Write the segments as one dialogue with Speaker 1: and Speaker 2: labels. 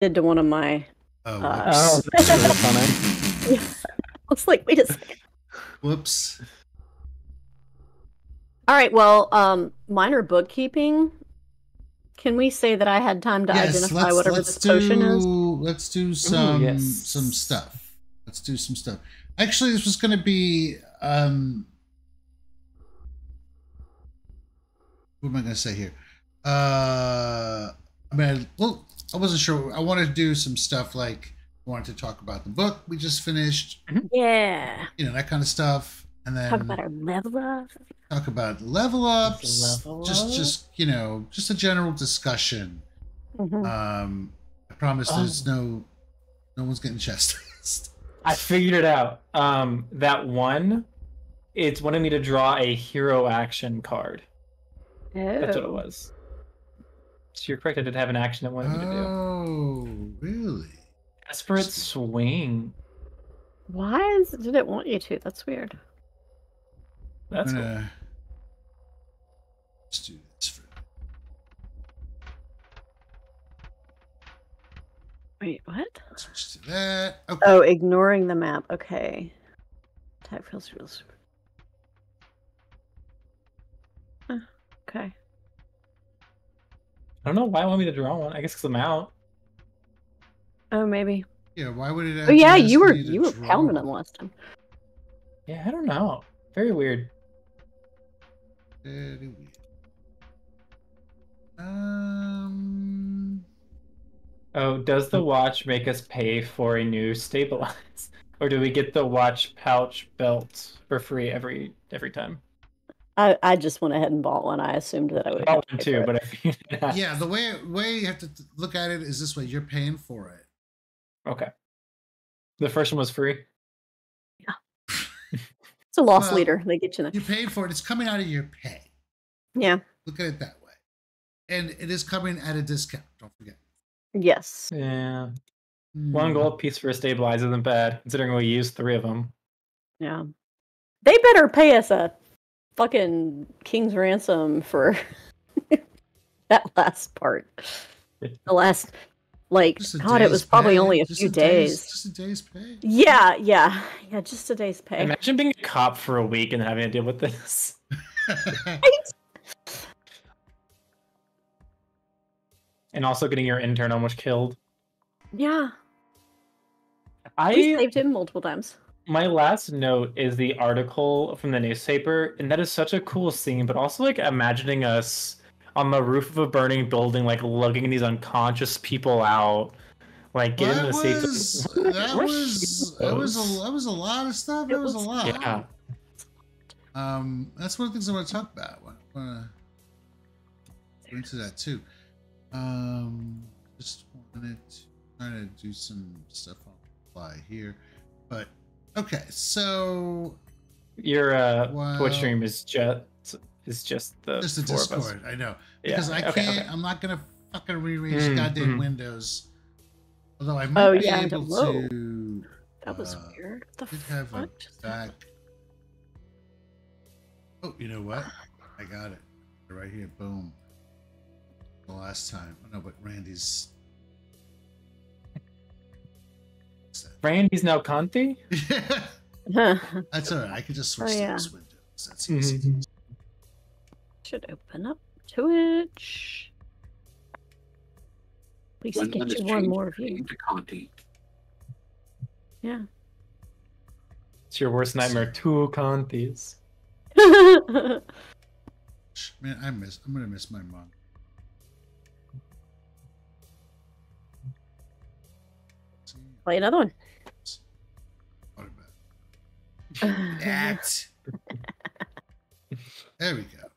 Speaker 1: did to one of my.
Speaker 2: Oh,
Speaker 3: Oh,
Speaker 2: whoops.
Speaker 3: that's really funny.
Speaker 1: I was like, wait a second.
Speaker 2: Whoops.
Speaker 1: All right, well, minor bookkeeping. Can we say that I had time to identify whatever this potion is?
Speaker 2: Let's do some
Speaker 3: yes.
Speaker 2: stuff. Let's do some stuff. Actually, this was going to be what am I going to say here? I mean, well, I wasn't sure. I wanted to do some stuff like I wanted to talk about the book we just finished.
Speaker 1: Yeah.
Speaker 2: You know, that kind of stuff, and then
Speaker 1: Talk about our level up.
Speaker 2: talk about level ups.
Speaker 3: Level
Speaker 2: Just you know, just a general discussion.
Speaker 1: Mhm.
Speaker 2: I promise there's no one's getting chastised.
Speaker 3: I figured it out. That one, it's wanting me to draw a hero action card. That's what it was. So you're correct. I did have an action it wanted me to do.
Speaker 2: Oh, really?
Speaker 3: Desperate swing.
Speaker 1: Why did it want you to? That's weird.
Speaker 3: That's cool.
Speaker 2: Let's do this for.
Speaker 1: Wait, what?
Speaker 2: Switch to that. Okay.
Speaker 1: Oh, ignoring the map. Okay. Type feels real. Okay.
Speaker 3: I don't know why I want me to draw one. I guess because I'm out.
Speaker 1: Oh, maybe.
Speaker 2: Yeah, why would it?
Speaker 1: Oh, yeah, you were
Speaker 2: draw?
Speaker 1: pounding them last time.
Speaker 3: Yeah, I don't know. Very weird.
Speaker 2: Very weird.
Speaker 3: Oh, does the watch make us pay for a new stabilize, or do we get the watch pouch belt for free every time?
Speaker 1: I just went ahead and bought one. I assumed that I would.
Speaker 3: I bought one too, but I figured it out.
Speaker 2: Yeah, the way you have to look at it is this way: you're paying for it.
Speaker 3: Okay. The first one was free.
Speaker 1: Yeah. It's a loss leader. They get you there.
Speaker 2: You paid for it. It's coming out of your pay.
Speaker 1: Yeah.
Speaker 2: Look at it that way, and it is coming at a discount. Don't forget.
Speaker 1: Yes.
Speaker 3: Yeah. One gold piece for a stabilizer isn't bad, considering we used 3 of them.
Speaker 1: Yeah. They better pay us a fucking king's ransom for that last part. The last, like, God, it was probably only a few days.
Speaker 2: Just a day's pay.
Speaker 1: Yeah, just a day's pay.
Speaker 3: Imagine being a cop for a week and having to deal with this. And also getting your intern almost killed.
Speaker 1: Yeah. We saved him multiple times.
Speaker 3: My last note is the article from the newspaper, and that is such a cool scene, but also like imagining us on the roof of a burning building, like looking these unconscious people out, like getting them to safety.
Speaker 2: That was a lot of stuff. It was a lot.
Speaker 3: Yeah.
Speaker 2: That's one of the things I want to talk about. I want to go into that too. Just wanted to trying to do some stuff on the fly here, but okay. So
Speaker 3: your Twitch stream is just the
Speaker 2: just the Discord. I know because I can't.
Speaker 3: Okay.
Speaker 2: I'm not gonna fucking rearrange goddamn Windows. Although I might be able to.
Speaker 1: That was weird. What the
Speaker 2: have
Speaker 1: fuck?
Speaker 2: a back. Oh, you know what? I got it right here. Boom. The last time. I know, but Randy's
Speaker 3: now Conti?
Speaker 2: That's all right. I can just switch to this Windows. That's easy.
Speaker 1: Should open up Twitch. At least get you one more view. Yeah.
Speaker 3: It's your worst nightmare. 2 Contis.
Speaker 2: Man, I'm gonna miss my mom.
Speaker 1: Play another one.
Speaker 2: What about that? There we go.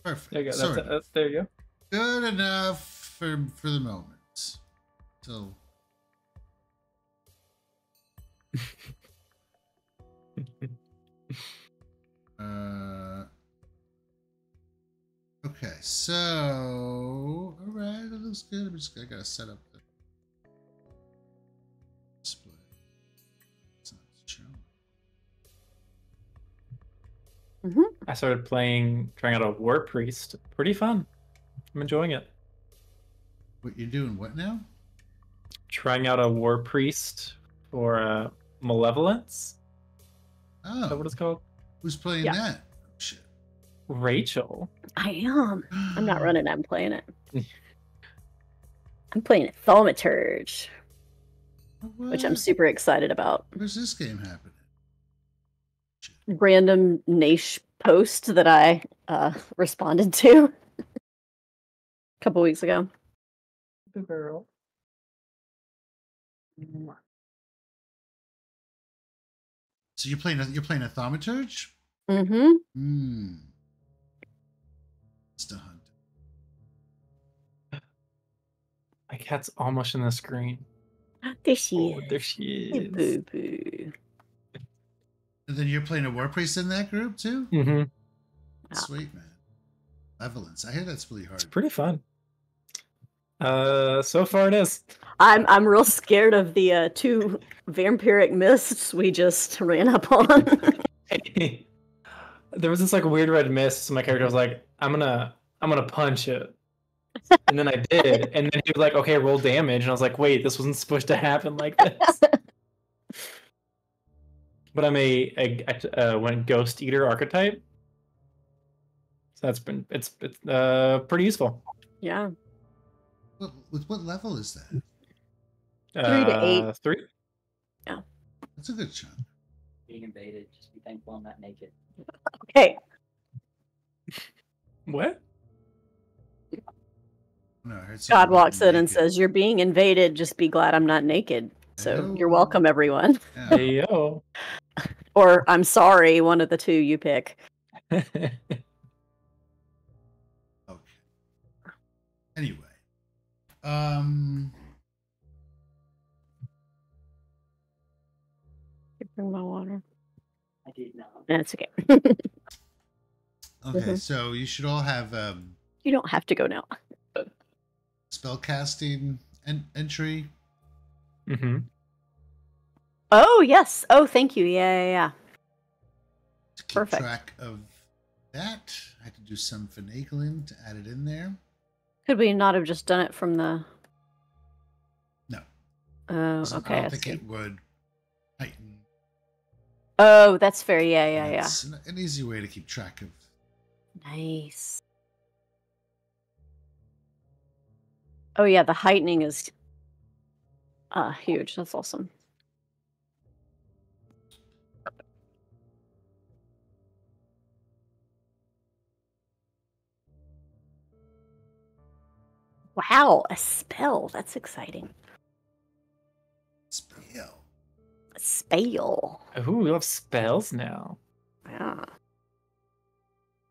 Speaker 2: Perfect.
Speaker 3: There you go. There you go.
Speaker 2: Good enough for the moment. So. Okay, so all right, that looks good. I gotta set up the display. It's not showing.
Speaker 3: I started trying out a War Priest. Pretty fun. I'm enjoying it.
Speaker 2: What you're doing? What now?
Speaker 3: trying out a war priest for malevolence.
Speaker 2: Oh,
Speaker 3: Is that what it's called?
Speaker 2: Who's playing that? Oh, shit.
Speaker 3: Rachel.
Speaker 1: I am. I'm not running it. I'm playing it. I'm playing Thaumaturge, which I'm super excited about.
Speaker 2: Where's this game happening?
Speaker 1: Random niche post that I responded to a couple weeks ago.
Speaker 3: The girl.
Speaker 2: So you're playing a thaumaturge?
Speaker 1: Mm-hmm.
Speaker 2: It's the hunt.
Speaker 3: My cat's almost in the screen.
Speaker 1: There she is.
Speaker 3: There she
Speaker 1: Hey,
Speaker 3: is.
Speaker 1: boo boo.
Speaker 2: And then you're playing a war priest in that group too?
Speaker 3: Mm-hmm.
Speaker 2: Sweet, man. Malevolence. I hear that's really hard.
Speaker 3: It's pretty fun. So far it is.
Speaker 1: I'm real scared of the 2 vampiric mists we just ran up on.
Speaker 3: There was this like weird red mist, so my character was like, I'm gonna punch it. And then I did, and then he was like, okay, roll damage, and I was like, wait, this wasn't supposed to happen like this. But I'm a ghost eater archetype. So it's pretty useful.
Speaker 2: Yeah. What level is that?
Speaker 1: 3 to 8.
Speaker 3: 3.
Speaker 1: Yeah.
Speaker 2: That's a good chunk.
Speaker 4: Being invaded, just be thankful I'm not naked.
Speaker 1: Okay.
Speaker 3: What?
Speaker 2: No, I heard
Speaker 1: God walks in
Speaker 2: naked.
Speaker 1: and says, "You're being invaded. Just be glad I'm not naked." So
Speaker 2: Hello.
Speaker 1: you're welcome, everyone.
Speaker 2: Yeah.
Speaker 3: Hey yo.
Speaker 1: Or I'm sorry, one of the 2 you pick.
Speaker 2: Okay. Anyway.
Speaker 1: Bring my water.
Speaker 4: I did not.
Speaker 1: That's okay.
Speaker 2: Okay, so you should all have
Speaker 1: You don't have to go now.
Speaker 2: spellcasting entry.
Speaker 3: Mm-hmm.
Speaker 1: Oh yes. Oh, thank you. Yeah.
Speaker 2: To keep
Speaker 1: Perfect.
Speaker 2: track of that. I had to do some finagling to add it in there.
Speaker 1: Could we not have just done it from the?
Speaker 2: No.
Speaker 1: Oh,
Speaker 2: So
Speaker 1: okay.
Speaker 2: I
Speaker 1: I
Speaker 2: don't think
Speaker 1: see.
Speaker 2: it would heighten.
Speaker 1: Oh, that's fair. Yeah.
Speaker 2: It's an easy way to keep track of.
Speaker 1: Nice. Oh yeah, the heightening is huge. That's awesome. Wow, a spell. That's exciting.
Speaker 2: Spell.
Speaker 1: A spell.
Speaker 3: Ooh, we love spells now.
Speaker 1: Yeah.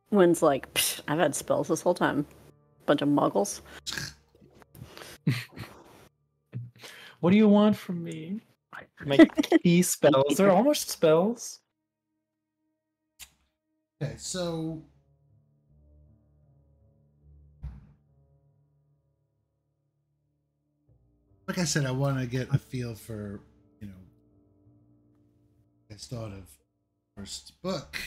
Speaker 1: Wynn's like, "Psh, I've had spells this whole time. Bunch of muggles.
Speaker 3: What do you want from me? My key spells. They're almost spells.
Speaker 2: Okay, so like I said, I want to get a feel for, I thought of first book.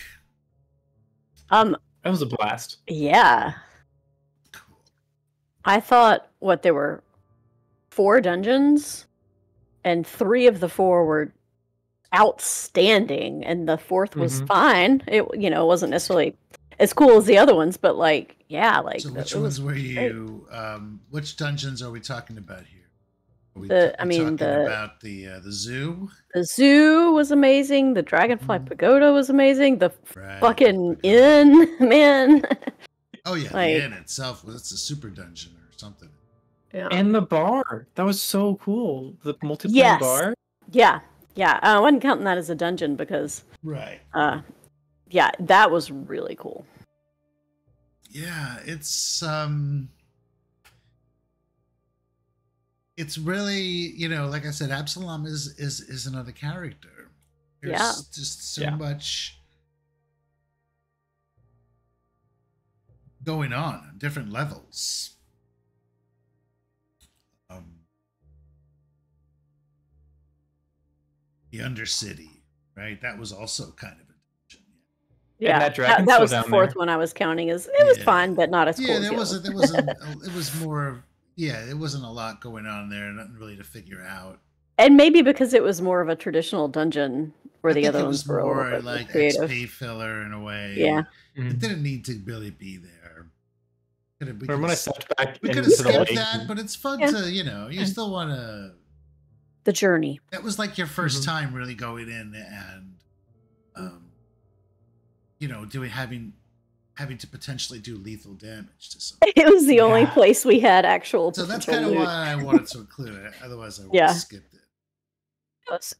Speaker 3: That was a blast.
Speaker 1: Yeah.
Speaker 2: Cool.
Speaker 1: I thought there were 4 dungeons, and 3 of the 4 were outstanding, and the 4th was fine. It wasn't necessarily as cool as the other ones, but
Speaker 2: So which ones were you? Which dungeons are we talking about here? Are we talking about the zoo?
Speaker 1: The zoo was amazing. The Dragonfly Pagoda was amazing. The
Speaker 2: Right.
Speaker 1: fucking inn, man.
Speaker 2: Oh yeah, the inn itself. It's a super dungeon or something.
Speaker 1: Yeah.
Speaker 3: And the bar. That was so cool. The multiplayer bar.
Speaker 1: Yeah. I wasn't counting that as a dungeon because
Speaker 2: Right.
Speaker 1: yeah, that was really cool.
Speaker 2: Yeah, it's really, like I said, Absalom is another character. There's just so much going on different levels. The Undercity, right? That was also kind of a dungeon.
Speaker 1: Yeah, that was the 4th one I was counting. It was fine, but not as cool.
Speaker 2: Yeah,
Speaker 1: as
Speaker 2: there
Speaker 1: the
Speaker 2: was
Speaker 1: other.
Speaker 2: it was more, Yeah, it wasn't a lot going on there, nothing really to figure out.
Speaker 1: And maybe because it was more of a traditional dungeon, where the other ones were a little
Speaker 2: more
Speaker 1: bit
Speaker 2: like
Speaker 1: creative.
Speaker 2: XP filler in a way.
Speaker 1: Yeah.
Speaker 2: It didn't need to really be there.
Speaker 3: Remember when I stepped back
Speaker 2: we could
Speaker 3: into
Speaker 2: have
Speaker 3: the
Speaker 2: skipped
Speaker 3: lake?
Speaker 2: that, but it's fun to, you still want to.
Speaker 1: The journey.
Speaker 2: That was like your first time really going in and, having to potentially do lethal damage to something.
Speaker 1: It was the only place we had actual.
Speaker 2: So that's kind of why I wanted to include it. Otherwise, I would have skipped it.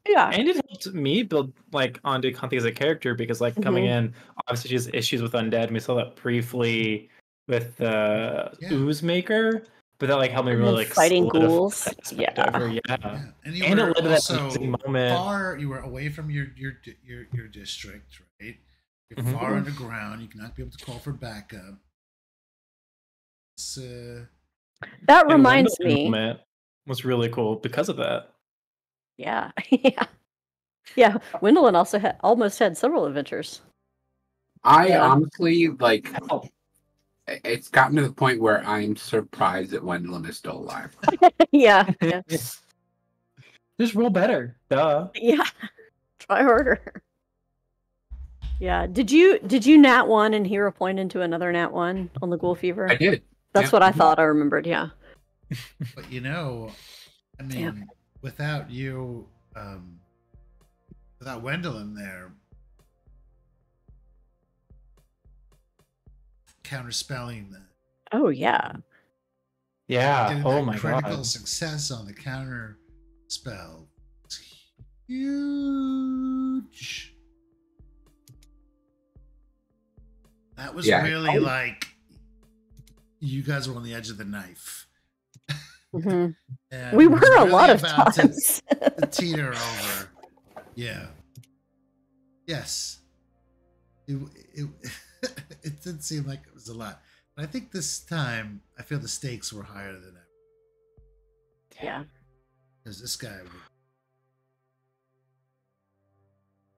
Speaker 1: Yeah,
Speaker 3: and it helped me build like onto Kanti as a character because like coming in, obviously she has issues with undead. And we saw that briefly with the ooze maker, but that like helped me really like
Speaker 1: fighting ghouls. Yeah.
Speaker 2: And you were also far. You were away from your district, right? You're far underground. You cannot be able to call for backup.
Speaker 1: That reminds me.
Speaker 3: Was really cool because of that.
Speaker 1: Yeah, yeah. Wendelin also almost had several adventures.
Speaker 5: I honestly like. It's gotten to the point where I'm surprised that Wendelin is still alive.
Speaker 1: Yeah.
Speaker 3: Just roll better, duh.
Speaker 1: Yeah, try harder. Yeah. Did you nat 1 and hero point into another nat 1 on the Ghoul Fever?
Speaker 5: I did.
Speaker 1: That's what I thought I remembered. Yeah.
Speaker 2: But I mean, without you, without Wendelin there, counterspelling that.
Speaker 1: Oh yeah.
Speaker 3: Yeah. Oh my god.
Speaker 2: Critical success on the counter spell. It's huge. That was really like you guys were on the edge of the knife.
Speaker 1: We were really a lot of times.
Speaker 2: to teeter over. Yeah. Yes. It did seem like it was a lot. But I think this time, I feel the stakes were higher than ever.
Speaker 1: Yeah.
Speaker 2: Because this guy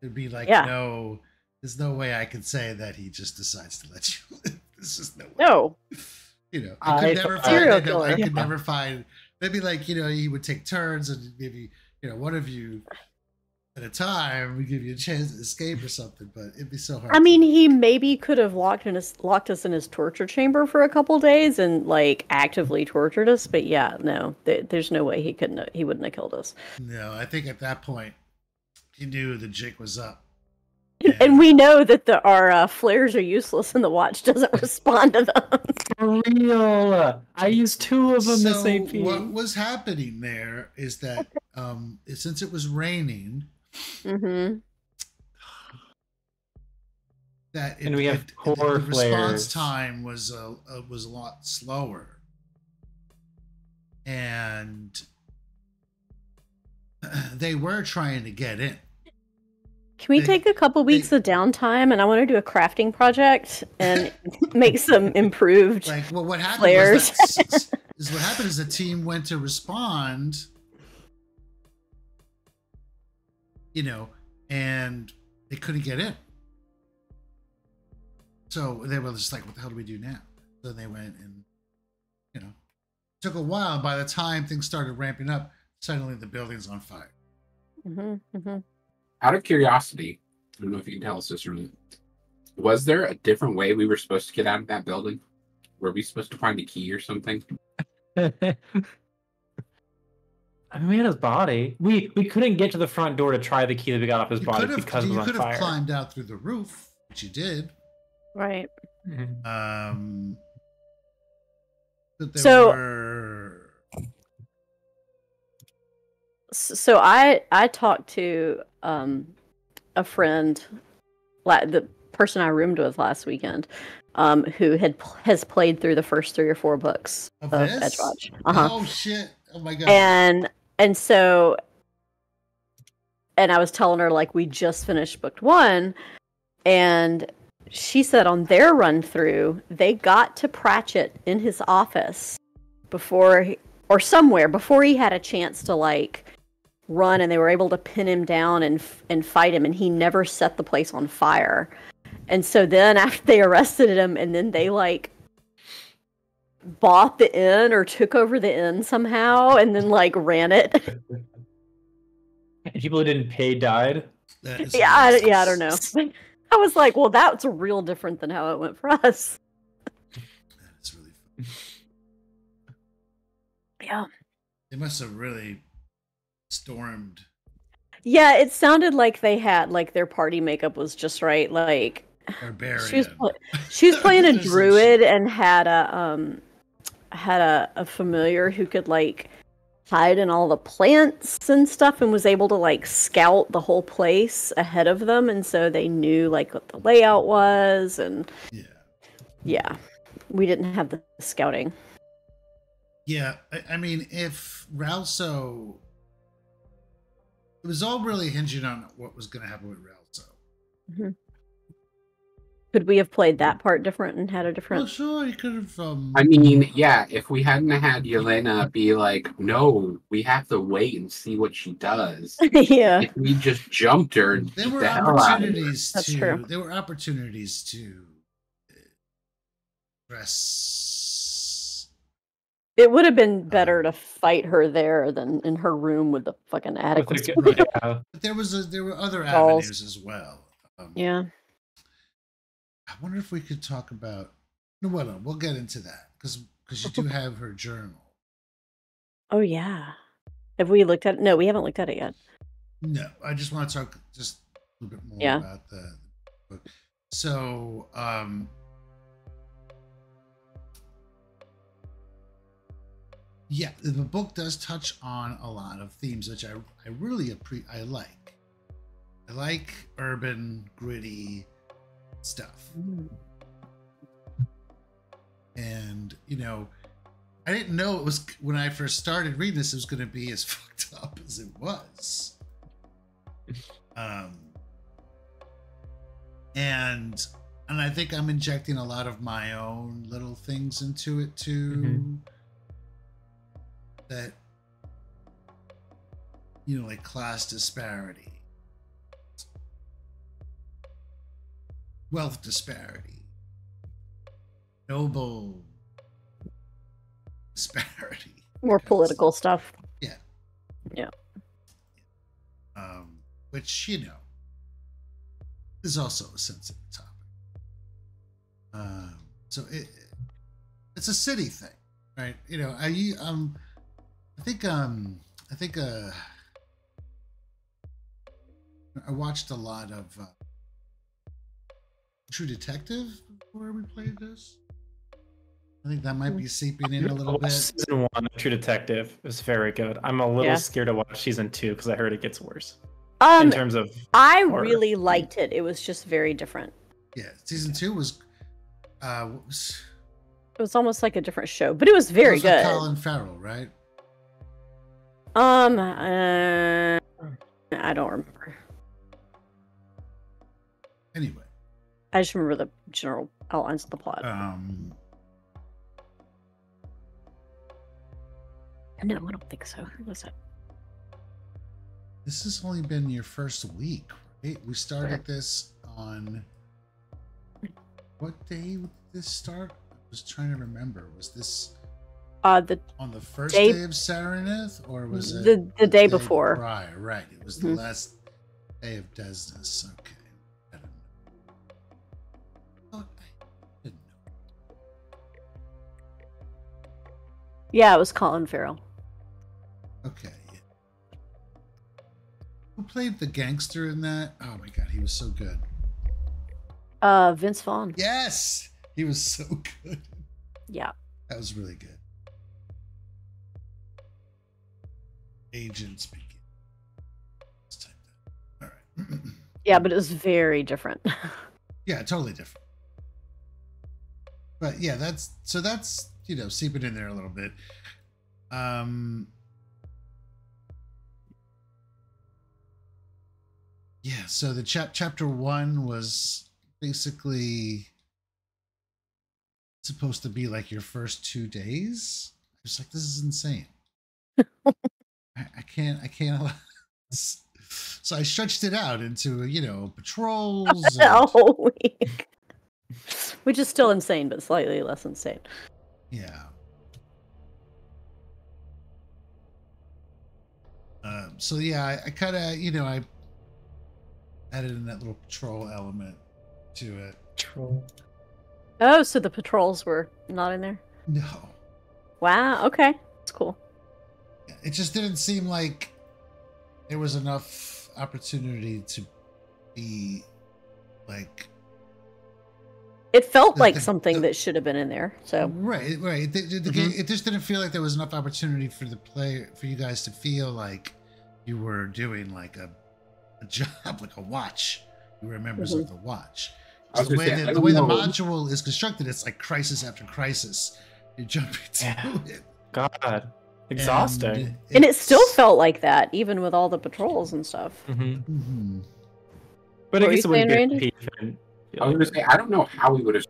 Speaker 2: would be like, no, there's no way I could say that he just decides to let you live. There's just no way.
Speaker 1: No.
Speaker 2: I could never find, maybe like, he would take turns and maybe, one of you at a time would give you a chance to escape or something, but it'd be so hard.
Speaker 1: I mean, he maybe could have locked us in his torture chamber for a couple days and like actively tortured us, but no, there's no way he wouldn't have killed us.
Speaker 2: No, I think at that point he knew the jig was up.
Speaker 1: And we know that our flares are useless and the watch doesn't respond to them.
Speaker 3: For real. I used 2 of them this AP.
Speaker 2: What was happening there is that since it was raining,
Speaker 1: mm-hmm.
Speaker 2: that
Speaker 3: and we have
Speaker 2: the response time was a lot slower, and they were trying to get in.
Speaker 1: Can we take a couple weeks of downtime, and I want to do a crafting project and make some improved
Speaker 2: what happened
Speaker 1: flares?
Speaker 2: What happened is the team went to respond, and they couldn't get in. So they were just like, what the hell do we do now? So they went and, it took a while. By the time things started ramping up, suddenly the building's on fire.
Speaker 1: Mm-hmm, mm-hmm.
Speaker 5: Out of curiosity, I don't know if you can tell us this or not. Was there a different way we were supposed to get out of that building? Were we supposed to find a key or something?
Speaker 3: I mean, we had his body. We couldn't get to the front door to try the key that we got off his body because it was on fire. You could have
Speaker 2: climbed out through the roof, which you did.
Speaker 1: Right.
Speaker 2: Mm-hmm. But
Speaker 1: So I talked to a friend, the person I roomed with last weekend, who has played through the first 3 or 4 books of Edgewatch.
Speaker 2: Oh shit! Oh my god!
Speaker 1: And so, and I was telling her like we just finished book 1, and she said on their run through they got to Pratchett in his office before he had a chance to like run, and they were able to pin him down and fight him, and he never set the place on fire. And so then after they arrested him, and then they like bought the inn or took over the inn somehow and then like ran it.
Speaker 3: And people who didn't pay died.
Speaker 1: I don't know. I was like, well, that's real different than how it went for us.
Speaker 2: That's really fun.
Speaker 1: Yeah.
Speaker 2: They must have really stormed.
Speaker 1: Yeah, it sounded like they had like their party makeup was just right. Like
Speaker 2: Barbarian.
Speaker 1: She was playing a druid and had a familiar who could like hide in all the plants and stuff and was able to like scout the whole place ahead of them, and so they knew like what the layout was. And yeah, we didn't have the scouting.
Speaker 2: Yeah, I mean, if Ralso, it was all really hinging on what was going to happen with Ralso.
Speaker 1: Mm-hmm. Could we have played that part different and had a different?
Speaker 2: Well, sure, you could have.
Speaker 5: I mean, yeah, if we hadn't had Yelena be like, no, we have to wait and see what she does.
Speaker 1: Yeah.
Speaker 5: If we just jumped her,
Speaker 2: there were opportunities
Speaker 1: That's true.
Speaker 2: There were opportunities to dress.
Speaker 1: It would have been better to fight her there than in her room with the fucking attic.
Speaker 2: But there were other avenues as well.
Speaker 1: Yeah.
Speaker 2: I wonder if we could talk about. No, we'll get into that because you do have her journal.
Speaker 1: Oh yeah. Have we looked at it? No, we haven't looked at it yet.
Speaker 2: No, I just want to talk just a little bit more about the book. So, yeah, the book does touch on a lot of themes, which I really like. I like urban, gritty stuff. And, I didn't know it was, when I first started reading this, it was going to be as fucked up as it was. And I think I'm injecting a lot of my own little things into it too. Mm-hmm. That, like class disparity, wealth disparity, noble disparity,
Speaker 1: more political stuff.
Speaker 2: Yeah. Which is also a sensitive topic. So it's a city thing, right? I think I watched a lot of True Detective before we played this. I think that might be seeping in a little bit.
Speaker 3: Season 1 of True Detective is very good. I'm a little scared to watch season 2 because I heard it gets worse. In terms of horror.
Speaker 1: Really liked it. It was just very different.
Speaker 2: Yeah, season 2 was
Speaker 1: it was almost like a different show, but it was very good.
Speaker 2: Colin Farrell, right?
Speaker 1: I don't remember.
Speaker 2: Anyway,
Speaker 1: I just remember the general outlines of the plot. No, I don't think so. Who was it?
Speaker 2: This has only been your first week, right? We started this on what day did this start? I was trying to remember. Was this on the first day of Saraneth, or was it
Speaker 1: the day before?
Speaker 2: Prior, right? It was the last day of Desnus. Okay, I don't know. I didn't know.
Speaker 1: Yeah, it was Colin Farrell.
Speaker 2: Okay. Yeah. Who played the gangster in that? Oh my god, he was so good.
Speaker 1: Vince Vaughn.
Speaker 2: Yes, he was so good.
Speaker 1: Yeah,
Speaker 2: that was really good. Agent speaking. Let's type that. All right.
Speaker 1: Yeah, but it was very different.
Speaker 2: Yeah, totally different. But yeah, that's seeping in there a little bit. Yeah, so the chapter 1 was basically supposed to be like your first 2 days. I was like, this is insane. I can't allow this. So I stretched it out into, patrols.
Speaker 1: Which is still insane, but slightly less insane.
Speaker 2: Yeah. So yeah, I kind of, you know, I added in that little patrol element to it.
Speaker 3: Troll.
Speaker 1: Oh, so the patrols were not in there?
Speaker 2: No.
Speaker 1: Wow, okay. That's cool.
Speaker 2: It just didn't seem like there was enough opportunity to be like.
Speaker 1: It felt like something that should have been in there. So
Speaker 2: right. It just didn't feel like there was enough opportunity for for you guys to feel like you were doing like a job, like a watch. You were members of the watch. The way the module is constructed, it's like crisis after crisis. You jump into it.
Speaker 3: God, exhausting.
Speaker 1: And it still felt like that, even with all the patrols and stuff.
Speaker 3: But I guess it would be.
Speaker 5: I was gonna say, I don't know how we would have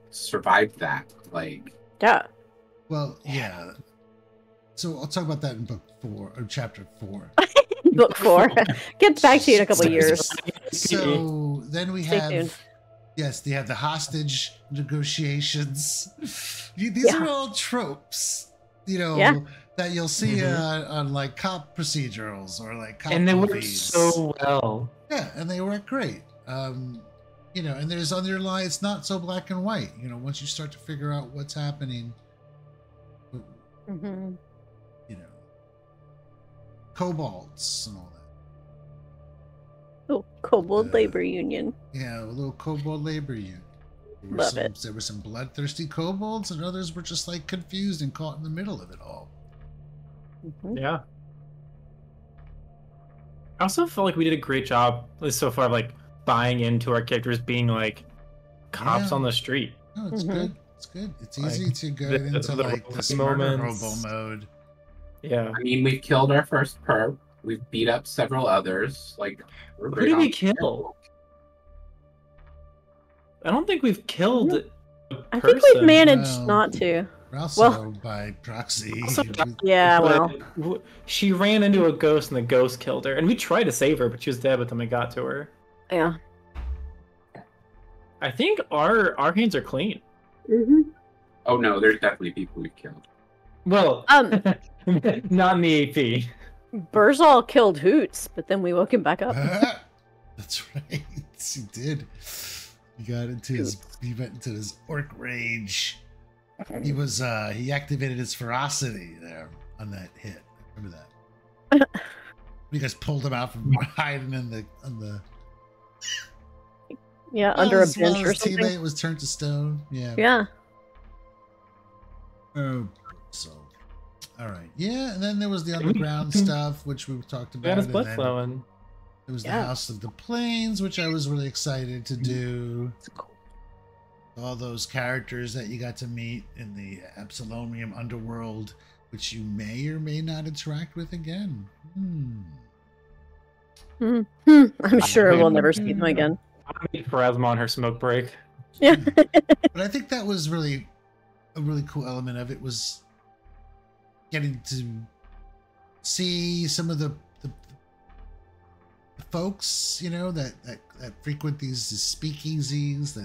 Speaker 5: survived that. Like,
Speaker 1: yeah.
Speaker 2: Well, yeah. So I'll talk about that in book 4 or chapter 4.
Speaker 1: Book 4. Get back to you in a couple of years.
Speaker 2: So then we
Speaker 1: Stay
Speaker 2: have
Speaker 1: tuned.
Speaker 2: yes, they have the hostage negotiations. These are all tropes, you know, that you'll see on like cop procedurals or like cop
Speaker 3: and they work
Speaker 2: movies.
Speaker 3: so well.
Speaker 2: Yeah, and they work great. You know, and there's underlying. It's not so black and white. You know, once you start to figure out what's happening, you know, kobolds and all that.
Speaker 1: Oh, Kobold Labor Union.
Speaker 2: Yeah, a little kobold labor union. There were some bloodthirsty kobolds, and others were just like confused and caught in the middle of it all.
Speaker 3: Yeah. I also felt like we did a great job, at least so far, of like buying into our characters being like cops on the street.
Speaker 2: No, it's good. It's good. It's easy to go into like this murder hobo mode.
Speaker 3: Yeah.
Speaker 5: I mean, we've killed our first perp. We've beat up several others. Like,
Speaker 3: who did we kill? I don't think we've killed a person.
Speaker 1: I think we've managed not to.
Speaker 2: Also by proxy.
Speaker 1: Yeah, well.
Speaker 3: She ran into a ghost and the ghost killed her. And we tried to save her, but she was dead by the time we got to her.
Speaker 1: Yeah.
Speaker 3: I think our hands are clean.
Speaker 5: Oh no, there's definitely people we've killed.
Speaker 3: Well, not in the AP.
Speaker 1: Burzal killed Hoots, but then we woke him back up.
Speaker 2: That's right. He did. He went into his orc rage. He activated his ferocity there on that hit. I remember that. You guys pulled him out from hiding on the
Speaker 1: under a bench or
Speaker 2: his
Speaker 1: something.
Speaker 2: Teammate was turned to stone. Yeah.
Speaker 1: Yeah.
Speaker 2: Oh, so all right. Yeah, and then there was the underground stuff, which we talked about.
Speaker 3: Yeah, his blood flowing.
Speaker 2: There was the House of the Plains, which I was really excited to do. All those characters that you got to meet in the Absalomium underworld, which you may or may not interact with again.
Speaker 1: I'm sure we'll never see them again.
Speaker 3: I'll meet Pharasma on her smoke break.
Speaker 1: Yeah.
Speaker 2: But I think that was really a really cool element of it, was getting to see some of the folks, you know, that frequent these speakeasies,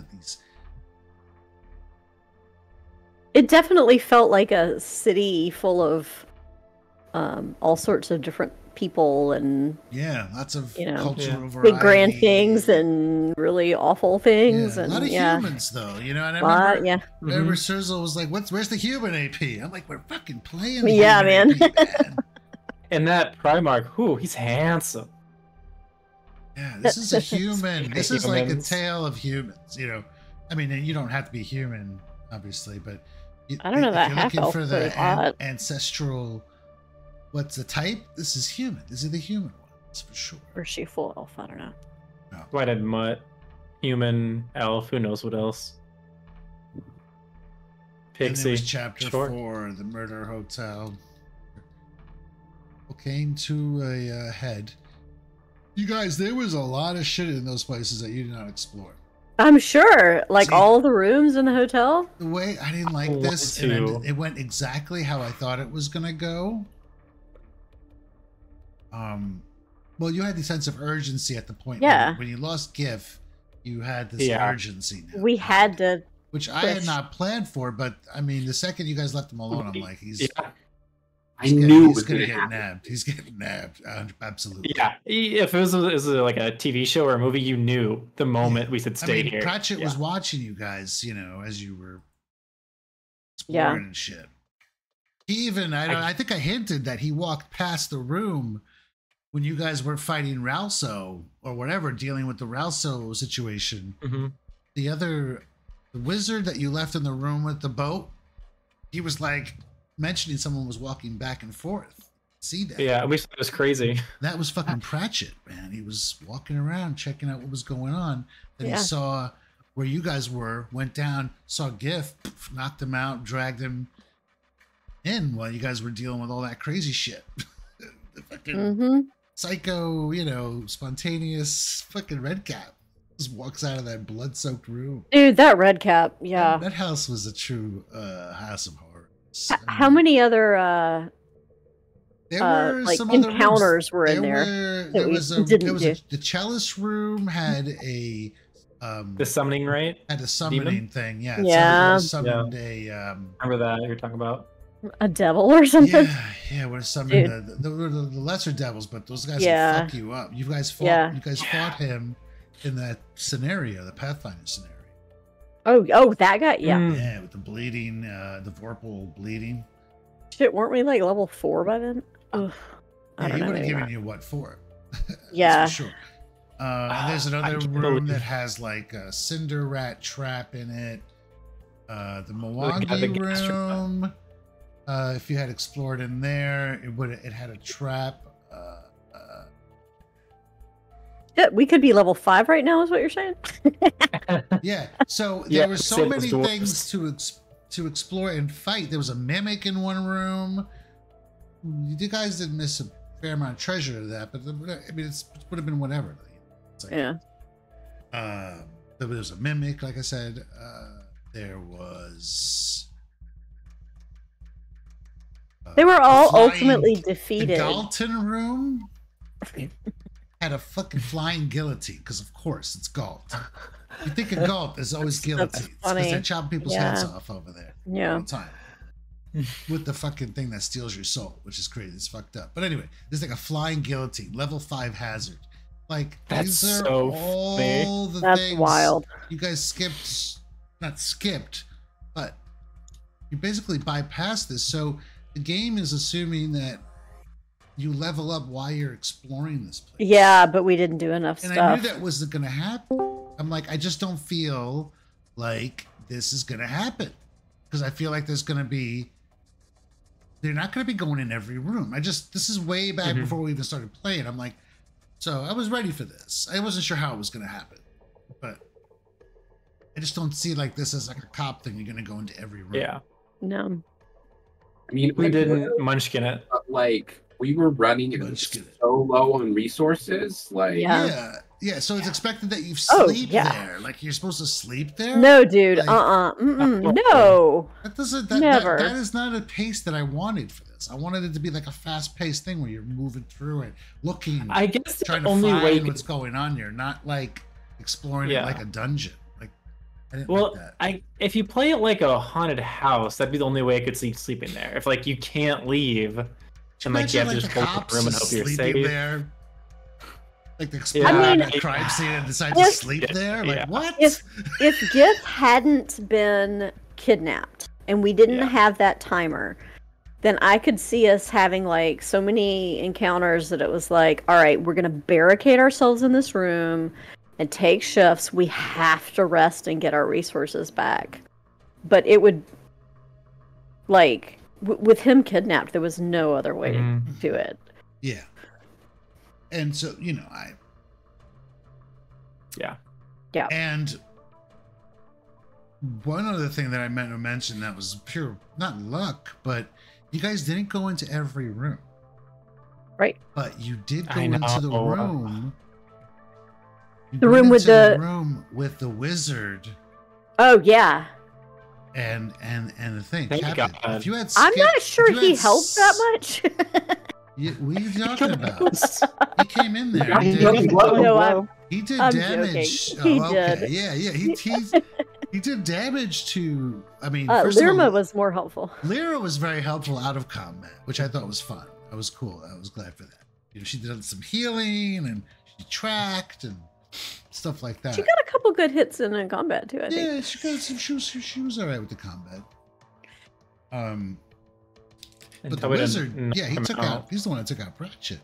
Speaker 1: It definitely felt like a city full of all sorts of different people and
Speaker 2: lots of cultural variety.
Speaker 1: Big grand things and really awful things.
Speaker 2: A
Speaker 1: and
Speaker 2: lot of humans though, you know, and I remember Sizzle was like, where's the human AP? I'm like, we're fucking playing the human
Speaker 1: man.
Speaker 2: AP, man.
Speaker 3: And that Primarch, he's handsome.
Speaker 2: Yeah, this is a human. This is like a tale of humans, you know. I mean, you don't have to be human, obviously, but
Speaker 1: I don't know that half elf
Speaker 2: for the ancestral. What's the type? This is human. This is the human one. That's for sure.
Speaker 1: Or is she full elf? I don't know.
Speaker 2: No.
Speaker 3: White-eyed mutt, human, elf, who knows what else. Pixie.
Speaker 2: And chapter 4, the murder hotel. Came to a head. You guys, there was a lot of shit in those places that you did not explore.
Speaker 1: I'm sure. Like all the rooms in the hotel?
Speaker 2: The way I didn't like this, and it went exactly how I thought it was going to go. Well, you had the sense of urgency at the point when you lost GIF, you had this urgency now.
Speaker 1: We had to,
Speaker 2: which I had not planned for, but I mean, the second you guys left him alone, I'm like, he's.
Speaker 5: Yeah. I knew
Speaker 2: he's gonna get nabbed. He's getting nabbed. Absolutely.
Speaker 3: Yeah. If it was like a TV show or a movie, you knew the moment we said stay here.
Speaker 2: Pratchett was watching you guys, as you were exploring and shit. He even, I think I hinted that he walked past the room when you guys were fighting Ralso or whatever, dealing with the Ralso situation.
Speaker 3: Mm-hmm.
Speaker 2: The wizard that you left in the room with the boat, he was like mentioning someone was walking back and forth. See that?
Speaker 3: Yeah, we thought it was crazy.
Speaker 2: That was fucking Pratchett, man. He was walking around checking out what was going on. Then he saw where you guys were, went down, saw Giff, knocked him out, dragged him in while you guys were dealing with all that crazy shit. The fucking psycho, spontaneous fucking Redcap just walks out of that blood-soaked room.
Speaker 1: Dude, that Redcap, yeah.
Speaker 2: That house was a true house of horrors.
Speaker 1: How many other
Speaker 2: there were
Speaker 1: like
Speaker 2: some
Speaker 1: encounters
Speaker 2: other
Speaker 1: were in there?
Speaker 2: There was the cellist room had a
Speaker 3: the summoning, right?
Speaker 2: Had a summoning thing, yeah.
Speaker 1: Yeah.
Speaker 2: Summoned a
Speaker 3: remember that you're talking about?
Speaker 1: A devil or something?
Speaker 2: Yeah, we're summoning the lesser devils, but those guys will fuck you up. You guys fought him in that scenario, the Pathfinder scenario.
Speaker 1: Oh, that guy? Yeah.
Speaker 2: Yeah, with the bleeding, the Vorpal bleeding.
Speaker 1: Shit, weren't we like level 4 by then? Ugh. I don't know.
Speaker 2: He would have given you what for?
Speaker 1: Yeah.
Speaker 2: For sure. And there's another room that has like a cinder rat trap in it. The Mwangi room. If you had explored in there, it had a trap.
Speaker 1: Yeah, we could be level 5 right now, is what you're saying?
Speaker 2: Yeah. So there were so many things to explore and fight. There was a mimic in one room. You guys did miss a fair amount of treasure to that, but I mean, it would have been whatever. Like,
Speaker 1: yeah.
Speaker 2: There was a mimic, like I said. There was.
Speaker 1: They were all ultimately defeated.
Speaker 2: The Galton room had a fucking flying guillotine, because of course it's Galt. You think of Galt, there's always guillotines. Because they're chopping people's heads off over there all the time. With the fucking thing that steals your soul, which is crazy. It's fucked up. But anyway, there's like a flying guillotine, level 5 hazard. Like, these are all the things.
Speaker 1: That's wild.
Speaker 2: You guys not skipped, but you basically bypassed this. So the game is assuming that you level up while you're exploring this place.
Speaker 1: Yeah, but we didn't do enough stuff.
Speaker 2: And I knew that wasn't going to happen. I'm like, I just don't feel like this is going to happen. Because I feel like there's going to be... They're not going to be going in every room. This is way back before we even started playing. I'm like, so I was ready for this. I wasn't sure how it was going to happen. But I just don't see like this as like a cop thing. You're going to go into every room.
Speaker 3: Yeah.
Speaker 1: No.
Speaker 5: I mean,
Speaker 3: we didn't munchkin it.
Speaker 5: Like, we were running so low on resources. Like,
Speaker 2: yeah. So it's expected that you sleep there. Like, you're supposed to sleep there.
Speaker 1: No, dude.
Speaker 2: Like,
Speaker 1: no.
Speaker 2: That doesn't.
Speaker 1: Never.
Speaker 2: That is not a pace that I wanted for this. I wanted it to be like a fast-paced thing where you're moving through it, looking.
Speaker 3: I guess
Speaker 2: trying to find what's going on here, not like exploring it like a dungeon. Like, I didn't like that.
Speaker 3: If you play it like a haunted house, that'd be the only way I could see sleeping there. If like you can't leave, and like you have to just hold the room and hope you're safe.
Speaker 2: There. Like the explorer at a crime scene and decide to sleep there? Like, what?
Speaker 1: If Giff hadn't been kidnapped and we didn't have that timer, then I could see us having like so many encounters that it was like, all right, we're going to barricade ourselves in this room and take shifts. We have to rest and get our resources back. But it would, like, with him kidnapped, there was no other way to do it.
Speaker 2: Yeah. And so,
Speaker 1: Yeah.
Speaker 2: And one other thing that I meant to mention that was pure, not luck, but you guys didn't go into every room.
Speaker 1: Right.
Speaker 2: But you did go into the room.
Speaker 1: The room with the
Speaker 2: with the wizard.
Speaker 1: Oh, yeah.
Speaker 2: And the thing.
Speaker 3: Captain,
Speaker 2: if you had
Speaker 1: I'm not sure he helped that much.
Speaker 2: What are you talking about? He came in there. He did damage.
Speaker 1: Joking. He did.
Speaker 2: Yeah. He did damage to. I mean,
Speaker 1: Lirma was more helpful.
Speaker 2: Lyra was very helpful out of combat, which I thought was fun. That was cool. I was glad for that. She did some healing and she tracked and stuff like that.
Speaker 1: She got a couple good hits in combat too. I think.
Speaker 2: Yeah, she got some. She was all right with the combat. But the wizard, yeah, he took out. He's the one that took out Pratchett.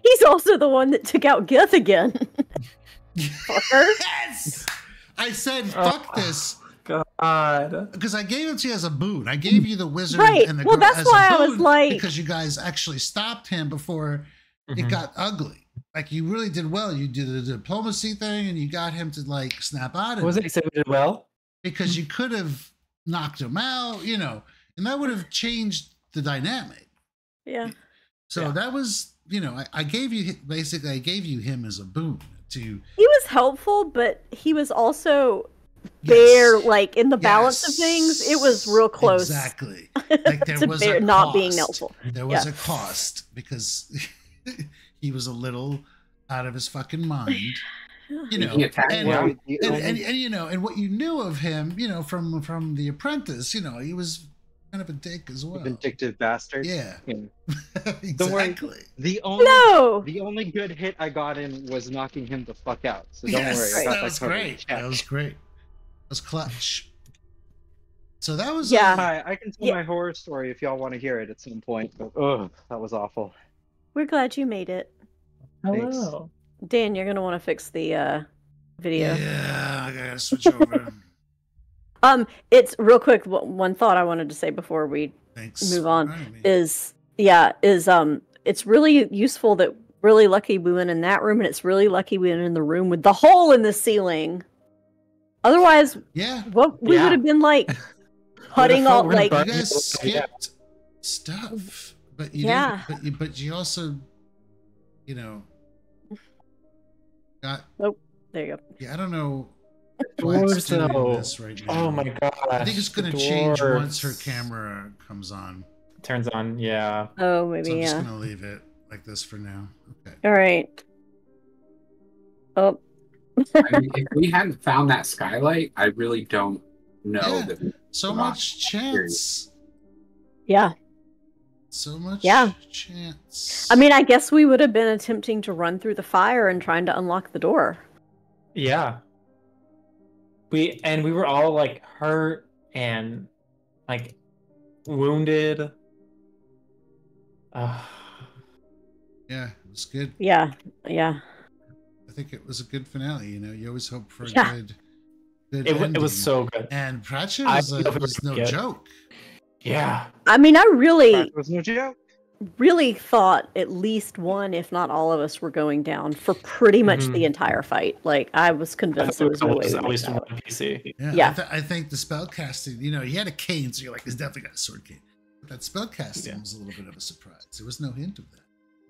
Speaker 1: He's also the one that took out Gith again. Fucker.
Speaker 2: Yes. I said, "Fuck this."
Speaker 3: God.
Speaker 2: Because I gave it to you as a boon. I gave you the wizard and the
Speaker 1: well,
Speaker 2: girl
Speaker 1: that's
Speaker 2: as
Speaker 1: why
Speaker 2: a boon
Speaker 1: I was like,
Speaker 2: because you guys actually stopped him before it got ugly. Like you really did well. You did the diplomacy thing, and you got him to like snap out of it.
Speaker 3: Was it you said we did well?
Speaker 2: Because you could have knocked him out, and that would have changed the dynamic.
Speaker 1: Yeah.
Speaker 2: So that was, I gave you him as a boon to.
Speaker 1: He was helpful, but he was also there, like in the balance of things. It was real close.
Speaker 2: Exactly. Like there was a
Speaker 1: not
Speaker 2: cost.
Speaker 1: being helpful.
Speaker 2: There was a cost because he was a little out of his fucking mind. And what you knew of him, from The Apprentice, he was kind of a dick as well.
Speaker 6: Vindictive bastard.
Speaker 2: Yeah. Exactly.
Speaker 6: Don't worry. The only good hit I got in was knocking him the fuck out. So don't worry. I got
Speaker 2: that was great. That was great. That was clutch. So that was
Speaker 6: Hi, I can tell my horror story if y'all want to hear it at some point. But that was awful.
Speaker 1: We're glad you made it.
Speaker 3: Hello.
Speaker 1: Dan, you're gonna want to fix the video.
Speaker 2: Yeah, I gotta switch over.
Speaker 1: It's real quick. One thought I wanted to say before we move on is it's really useful that really lucky we went in that room, and it's really lucky we went in the room with the hole in the ceiling. Otherwise, what we would have been like putting all like
Speaker 2: you guys skipped stuff, but you didn't, but you also, got.
Speaker 1: Oh, there you go.
Speaker 2: Yeah, I don't know. This right now.
Speaker 3: Oh my god!
Speaker 2: I think it's going to change once her camera comes on.
Speaker 3: Turns on, yeah.
Speaker 1: Oh, maybe
Speaker 2: so I'm just going to leave it like this for now. Okay.
Speaker 1: All right. Oh.
Speaker 5: I mean, if we hadn't found that skylight, I really don't know that.
Speaker 2: So much chance.
Speaker 1: Yeah.
Speaker 2: So much chance.
Speaker 1: I mean, I guess we would have been attempting to run through the fire and trying to unlock the door.
Speaker 3: Yeah. We were all like hurt and like wounded.
Speaker 2: Yeah, it was good.
Speaker 1: Yeah.
Speaker 2: I think it was a good finale. You always hope for a good ending.
Speaker 3: It was so good.
Speaker 2: And Pratchett was no joke.
Speaker 3: Yeah.
Speaker 1: I mean, I
Speaker 6: was no joke.
Speaker 1: Really thought at least one, if not all of us, were going down for pretty much the entire fight. Like, I was convinced there was no way.
Speaker 3: At least one PC.
Speaker 2: Yeah. I think the spell casting, he had a cane, so you're like, he's definitely got a sword cane. But that spell casting was a little bit of a surprise. There was no hint of that.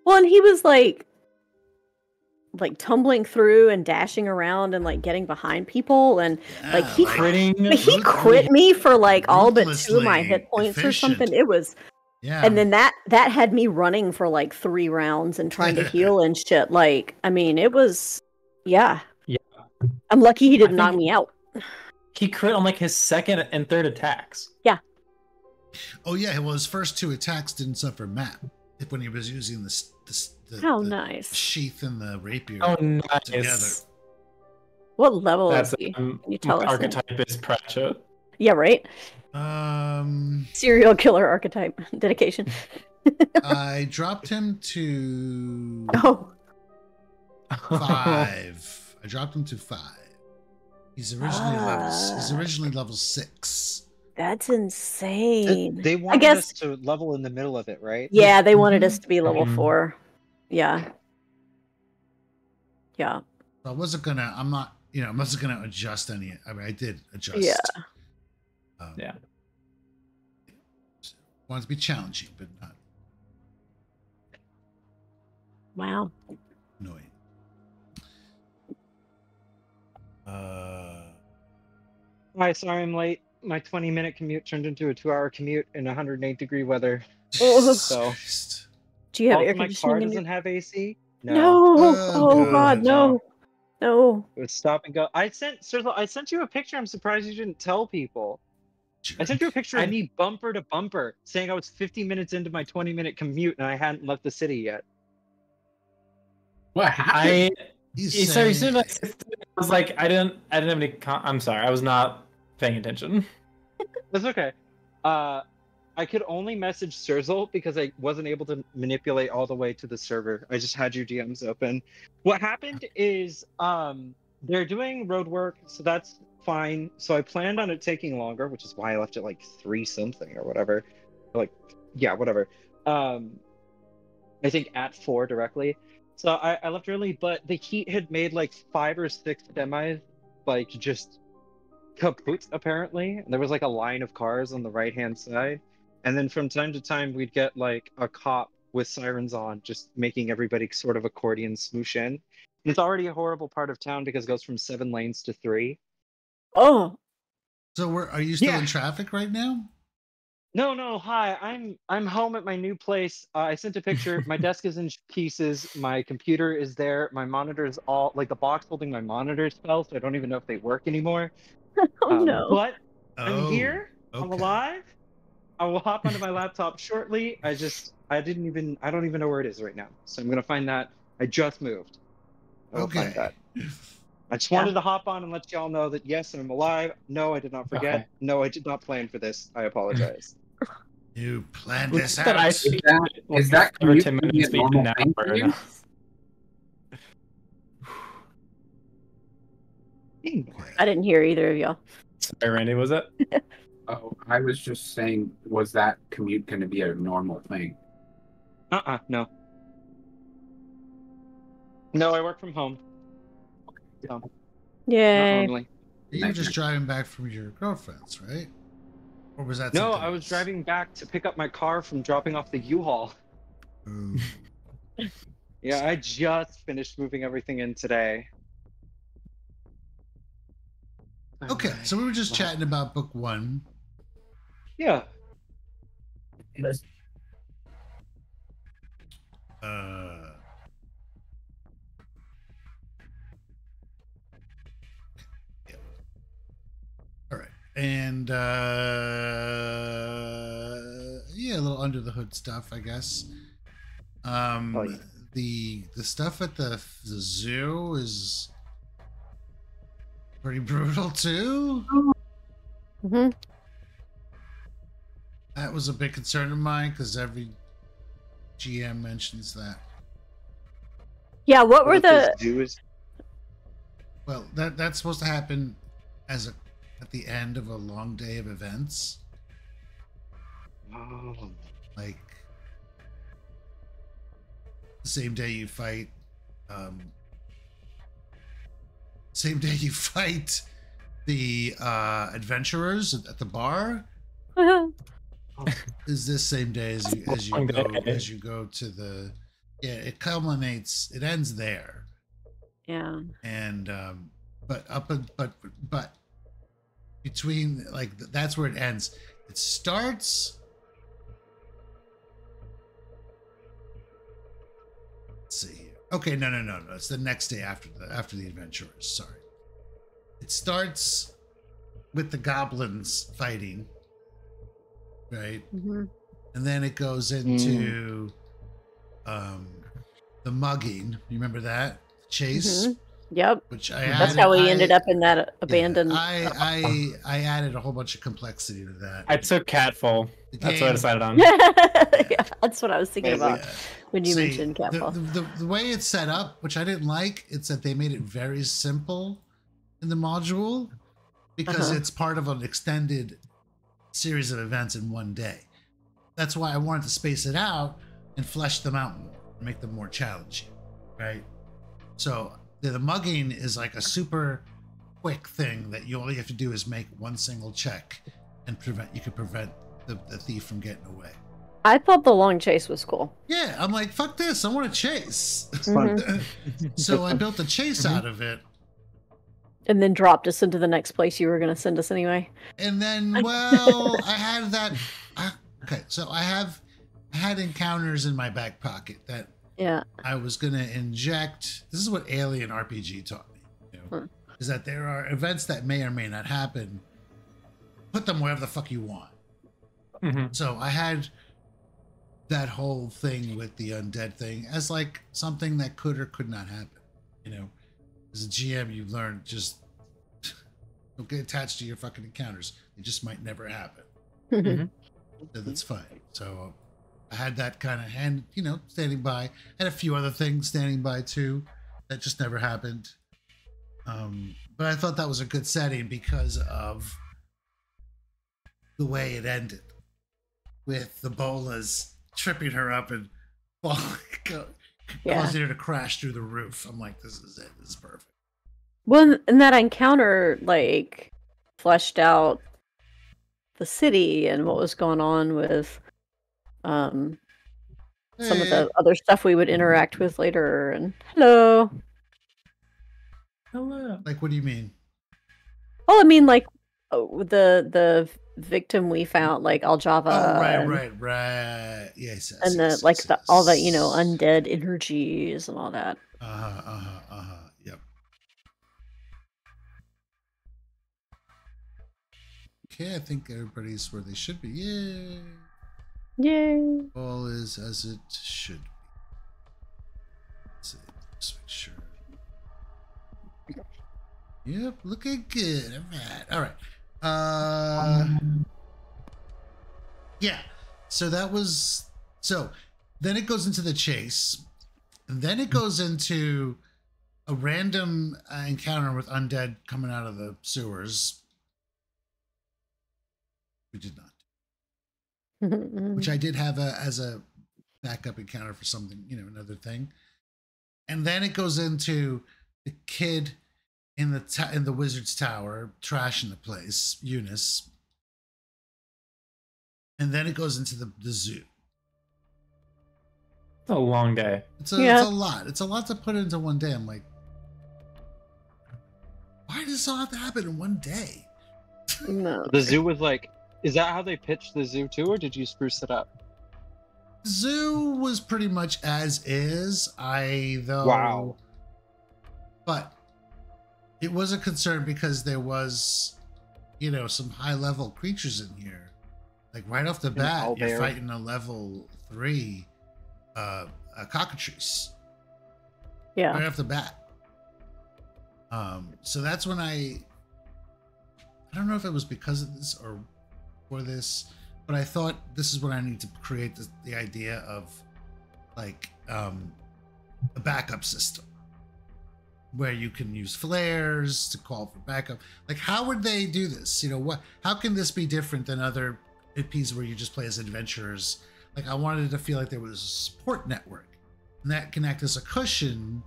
Speaker 1: Well, and he was like tumbling through and dashing around and like getting behind people, and like he crit me for like all but 2 of my hit points or something. It was.
Speaker 2: Yeah.
Speaker 1: And then that had me running for like 3 rounds and trying to heal and shit. Like, I mean, it was, yeah. I'm lucky he didn't knock me out.
Speaker 3: He crit on like his second and third attacks.
Speaker 1: Yeah.
Speaker 2: Oh yeah, well his first 2 attacks didn't suffer map when he was using the
Speaker 1: nice
Speaker 2: sheath and the rapier.
Speaker 3: Oh, nice.
Speaker 2: Together.
Speaker 1: What level is he? Can you tell us?
Speaker 3: Archetype is Pratchett.
Speaker 1: Yeah, right. Serial killer archetype dedication.
Speaker 2: I dropped him to 5. I dropped him to 5. He's originally level 6.
Speaker 1: That's insane.
Speaker 6: They wanted us to level in the middle of it, right?
Speaker 1: Yeah, they wanted us to be level 4. Yeah.
Speaker 2: I wasn't gonna. I'm not. I wasn't gonna adjust any. I mean, I did adjust.
Speaker 1: Yeah.
Speaker 2: Wanted to be challenging, but not.
Speaker 1: Wow.
Speaker 2: Annoying.
Speaker 6: Hi, sorry I'm late. My 20-minute commute turned into a 2-hour commute in 108-degree weather.
Speaker 2: So.
Speaker 1: Do you have air
Speaker 6: conditioning? My car doesn't have AC.
Speaker 1: No. Oh God, no. No.
Speaker 6: It was stop and go. I sent you a picture. I'm surprised you didn't tell people. I sent you a picture of me bumper to bumper saying I was 50 minutes into my 20-minute commute and I hadn't left the city yet.
Speaker 5: What happened?
Speaker 3: I was like, I didn't have any. I'm sorry, I was not paying attention.
Speaker 6: That's okay. I could only message Sirzal because I wasn't able to manipulate all the way to the server. I just had your DMs open. What happened is they're doing road work, so that's fine. So I planned on it taking longer, which is why I left it like 3 something or whatever. Like, yeah, whatever. I think at 4 directly. So I left early, but the heat had made like 5 or 6 semis like just kaput apparently. And there was like a line of cars on the right-hand side. And then from time to time we'd get like a cop with sirens on, just making everybody sort of accordion smoosh in. And it's already a horrible part of town because it goes from 7 lanes to 3.
Speaker 1: Oh.
Speaker 2: So are you still in traffic right now?
Speaker 6: No. Hi, I'm home at my new place. I sent a picture. My desk is in pieces. My computer is there. My monitors all like the box holding my monitors fell, so I don't even know if they work anymore.
Speaker 1: Oh no!
Speaker 6: But I'm here.
Speaker 2: Okay.
Speaker 6: I'm alive. I will hop onto my laptop shortly. I don't even know where it is right now. So I'm gonna find that. I just moved. I'll find that. I just wanted to hop on and let y'all know that yes, I'm alive. No, I did not forget. Okay. No, I did not plan for this. I apologize.
Speaker 2: You planned this out.
Speaker 5: Is that
Speaker 3: over 10 minutes normal now?
Speaker 1: I didn't hear either of y'all.
Speaker 3: Sorry, Randy, was it?
Speaker 5: Oh, I was just saying, was that commute going to be a normal thing?
Speaker 6: No. No, I work from home. So,
Speaker 1: yeah.
Speaker 6: Normally.
Speaker 2: You were just driving back from your girlfriend's, right? Or was that?
Speaker 6: No, I was driving back to pick up my car from dropping off the U-Haul. Yeah, I just finished moving everything in today.
Speaker 2: Okay, so we were just chatting about book 1.
Speaker 6: Yeah.
Speaker 2: All right, and yeah, a little under the hood stuff, I guess. The stuff at the zoo is pretty brutal too.
Speaker 1: Mm-hmm.
Speaker 2: That was a big concern of mine because every GM mentions that.
Speaker 1: Yeah, what were the?
Speaker 2: Well, that's supposed to happen at the end of a long day of events.
Speaker 6: Oh.
Speaker 2: Like the same day you fight. Same day you fight the adventurers at the bar. Is this same day as you go to the it culminates, it ends there.
Speaker 1: Yeah.
Speaker 2: And but between, like, that's where it ends. It starts, let's see here. Okay, no, it's the next day after the adventurers. Sorry. It starts with the goblins fighting, right?
Speaker 1: Mm-hmm.
Speaker 2: And then it goes into the mugging. You remember that chase?
Speaker 1: Mm-hmm. Yep.
Speaker 2: Which
Speaker 1: that's how we ended up in that abandoned.
Speaker 2: Yeah, I added a whole bunch of complexity to that.
Speaker 3: I took Catfall. That's what I decided on.
Speaker 1: Yeah, that's what I was thinking about when you mentioned Catfall.
Speaker 2: The way it's set up, which I didn't like, it's that they made it very simple in the module because it's part of an extended series of events in one day. That's why I wanted to space it out and flesh them out more, make them more challenging, right? So the mugging is like a super quick thing that you only have to do is make one single check and you can prevent the thief from getting away.
Speaker 1: I thought the long chase was cool.
Speaker 2: Yeah, I'm like, fuck this, I want to chase.
Speaker 6: It's fun.
Speaker 2: So I built a chase out of it.
Speaker 1: And then dropped us into the next place you were going to send us anyway.
Speaker 2: And then, well, I had that. Okay, so I had encounters in my back pocket that I was going to inject. This is what Alien RPG taught me. You know, is that there are events that may or may not happen. Put them wherever the fuck you want. So I had that whole thing with the undead thing as like something that could or could not happen. You know, as a GM, you learn just don't get attached to your fucking encounters. They just might never happen. So that's fine. So I had that kind of hand, you know, standing by. And a few other things standing by too that just never happened. But I thought that was a good setting because of the way it ended, with the bolas tripping her up and causing her to crash through the roof. I'm like, this is it. This is perfect.
Speaker 1: Well, and that encounter like fleshed out the city and what was going on with some of the other stuff we would interact with later. And hello.
Speaker 2: Like, what do you mean?
Speaker 1: Well, I mean, like the victim we found, like Aljava.
Speaker 2: Oh, right. Yes.
Speaker 1: And all the, you know, undead energies and all that.
Speaker 2: Yep. Okay, I think everybody's where they should be. Yay.
Speaker 1: Yay.
Speaker 2: All is as it should be. Let's see. Just make sure. Yep, looking good. All right. Yeah. So that was then it goes into the chase. And then it goes into a random encounter with undead coming out of the sewers. We did not. Which I did have as a backup encounter for something, you know, another thing. And then it goes into the kid in the wizard's tower trashing the place, Eunice. And then it goes into the zoo.
Speaker 3: It's a long day.
Speaker 2: It's a lot. It's a lot to put into one day. I'm like, why does this all have to happen in one day?
Speaker 1: No.
Speaker 6: The zoo was like, is that how they pitched the zoo too, or did you spruce it up?
Speaker 2: Zoo was pretty much as is.
Speaker 6: Wow.
Speaker 2: But it was a concern because there was, you know, some high level creatures in here. Like right off the bat, you're fighting a level 3 a cockatrice.
Speaker 1: Yeah.
Speaker 2: Right off the bat. So that's when I don't know if it was because of this or for this, but I thought this is when I need to create the idea of like a backup system where you can use flares to call for backup. Like, how would they do this? You know, how can this be different than other IPs where you just play as adventurers? Like, I wanted to feel like there was a support network, and that can act as a cushion,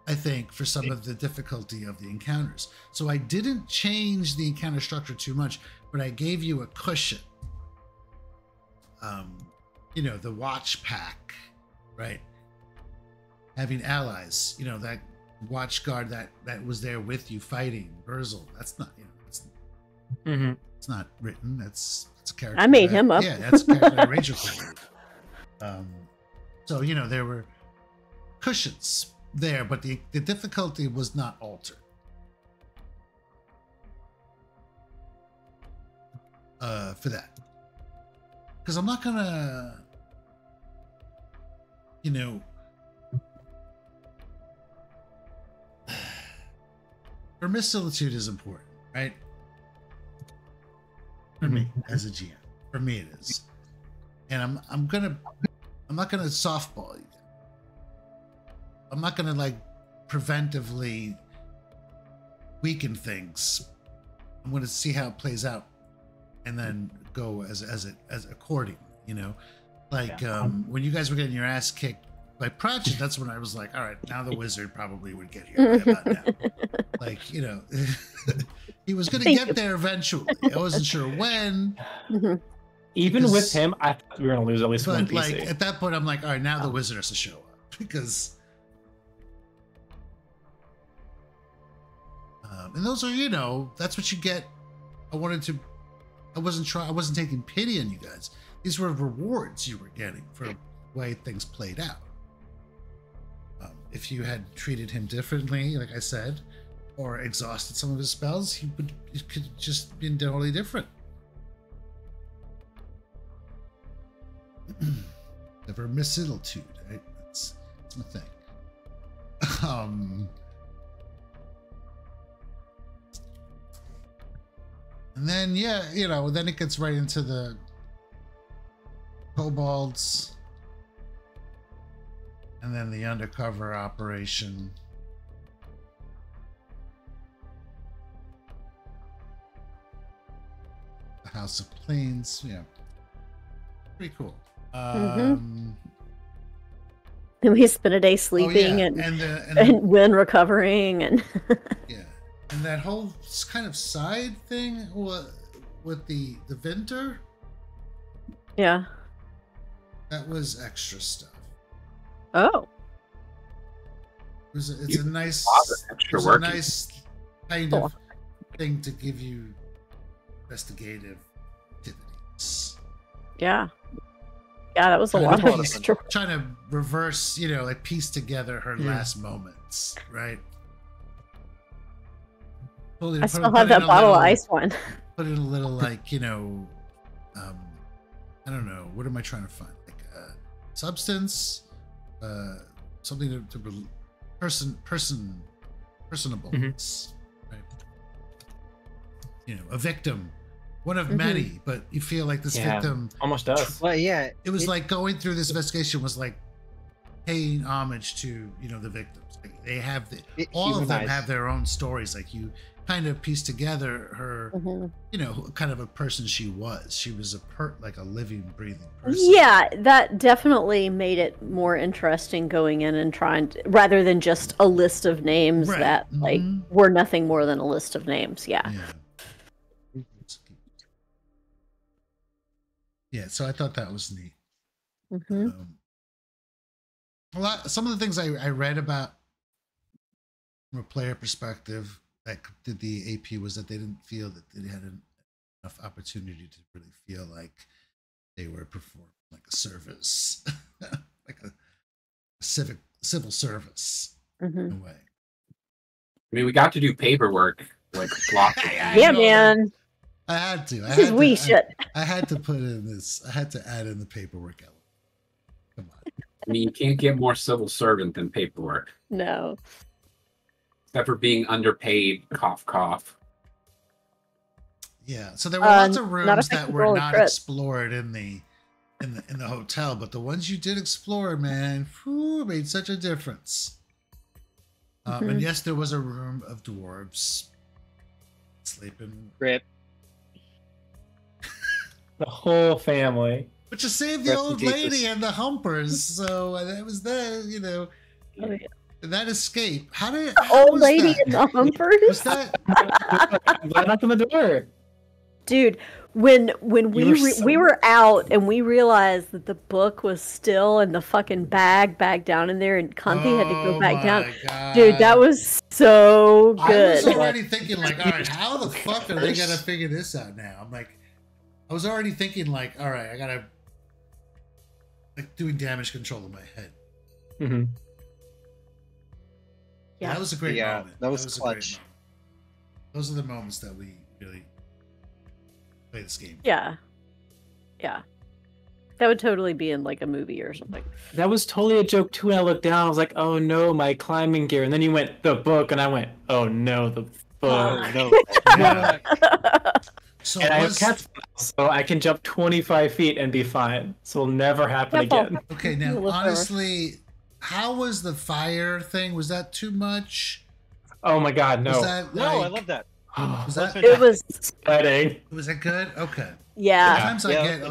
Speaker 2: I think, for some of the difficulty of the encounters. So I didn't change the encounter structure too much, but I gave you a cushion. You know, the watch pack, right? Having allies, you know, that watch guard that was there with you fighting Burzel. That's not, you know, it's not written. That's a character.
Speaker 1: I made him up.
Speaker 2: Yeah, that's a character that Rachel created. So, you know, there were cushions there, but the difficulty was not altered. For that. Because I'm not gonna, you know, vermicilitude is important, right? For me as a GM, for me it is, and I'm not gonna softball you. I'm not gonna like preventively weaken things. I'm gonna see how it plays out, and then go as according, you know, like when you guys were getting your ass kicked by Pratchett, that's when I was like, all right, now the wizard probably would get here right about now. Like, you know, he was going to get there eventually. I wasn't sure when.
Speaker 3: Even with him, I thought we were going to lose at least one PC.
Speaker 2: Like at that point, I'm like, all right, now the wizard has to show up because. And those are, you know, that's what you get. I wasn't taking pity on you guys. These were rewards you were getting for the way things played out. If you had treated him differently, like I said, or exhausted some of his spells, it could just been totally different. Never missilitude, right? That's my thing. And then then it gets right into the kobolds, and then the undercover operation. The House of Plains, pretty cool.
Speaker 1: And we spent a day sleeping and when recovering and
Speaker 2: yeah, and that whole kind of side thing with the Vinter.
Speaker 1: Yeah,
Speaker 2: that was extra stuff.
Speaker 1: Oh,
Speaker 2: it's a nice kind of thing to give you investigative activities.
Speaker 1: Yeah, that was a lot of extra.
Speaker 2: Trying to reverse, piece together her last moments, right?
Speaker 1: I still have that bottle of ice one.
Speaker 2: Put in a little, I don't know. What am I trying to find? Like substance, something to personableness, right? A victim. One of many, but you feel like this victim
Speaker 3: almost does.
Speaker 6: Well, yeah,
Speaker 2: it was like going through this investigation was like paying homage to the victims. Like they have all of them have their own stories. Like you kind of piece together her, kind of a person she was. She was like a living, breathing person.
Speaker 1: Yeah, that definitely made it more interesting going in and rather than just a list of names that were nothing more than a list of names. Yeah.
Speaker 2: Yeah, so I thought that was neat. Some of the things I read about from a player perspective that did the AP was that they didn't feel that they had enough opportunity to really feel like they were performing like a service, like a civil service in a way.
Speaker 5: I mean, we got to do paperwork, like blocking.
Speaker 1: Yeah, man.
Speaker 2: I had to. I had to put in this. I had to add in the paperwork element. Come on.
Speaker 5: I mean, you can't get more civil servant than paperwork.
Speaker 1: No.
Speaker 5: Except for being underpaid. Cough, cough.
Speaker 2: Yeah. So there were lots of rooms that were not explored in the hotel, but the ones you did explore, man, made such a difference. And yes, there was a room of dwarves sleeping.
Speaker 6: Rip.
Speaker 3: The whole family.
Speaker 2: But you saved the old lady and the humpers, so that was that,
Speaker 1: Oh, yeah.
Speaker 2: That escape. How did
Speaker 1: old lady and the humpers?
Speaker 2: Was that?
Speaker 3: I knocked on the door.
Speaker 1: Dude, when we were out and we realized that the book was still in the fucking bag down in there, and Conti had to go back down. God. Dude, that was so good.
Speaker 2: I was already thinking like, all right, how the fuck are they gonna figure this out now? I'm like, I was already thinking like, all right, I gotta doing damage control in my head.
Speaker 3: Mm-hmm.
Speaker 2: Yeah, that was a great moment.
Speaker 6: That was clutch.
Speaker 2: Those are the moments that we really play this game.
Speaker 1: Yeah. That would totally be in like a movie or something.
Speaker 3: That was totally a joke too. And I looked down. I was like, "Oh no, my climbing gear!" And then you went the book, and I went, "Oh no, the book."
Speaker 6: No.
Speaker 2: Yeah. So
Speaker 3: and I have cats, so I can jump 25 feet and be fine. So it'll never happen again.
Speaker 2: Okay, now honestly, how was the fire thing? Was that too much?
Speaker 3: Oh my god, no!
Speaker 6: I love that.
Speaker 1: It was
Speaker 3: exciting.
Speaker 2: Was it good? Okay.
Speaker 1: Yeah.
Speaker 2: Sometimes I get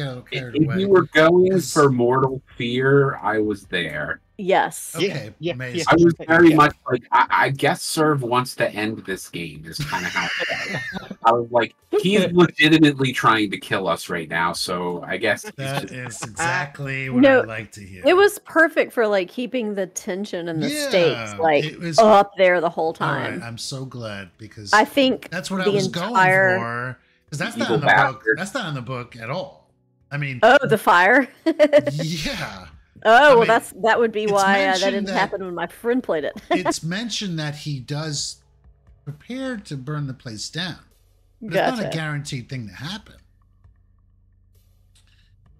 Speaker 2: a little carried away.
Speaker 5: If you were going for mortal fear, I was there.
Speaker 1: Yes.
Speaker 2: Okay.
Speaker 6: Yeah.
Speaker 2: Amazing.
Speaker 5: I was very much like, I guess Serve wants to end this game. Is kind of how I was like, he's legitimately trying to kill us right now. So I guess
Speaker 2: that is exactly what I like to hear.
Speaker 1: It was perfect for like keeping the tension and the stakes like up there the whole time.
Speaker 2: Right, I'm so glad because
Speaker 1: I think
Speaker 2: that's what I was going for. Because that's not in the book. That's not in the book at all. I mean,
Speaker 1: the fire.
Speaker 2: Yeah.
Speaker 1: Oh, well, that would be why that didn't happen when my friend played it.
Speaker 2: It's mentioned that he does prepare to burn the place down. But it's not a guaranteed thing to happen.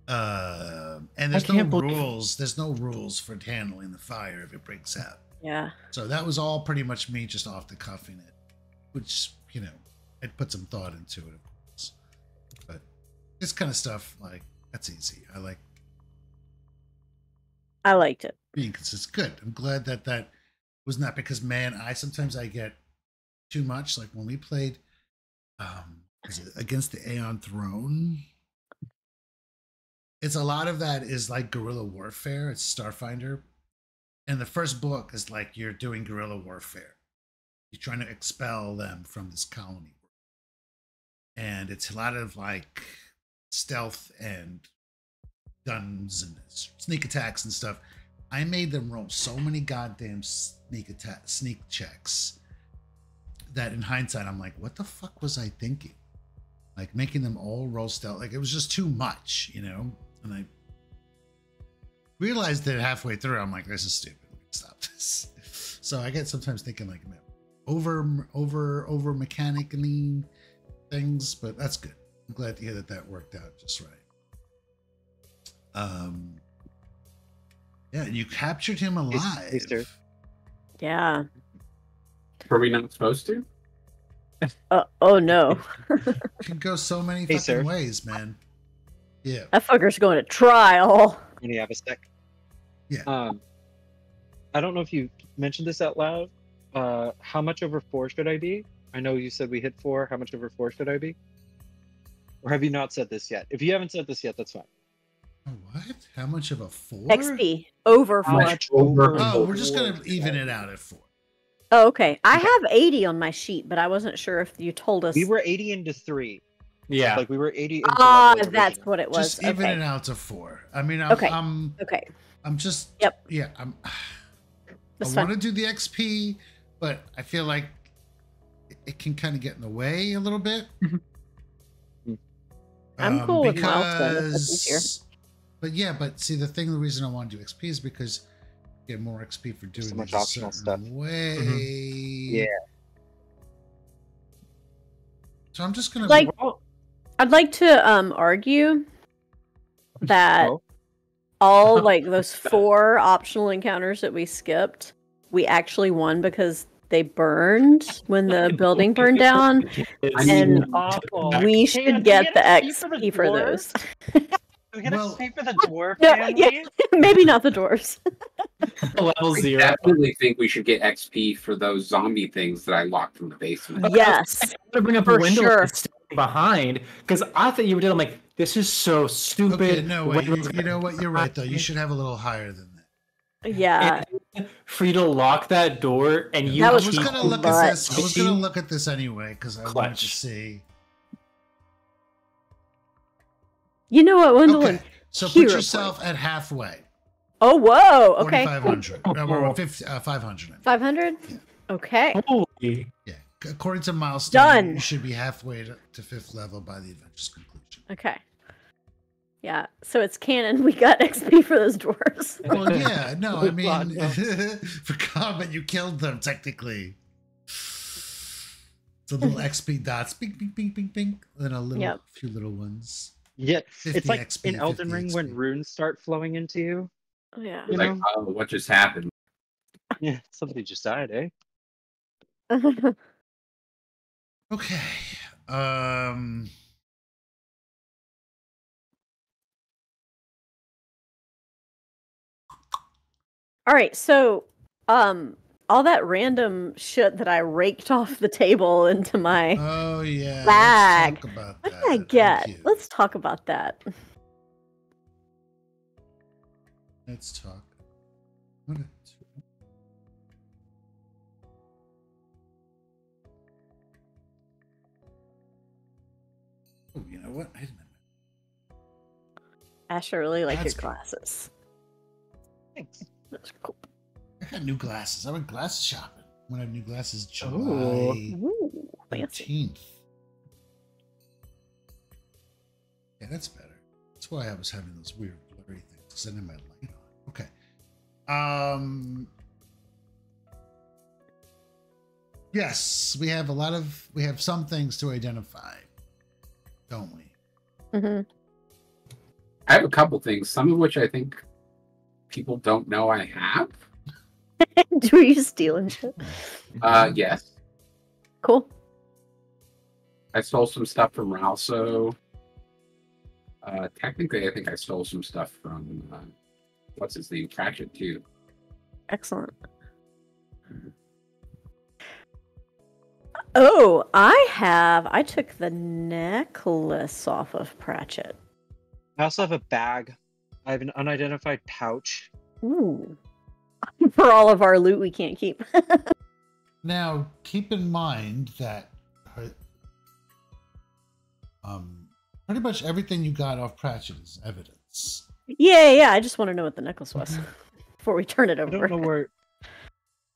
Speaker 2: And there's no rules. There's no rules for handling the fire if it breaks out.
Speaker 1: Yeah.
Speaker 2: So that was all pretty much me just off the cuffing it, which, you know, I'd put some thought into it, of course. But this kind of stuff, like, that's easy. I
Speaker 1: liked it.
Speaker 2: Being consistent. Good. I'm glad that was not because, man, sometimes I get too much. Like when we played against the Aeon Throne, it's a lot of that is like guerrilla warfare. It's Starfinder. And the first book is like you're doing guerrilla warfare. You're trying to expel them from this colony. And it's a lot of like stealth and guns and sneak attacks and stuff. I made them roll so many goddamn sneak checks that in hindsight, I'm like, what the fuck was I thinking? Like making them all roll stealth. Like it was just too much, you know? And I realized that halfway through, I'm like, this is stupid. Stop this. So I get sometimes thinking like, man, over mechanically things, but that's good. I'm glad to hear that worked out just right. Yeah, you captured him alive.
Speaker 1: Yeah.
Speaker 5: Were we not supposed to?
Speaker 1: Oh no.
Speaker 2: It can go so many fucking ways, man. Yeah.
Speaker 1: That fucker's going to trial.
Speaker 6: When you have a sec.
Speaker 2: Yeah.
Speaker 6: I don't know if you mentioned this out loud. How much over 4 should I be? I know you said we hit 4. How much over 4 should I be? Or have you not said this yet? If you haven't said this yet, that's fine.
Speaker 2: What? How much of a 4?
Speaker 1: XP over 4.
Speaker 2: Oh, we're just gonna even it out at 4.
Speaker 1: Oh, okay. I have 80 on my sheet, but I wasn't sure if you told us.
Speaker 6: We were 80 into 3.
Speaker 3: Yeah.
Speaker 6: Like we were 80 into
Speaker 1: that's what it was.
Speaker 2: Just even it out to 4. I mean, I'm just
Speaker 1: Yep.
Speaker 2: Yeah, I want to do the XP, but I feel like it can kind of get in the way a little bit.
Speaker 1: I'm cool with milestones. That's easier.
Speaker 2: But see, the reason I want to do XP is because you get more XP for doing
Speaker 6: so much
Speaker 2: it
Speaker 6: optional stuff.
Speaker 2: Way.
Speaker 6: Yeah.
Speaker 2: So I'm just gonna
Speaker 1: I'd like to argue that all like those 4 optional encounters that we skipped, we actually won because they burned when the building burned down, and we should get the XP for those.
Speaker 6: We get XP for the dwarf
Speaker 1: family? Yeah, maybe not the dwarves.
Speaker 3: Level 0.
Speaker 5: I definitely think we should get XP for those zombie things that I locked in the basement.
Speaker 1: Yes.
Speaker 3: I'm gonna bring up a window behind because I thought you were doing. I'm like, this is so stupid.
Speaker 2: Okay, no, wait. You know what? You're right, though. You should have a little higher than that.
Speaker 1: Yeah.
Speaker 3: For you to lock that door and you.
Speaker 2: I was gonna look at this. I was gonna look at this anyway because I wanted to see.
Speaker 1: You know what, Wendell?
Speaker 2: Okay. So put yourself at halfway.
Speaker 1: Oh, whoa. Okay.
Speaker 2: 4,500. 500.
Speaker 1: 500?
Speaker 2: Yeah.
Speaker 1: Okay.
Speaker 3: Holy.
Speaker 2: Yeah. According to milestone,
Speaker 1: done.
Speaker 2: You should be halfway to 5th level by the adventure's conclusion.
Speaker 1: Okay. Yeah. So it's canon. We got XP for those dwarves.
Speaker 2: Well, yeah. No, I mean, for combat, you killed them, technically. It's a little XP dots. Bing, bing, bing, bing, bing. Then a few little ones.
Speaker 6: Yeah, it's like
Speaker 2: XP,
Speaker 6: in Elden Ring when runes start flowing into you.
Speaker 1: Oh, yeah.
Speaker 5: You're like, oh, what just happened?
Speaker 6: Yeah, somebody just died, eh?
Speaker 2: Okay.
Speaker 1: All right, so all that random shit that I raked off the table into my bag.
Speaker 2: Let's talk about
Speaker 1: what did I get? Let's talk about that.
Speaker 2: Let's talk. Oh, you know what? I didn't.
Speaker 1: Ash, I really like your glasses.
Speaker 6: Thanks.
Speaker 1: That's cool.
Speaker 2: I got new glasses. I went glasses shopping. I'm gonna have new glasses July 19th. Yeah, that's better. That's why I was having those weird blurry things because I didn't have my light on. Okay. Yes, we have some things to identify, don't we?
Speaker 1: Mm-hmm.
Speaker 5: I have a couple things, some of which I think people don't know I have.
Speaker 1: Were you stealing shit?
Speaker 5: Yes.
Speaker 1: Cool.
Speaker 5: I stole some stuff from Ralso. Technically, I think I stole some stuff from what's his name, Cratchit too.
Speaker 1: Excellent. Oh, I took the necklace off of Pratchett.
Speaker 6: I also have a bag. I have an unidentified pouch.
Speaker 1: Ooh. For all of our loot we can't keep.
Speaker 2: Now, keep in mind that pretty much everything you got off Pratchett is evidence.
Speaker 1: Yeah, I just want to know what the necklace was before we turn it over.
Speaker 6: I don't know where.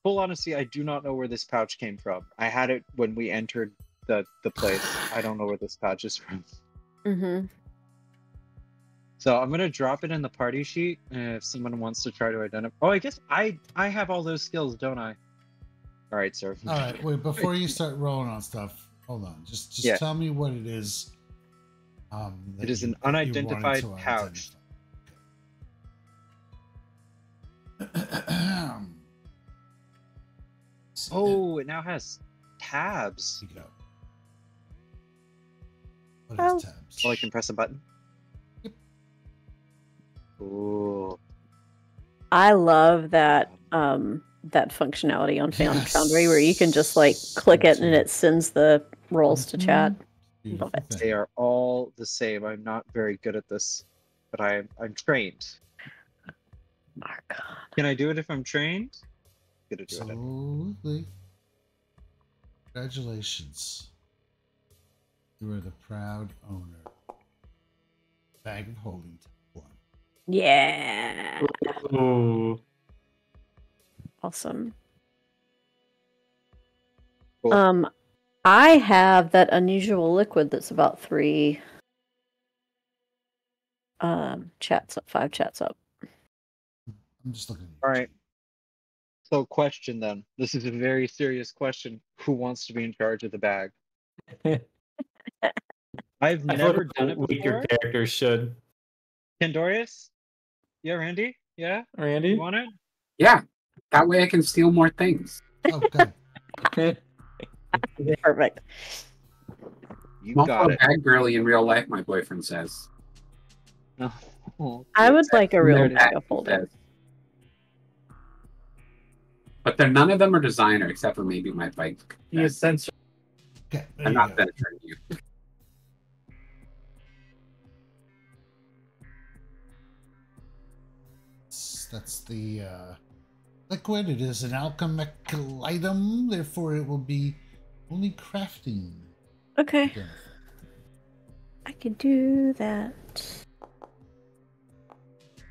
Speaker 6: Full honesty, I do not know where this pouch came from. I had it when we entered the place. I don't know where this pouch is from.
Speaker 1: Mm-hmm.
Speaker 6: So I'm gonna drop it in the party sheet, and if someone wants to try to identify. Oh, I guess I have all those skills, don't I? All right, sir.
Speaker 2: All right, wait. Before you start rolling on stuff, hold on. Just tell me what it is.
Speaker 6: It is an unidentified pouch. Oh, it now has tabs.
Speaker 2: Here you go. What has tabs?
Speaker 6: Oh, I can press a button.
Speaker 2: Yep.
Speaker 6: Ooh.
Speaker 1: I love that that functionality on Foundry where you can just like click it and it sends the rolls to chat. Love it.
Speaker 6: They are all the same. I'm not very good at this, but I'm trained.
Speaker 1: Archon.
Speaker 6: Can I do it if I'm trained? Gonna do it.
Speaker 2: Absolutely. Congratulations. You are the proud owner. Bag of holding one.
Speaker 1: Yeah.
Speaker 3: Ooh.
Speaker 1: Awesome.
Speaker 6: Cool.
Speaker 1: I have that unusual liquid that's about 3 chats up, 5 chats up.
Speaker 2: I'm just looking.
Speaker 6: All right. So, question then. This is a very serious question. Who wants to be in charge of the bag? I've never done it before.
Speaker 3: Your character should.
Speaker 6: Pandorius? Yeah, Randy? Yeah?
Speaker 3: Randy?
Speaker 6: You want it?
Speaker 5: Yeah. That way I can steal more things.
Speaker 2: Oh, good.
Speaker 1: Perfect.
Speaker 6: You
Speaker 5: I'm
Speaker 6: got
Speaker 5: also
Speaker 6: it.
Speaker 5: a bag girly in real life, my boyfriend says.
Speaker 6: Oh,
Speaker 1: I would like a real
Speaker 5: They're
Speaker 1: bag of
Speaker 5: bag,
Speaker 1: holding.
Speaker 5: says. But none of them are designer except for maybe my bike.
Speaker 3: He is censored.
Speaker 2: Okay,
Speaker 5: I'm not censoring you.
Speaker 2: That's the liquid. It is an alchemical item, therefore it will be only crafting.
Speaker 1: Okay. I could do that.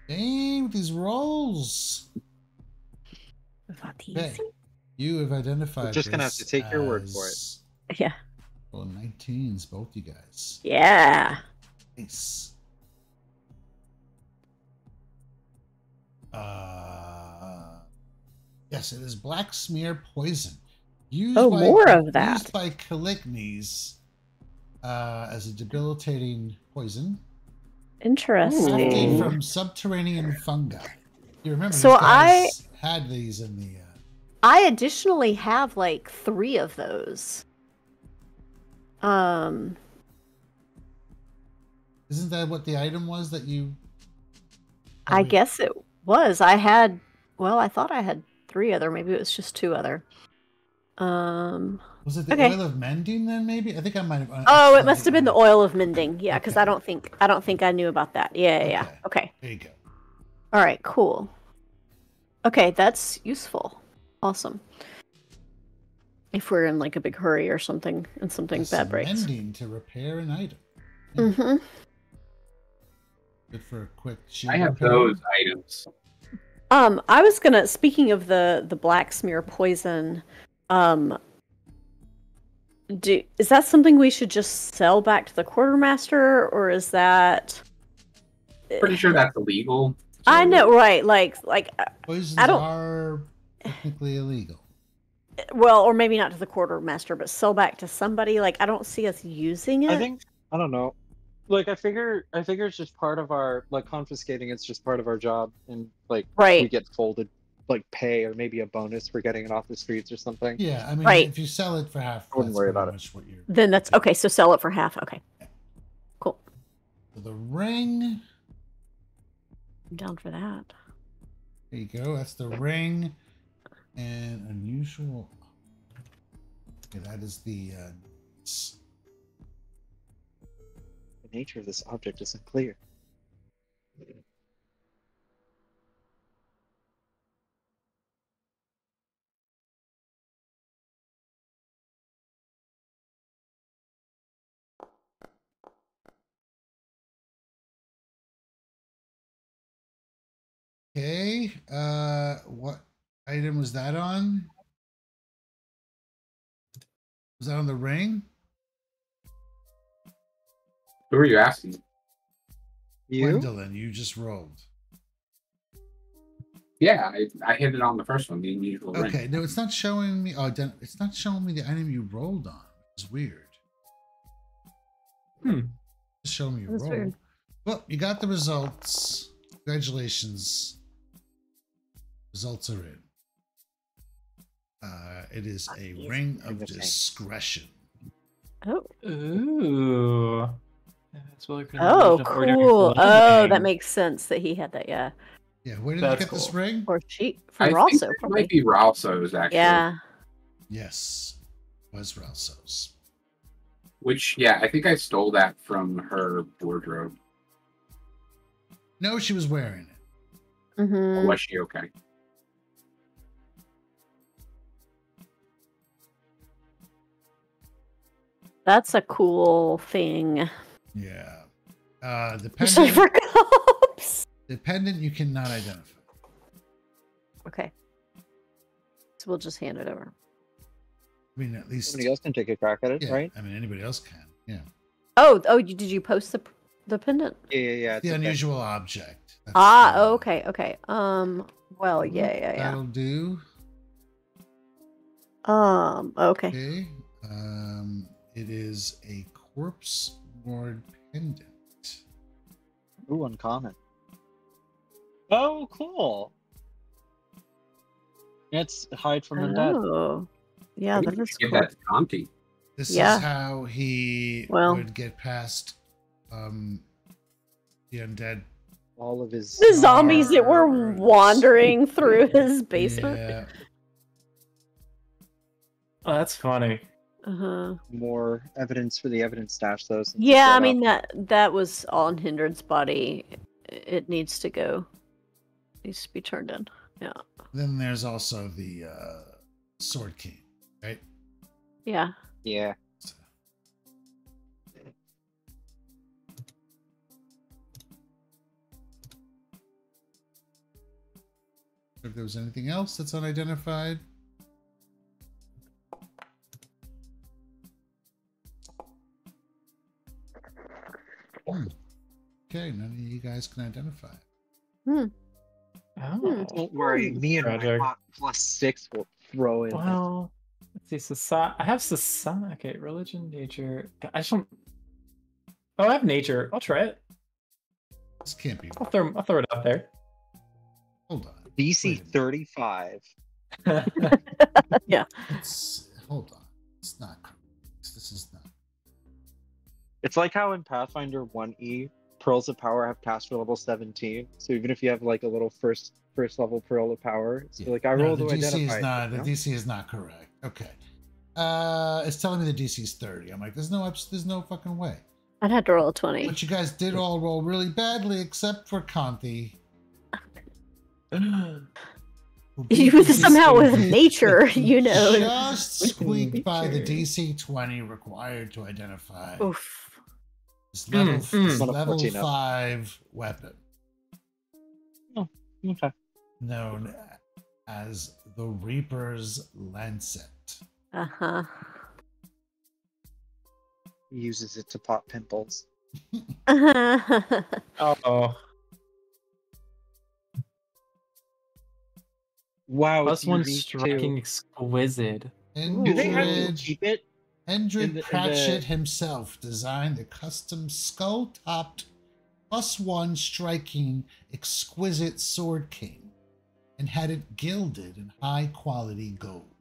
Speaker 2: Hey, with these rolls.
Speaker 1: Not
Speaker 2: Okay.
Speaker 1: easy.
Speaker 2: You have identified.
Speaker 6: We're just gonna have to take your word for it.
Speaker 1: Yeah.
Speaker 2: Well, 19s, both you guys.
Speaker 1: Yeah.
Speaker 2: Nice. Yes, it is black smear poison. Used
Speaker 1: more of that.
Speaker 2: Used by Calignes as a debilitating poison.
Speaker 1: Interesting.
Speaker 2: Crafted from subterranean fungi. You remember
Speaker 1: So
Speaker 2: these guys had these in the...
Speaker 1: I additionally have like 3 of those.
Speaker 2: Isn't that what the item was that you...
Speaker 1: I guess it was. I thought I had 3 other. Maybe it was just 2 other.
Speaker 2: Was it the oil of mending then? Maybe I think I might have.
Speaker 1: Oh, it must have been the oil of mending. Yeah, because I don't think I knew about that. Yeah. Okay.
Speaker 2: There you go.
Speaker 1: All right. Cool. Okay, that's useful. Awesome. If we're in like a big hurry or something, and something bad breaks.
Speaker 2: Mending to repair an item.
Speaker 1: Mm-hmm.
Speaker 2: Good for a quick shield.
Speaker 5: I have those items.
Speaker 1: I was gonna. Speaking of the black smear poison, is that something we should just sell back to the quartermaster, or is that?
Speaker 5: Pretty sure that's illegal.
Speaker 1: I know, right? Like
Speaker 2: Poisons
Speaker 1: I don't.
Speaker 2: are technically illegal.
Speaker 1: Well, or maybe not to the quartermaster, but sell back to somebody. Like I don't see us using it.
Speaker 6: I don't know. Like I figure it's just part of our like confiscating. It's just part of our job, and like we get folded like pay or maybe a bonus for getting it off the streets or something.
Speaker 2: Yeah, I mean, if you sell it for half,
Speaker 6: I wouldn't worry about it.
Speaker 2: what you're.
Speaker 1: Then that's okay. So sell it for half. Okay, cool.
Speaker 2: So the ring.
Speaker 1: I'm down for that.
Speaker 2: There you go. That's the ring, and unusual. Okay, that is the.
Speaker 6: The nature of this object isn't clear.
Speaker 2: Okay. What item was that on? Was that on the ring?
Speaker 5: Who are you asking?
Speaker 6: You?
Speaker 2: Gwendolyn, you just rolled.
Speaker 5: Yeah, I hit it on the first one, the unusual ring.
Speaker 2: Okay, no, it's not showing me. Oh, it's not showing me the item you rolled on. It's weird. It's showing me you rolled. Weird. Well, you got the results. Congratulations. Results are in. It is a ring of discretion.
Speaker 1: Oh.
Speaker 3: Ooh.
Speaker 1: Oh, cool. Oh, that makes sense that he had that. Yeah.
Speaker 2: Yeah. Where did you get this ring?
Speaker 1: Or she from Ralso.
Speaker 5: It might be Ralso's actually.
Speaker 1: Yeah.
Speaker 2: Yes, was Ralso's.
Speaker 5: Which, yeah, I think I stole that from her wardrobe.
Speaker 2: No, she was wearing it.
Speaker 1: Mm-hmm.
Speaker 5: Or was she okay?
Speaker 1: That's a cool thing.
Speaker 2: Yeah. The pendant. The pendant you cannot identify.
Speaker 1: Okay. So we'll just hand it over.
Speaker 2: I mean, at least
Speaker 6: somebody else can take a crack at it, right?
Speaker 2: I mean, anybody else can. Yeah.
Speaker 1: Oh, did you post the pendant?
Speaker 6: Yeah.
Speaker 2: The unusual object.
Speaker 1: That's okay. Well, yeah.
Speaker 2: That'll do.
Speaker 1: Okay.
Speaker 2: Okay. It is a corpse ward pendant.
Speaker 6: Ooh, uncommon. Oh, cool. It's hide from undead.
Speaker 1: Oh, yeah, that is
Speaker 5: cool.
Speaker 1: That
Speaker 5: to Conti.
Speaker 2: This is how he would get past the undead.
Speaker 6: All of his
Speaker 1: the zombies that were wandering through his basement.
Speaker 2: Yeah.
Speaker 3: Oh, that's funny.
Speaker 6: More evidence for the evidence stash, though.
Speaker 1: Yeah, I mean that was on Hindred's body. It needs to go. Needs to be turned in. Yeah.
Speaker 2: Then there's also the Sword King, right?
Speaker 1: Yeah.
Speaker 6: Yeah.
Speaker 2: If there was anything else that's unidentified. Okay, none of you guys can identify.
Speaker 3: Oh,
Speaker 6: don't worry, me and my hot +6 will throw in.
Speaker 3: Well, let's see. I have society. Okay, religion, nature. I just don't. Oh, I have nature. I'll try it.
Speaker 2: This can't be.
Speaker 3: I'll throw it out there.
Speaker 2: Hold on.
Speaker 6: DC 35.
Speaker 1: Yeah.
Speaker 2: Hold on. It's not correct. This is not.
Speaker 6: It's like how in Pathfinder 1E, pearls of power have caster level 17. So even if you have like a little first level pearl of power, so like I rolled to identify.
Speaker 2: The DC is not correct. Okay. It's telling me the DC is 30. I'm like, there's no fucking way.
Speaker 1: I'd have to roll a 20.
Speaker 2: But you guys did all roll really badly, except for Conti.
Speaker 1: You somehow with nature, you know.
Speaker 2: Just squeaked by the DC 20 required to identify.
Speaker 1: Oof.
Speaker 2: This level 5 weapon.
Speaker 6: Oh, okay.
Speaker 2: Known as the Reaper's Lancet.
Speaker 6: He uses it to pop pimples.
Speaker 3: Oh.
Speaker 6: Wow.
Speaker 3: +1 striking exquisite.
Speaker 6: Do they have to keep it?
Speaker 2: Hendrid Pratchett himself designed a custom skull-topped +1 striking exquisite sword king and had it gilded in high-quality gold.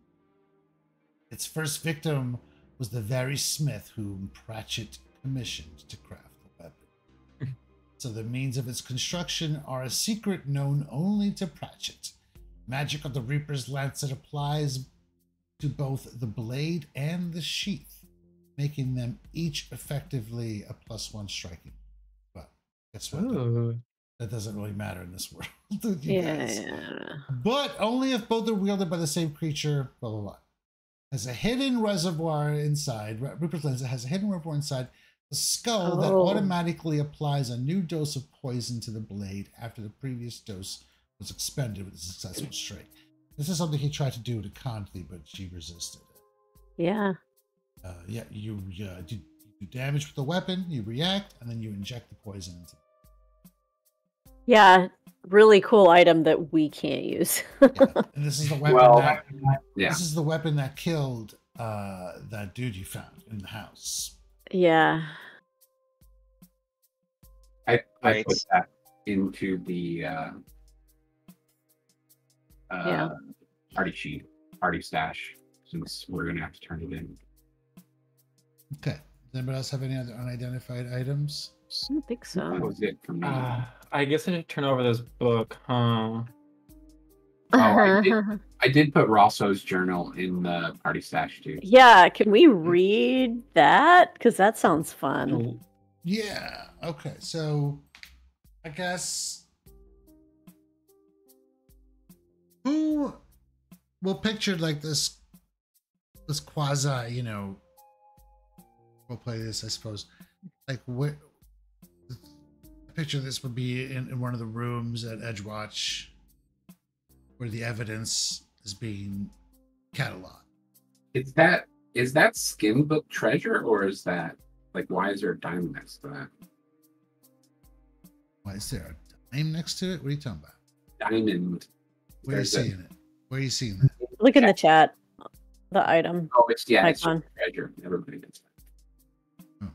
Speaker 2: Its first victim was the very smith whom Pratchett commissioned to craft the weapon. So the means of its construction are a secret known only to Pratchett. Magic of the Reaper's Lancet applies to both the blade and the sheath, making them each effectively a +1 striking. But guess what? That doesn't really matter in this world.
Speaker 1: Yeah.
Speaker 2: But only if both are wielded by the same creature, blah, blah, blah. Has a hidden reservoir inside. Reaper's Lancet has a hidden reservoir inside the skull that automatically applies a new dose of poison to the blade after the previous dose was expended with a successful strike. This is something he tried to do to Conti, but she resisted it.
Speaker 1: Yeah.
Speaker 2: You do damage with the weapon, you react, and then you inject the poison into it.
Speaker 1: Yeah, really cool item that we can't use.
Speaker 2: And this is the weapon this is the weapon that killed that dude you found in the house.
Speaker 1: Yeah.
Speaker 5: I put that into the party stash, since we're gonna have to turn it in.
Speaker 2: Okay. Does anybody else have any other unidentified items?
Speaker 1: I don't think so.
Speaker 5: That was it for me.
Speaker 3: I guess I should turn over this book, huh?
Speaker 5: I did put Rosso's journal in the party stash too.
Speaker 1: Yeah, can we read that? Because that sounds fun.
Speaker 2: Yeah. Okay. So, I guess who will picture like this quasi, we'll play this, I suppose. Like what? Picture this would be in one of the rooms at Edgewatch, where the evidence is being cataloged.
Speaker 5: Is that skin book treasure, or is that like, why is there a diamond next to that?
Speaker 2: Why is there a dime next to it? What are you talking about?
Speaker 5: Diamond.
Speaker 2: Where are you seeing it? Where are you seeing that?
Speaker 1: Look in the chat. The item.
Speaker 5: Oh, it's
Speaker 1: icon.
Speaker 5: treasure. Everybody gets that.
Speaker 2: Oh.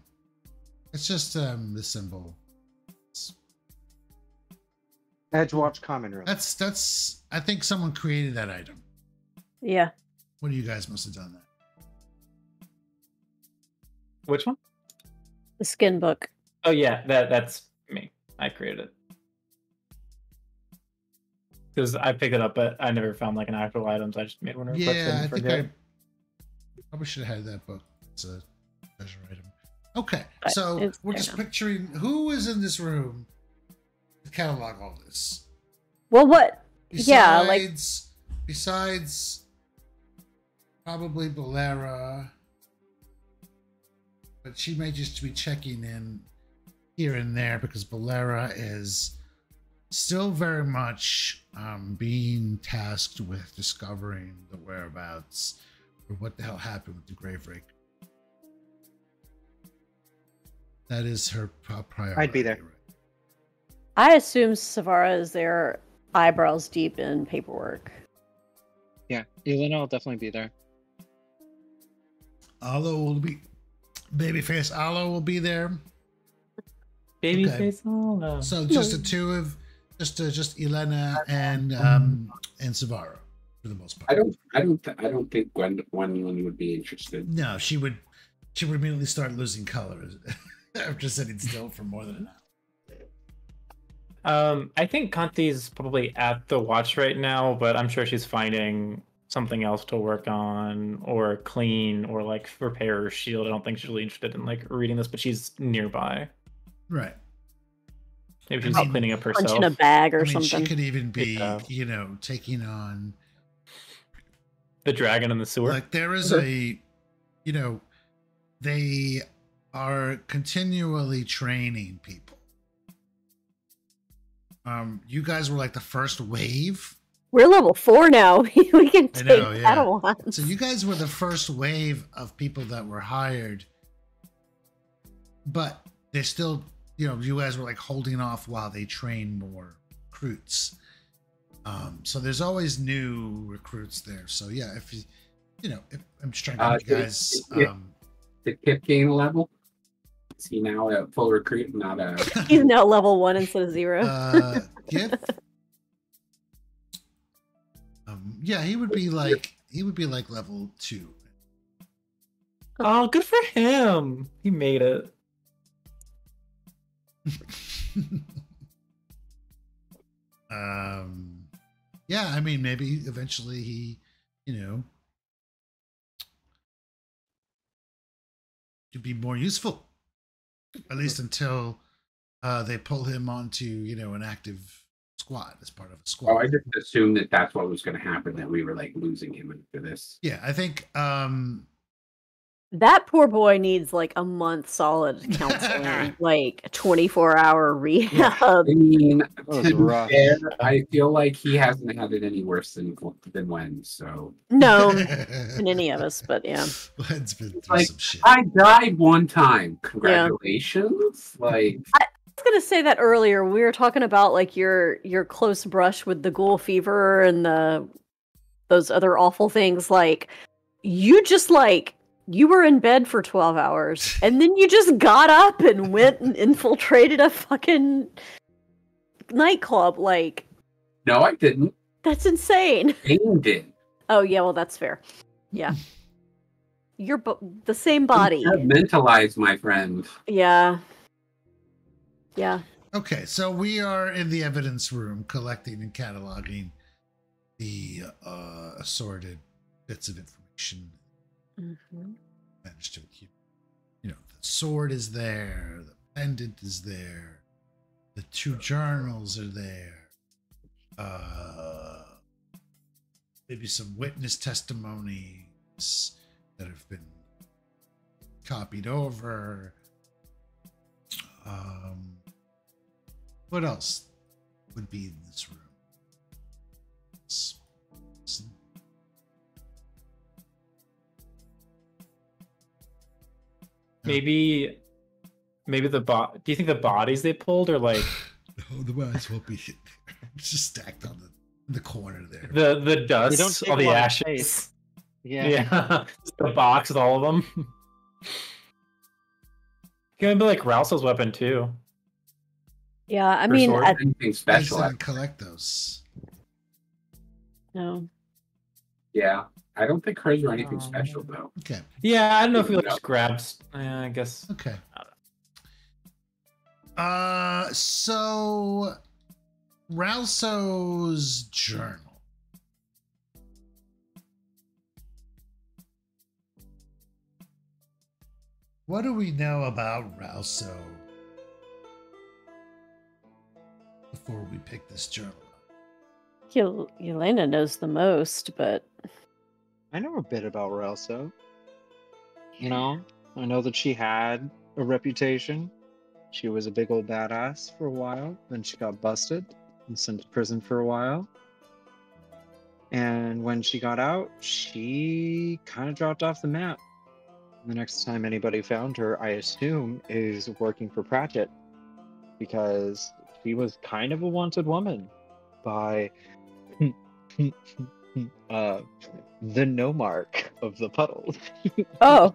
Speaker 2: It's just the symbol.
Speaker 6: Edgewatch common room.
Speaker 2: That's. I think someone created that item.
Speaker 1: Yeah.
Speaker 2: One of you guys must have done that.
Speaker 3: Which one?
Speaker 1: The skin book.
Speaker 3: Oh yeah, that's me. I created it. Because I picked it up, but I never found like an actual item, so I just made one.
Speaker 2: Yeah, I think I probably should have had that book. It's a treasure item. Okay, so we're just picturing who is in this room to catalog all this.
Speaker 1: Well, what?
Speaker 2: Besides probably Bolera, but she may just be checking in here and there because Bolera is still very much being tasked with discovering the whereabouts or what the hell happened with the Graverake. That is her priority.
Speaker 6: I'd be there.
Speaker 2: Right?
Speaker 1: I assume Savara is there, eyebrows deep in paperwork.
Speaker 6: Yeah, Elena will definitely be there.
Speaker 2: Aloe will be, babyface Aloe will be there.
Speaker 3: Babyface Aloe.
Speaker 2: So just the two of, just Elena and Savara for the most part.
Speaker 5: I don't think Gwendolyn would be interested.
Speaker 2: No, she would immediately start losing color after sitting still for more than an hour.
Speaker 3: I think Kanti's probably at the watch right now, but I'm sure she's finding something else to work on or clean or like repair her shield. I don't think she's really interested in like reading this, but she's nearby.
Speaker 2: Right.
Speaker 3: Maybe she's cleaning up herself.
Speaker 1: Punch in a bag or something.
Speaker 2: She could even be, taking on
Speaker 3: the dragon in the sewer.
Speaker 2: Like there is they are continually training people. You guys were like the first wave.
Speaker 1: We're level 4 now. We can take Padawans.
Speaker 2: So you guys were the first wave of people that were hired, but they're still, you guys were like holding off while they train more recruits. So there's always new recruits there. So yeah, if if I'm just trying to get you guys.
Speaker 5: Did Kip gain a level? Is he now a full recruit, not a?
Speaker 1: He's now level 1 instead of 0.
Speaker 2: Kip. Yeah, he would be like level 2.
Speaker 3: Oh, good for him. He made it.
Speaker 2: Yeah, I mean, maybe eventually he, could be more useful, at least until they pull him onto, an active squad as part of a squad.
Speaker 5: Oh, I just assumed that that's what was going to happen, that we were like losing him after this.
Speaker 2: Yeah, I think
Speaker 1: that poor boy needs like a month solid counseling, like a 24-hour rehab.
Speaker 5: I mean, I feel like he hasn't had it any worse than Wen, so.
Speaker 1: No, than any of us, but yeah.
Speaker 2: Wen's been through some shit.
Speaker 5: I died one time. Congratulations.
Speaker 1: Yeah. I was gonna say that earlier. We were talking about like your close brush with the ghoul fever and those other awful things. Like you just you were in bed for 12 hours, and then you just got up and went and infiltrated a fucking nightclub. Like,
Speaker 5: no, I didn't.
Speaker 1: That's insane.
Speaker 5: Aim did.
Speaker 1: Oh yeah, well that's fair. Yeah, you're the same body.
Speaker 5: Mentalized, my friend.
Speaker 1: Yeah. Yeah.
Speaker 2: Okay, so we are in the evidence room collecting and cataloging the assorted bits of information.
Speaker 1: Mm-hmm.
Speaker 2: Managed to the sword is there, the pendant is there, the 2 journals are there, maybe some witness testimonies that have been copied over. What else would be in this room?
Speaker 3: Maybe the do you think the bodies they pulled are like?
Speaker 2: No, the bodies won't be hit there. It's just stacked on the corner there.
Speaker 3: The dust, all the ashes. Yeah. The box with all of them. Gonna be like Ralso's weapon too.
Speaker 1: Yeah, I mean,
Speaker 5: anything special.
Speaker 2: I collect those.
Speaker 1: No.
Speaker 5: Yeah, I don't think hers are anything special though.
Speaker 2: Okay.
Speaker 3: Yeah, I don't know if he just grabs. I guess.
Speaker 2: Okay. So Ralso's journal. What do we know about Ralso before we pick this journal up?
Speaker 1: Yelena knows the most, but
Speaker 6: I know a bit about Ralso. I know that she had a reputation. She was a big old badass for a while. Then she got busted and sent to prison for a while. And when she got out, she kind of dropped off the map. The next time anybody found her, I assume, is working for Pratchett, because she was kind of a wanted woman by the Nomark of the Puddle.
Speaker 1: Oh.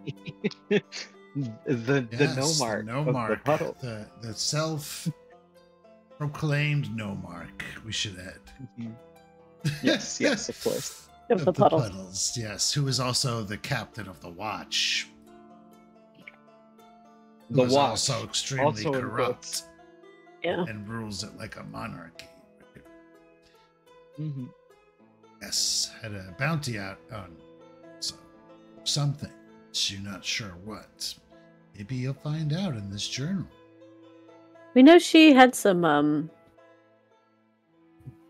Speaker 6: the Nomark of the Puddle.
Speaker 2: The self-proclaimed Nomark, we should add.
Speaker 6: Yes, of course.
Speaker 1: Of the Puddles.
Speaker 2: Puddles, yes, who is also the captain of the Watch.
Speaker 6: The Watch,
Speaker 2: also extremely corrupt.
Speaker 1: Yeah.
Speaker 2: And rules it like a monarchy.
Speaker 6: Mm-hmm.
Speaker 2: Yes, had a bounty out on something. You're not sure what. Maybe you'll find out in this journal.
Speaker 1: We know she had some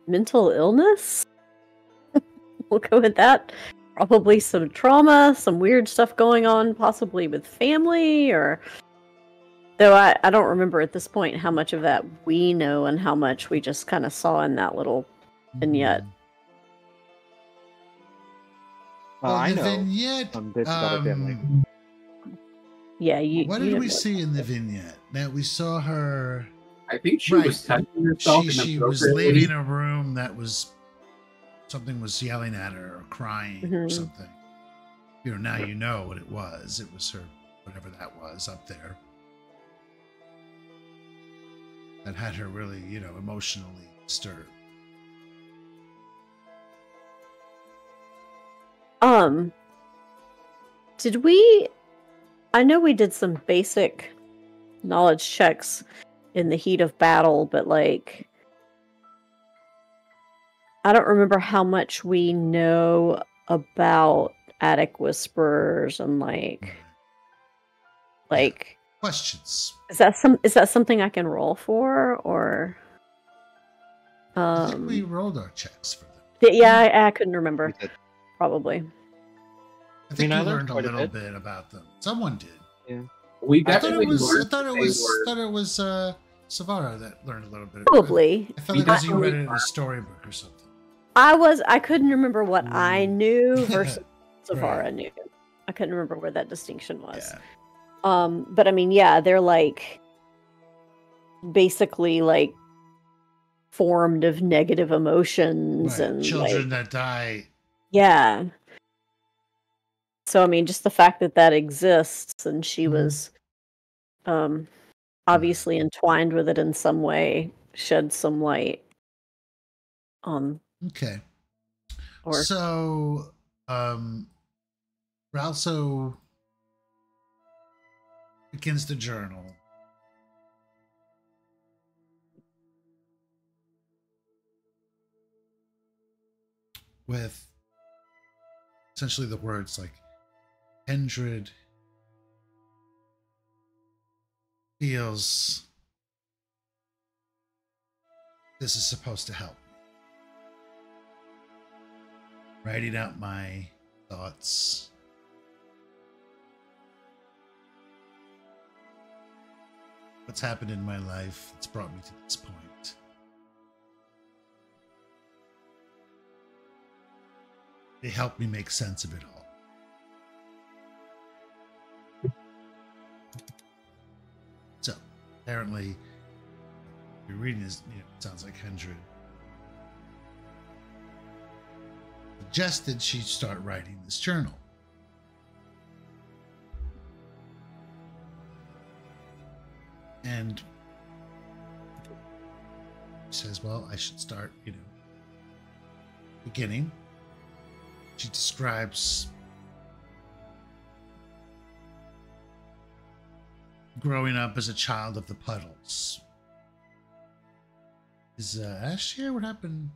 Speaker 1: mental illness. We'll go with that. Probably some trauma, some weird stuff going on, possibly with family, or... Though I don't remember at this point how much of that we know and how much we just kind of saw in that little vignette.
Speaker 2: Well,
Speaker 6: I know
Speaker 2: vignette,
Speaker 6: some bits about her family.
Speaker 1: Yeah,
Speaker 2: what did we see in the vignette? Now we saw her.
Speaker 5: I think she was touching herself.
Speaker 2: She was leaving a room that was something was yelling at her or crying or something, now you know what it was. It was her, whatever that was up there, that had her really, emotionally disturbed.
Speaker 1: I know we did some basic knowledge checks in the heat of battle, but like, I don't remember how much we know about attic whisperers and like
Speaker 2: questions.
Speaker 1: Is that something I can roll for, or?
Speaker 2: I think we rolled our checks for them.
Speaker 1: Yeah, I couldn't remember. Probably.
Speaker 2: I think you learned a little bit about them. Someone did.
Speaker 6: Yeah.
Speaker 5: We
Speaker 2: I thought it was Savara that learned a little bit.
Speaker 1: Probably.
Speaker 2: I felt like you read it in a storybook or something.
Speaker 1: I couldn't remember what I knew versus Savara knew. I couldn't remember where that distinction was. Yeah. But I mean, yeah, they're like basically like formed of negative emotions and
Speaker 2: children that die.
Speaker 1: Yeah. So I mean, just the fact that exists, and she was obviously entwined with it in some way, shed some light on.
Speaker 2: Okay. So, Ralso begins the journal. With essentially the words like Kindred feels this is supposed to help. Writing out my thoughts. What's happened in my life that's brought me to this point. They help me make sense of it all. So, apparently, you're reading this, it sounds like Hendred suggested she start writing this journal. And she says, well, I should start, beginning. She describes growing up as a child of the puddles. Is Ash here? What happened?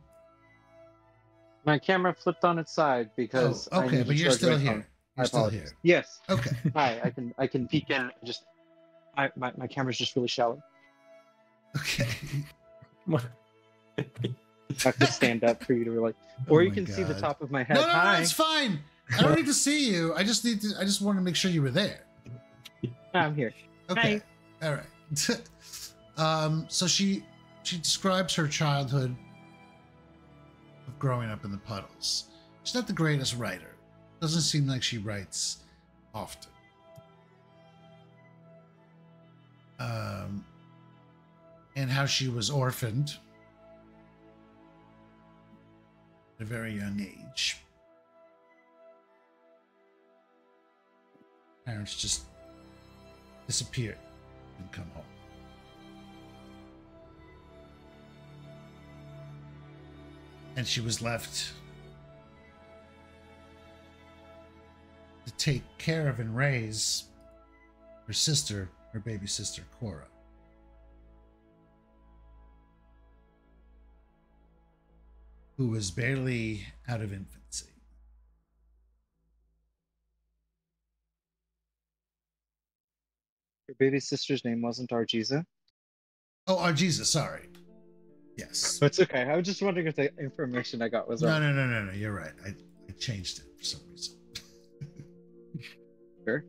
Speaker 6: My camera flipped on its side because.
Speaker 2: Oh, okay, but you're still here. You're still here.
Speaker 6: Yes.
Speaker 2: Okay.
Speaker 6: Hi, I can peek in. Just, my camera's just really shallow.
Speaker 2: Okay.
Speaker 6: I have to stand up for you to really, or you can see the top of my head.
Speaker 2: No, it's fine. I don't need to see you. I just want to make sure you were there.
Speaker 6: I'm here.
Speaker 2: Okay.
Speaker 6: Hi.
Speaker 2: All right. So she describes her childhood of growing up in the puddles. She's not the greatest writer. Doesn't seem like she writes often. And how she was orphaned at a very young age. Parents just disappeared and come home. And she was left to take care of and raise her sister, her baby sister, Cora. Who was barely out of infancy.
Speaker 6: Your baby sister's name wasn't Argiza?
Speaker 2: Oh, Argiza, sorry. Yes.
Speaker 6: It's okay. I was just wondering if the information I got was wrong.
Speaker 2: No. You're right. I changed it for some reason.
Speaker 6: Sure.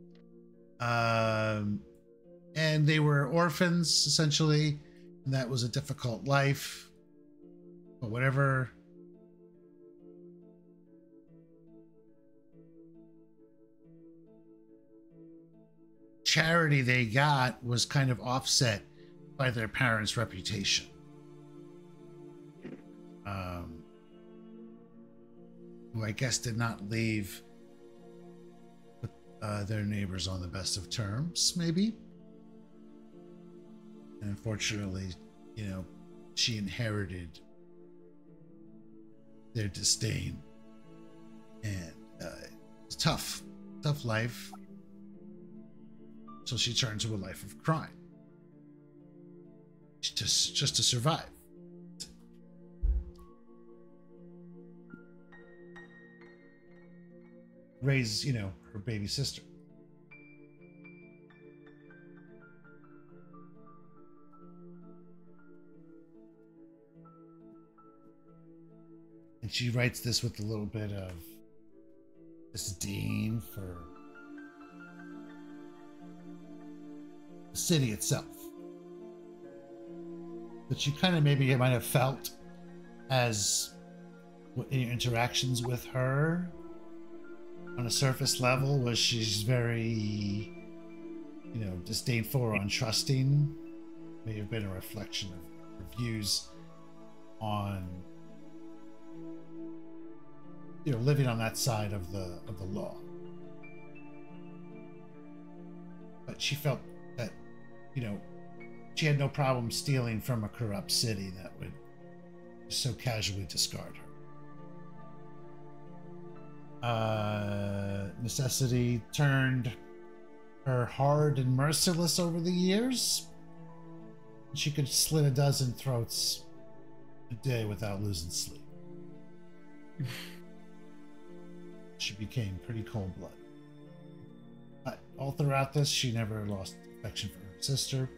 Speaker 2: And they were orphans, essentially. And that was a difficult life. But whatever charity they got was kind of offset by their parents' reputation. who I guess did not leave with their neighbors on the best of terms, maybe. And unfortunately, she inherited their disdain. And it's tough life. So she turned to a life of crime. Just to survive. Raise, her baby sister. And she writes this with a little bit of disdain for the city itself. That you kind of maybe might have felt as in your interactions with her on a surface level, was she's very, disdainful or untrusting. May have been a reflection of her views on, living on that side of the law. But she felt that, she had no problem stealing from a corrupt city that would so casually discard her. Necessity turned her hard and merciless over the years. She could slit a dozen throats a day without losing sleep. She became pretty cold-blooded. But all throughout this, she never lost affection for her sister.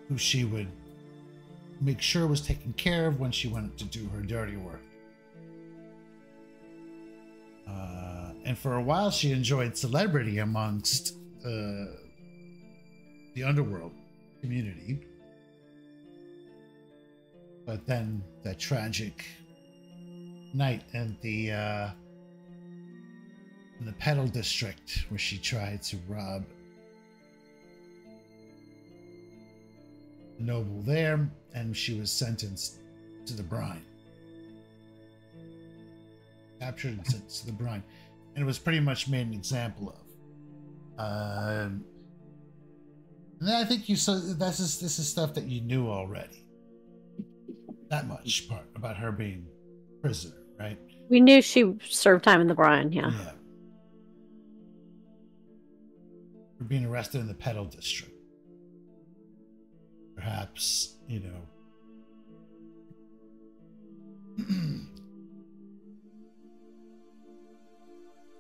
Speaker 2: Who she would make sure was taken care of when she went to do her dirty work. And for a while, she enjoyed celebrity amongst the underworld community. But then that tragic night in the Petal District, where she tried to rob a noble there, and she was sentenced to the brine. Captured and sentenced to the brine. And it was pretty much made an example of. And then I think this is stuff that you knew already. That much part about her being a prisoner, right?
Speaker 1: We knew she served time in the brine, yeah.
Speaker 2: For being arrested in the Petal District. Perhaps,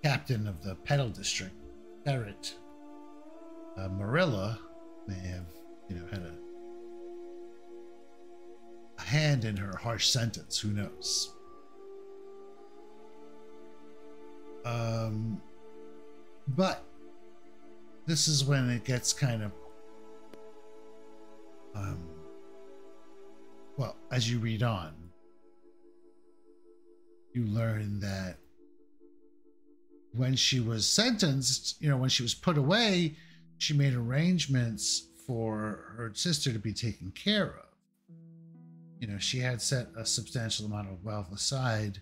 Speaker 2: captain of the Petal District, Barrett Marilla, may have, had a hand in her harsh sentence. Who knows? But this is when it gets kind of well, as you read on, you learn that when she was sentenced, when she was put away, she made arrangements for her sister to be taken care of. She had set a substantial amount of wealth aside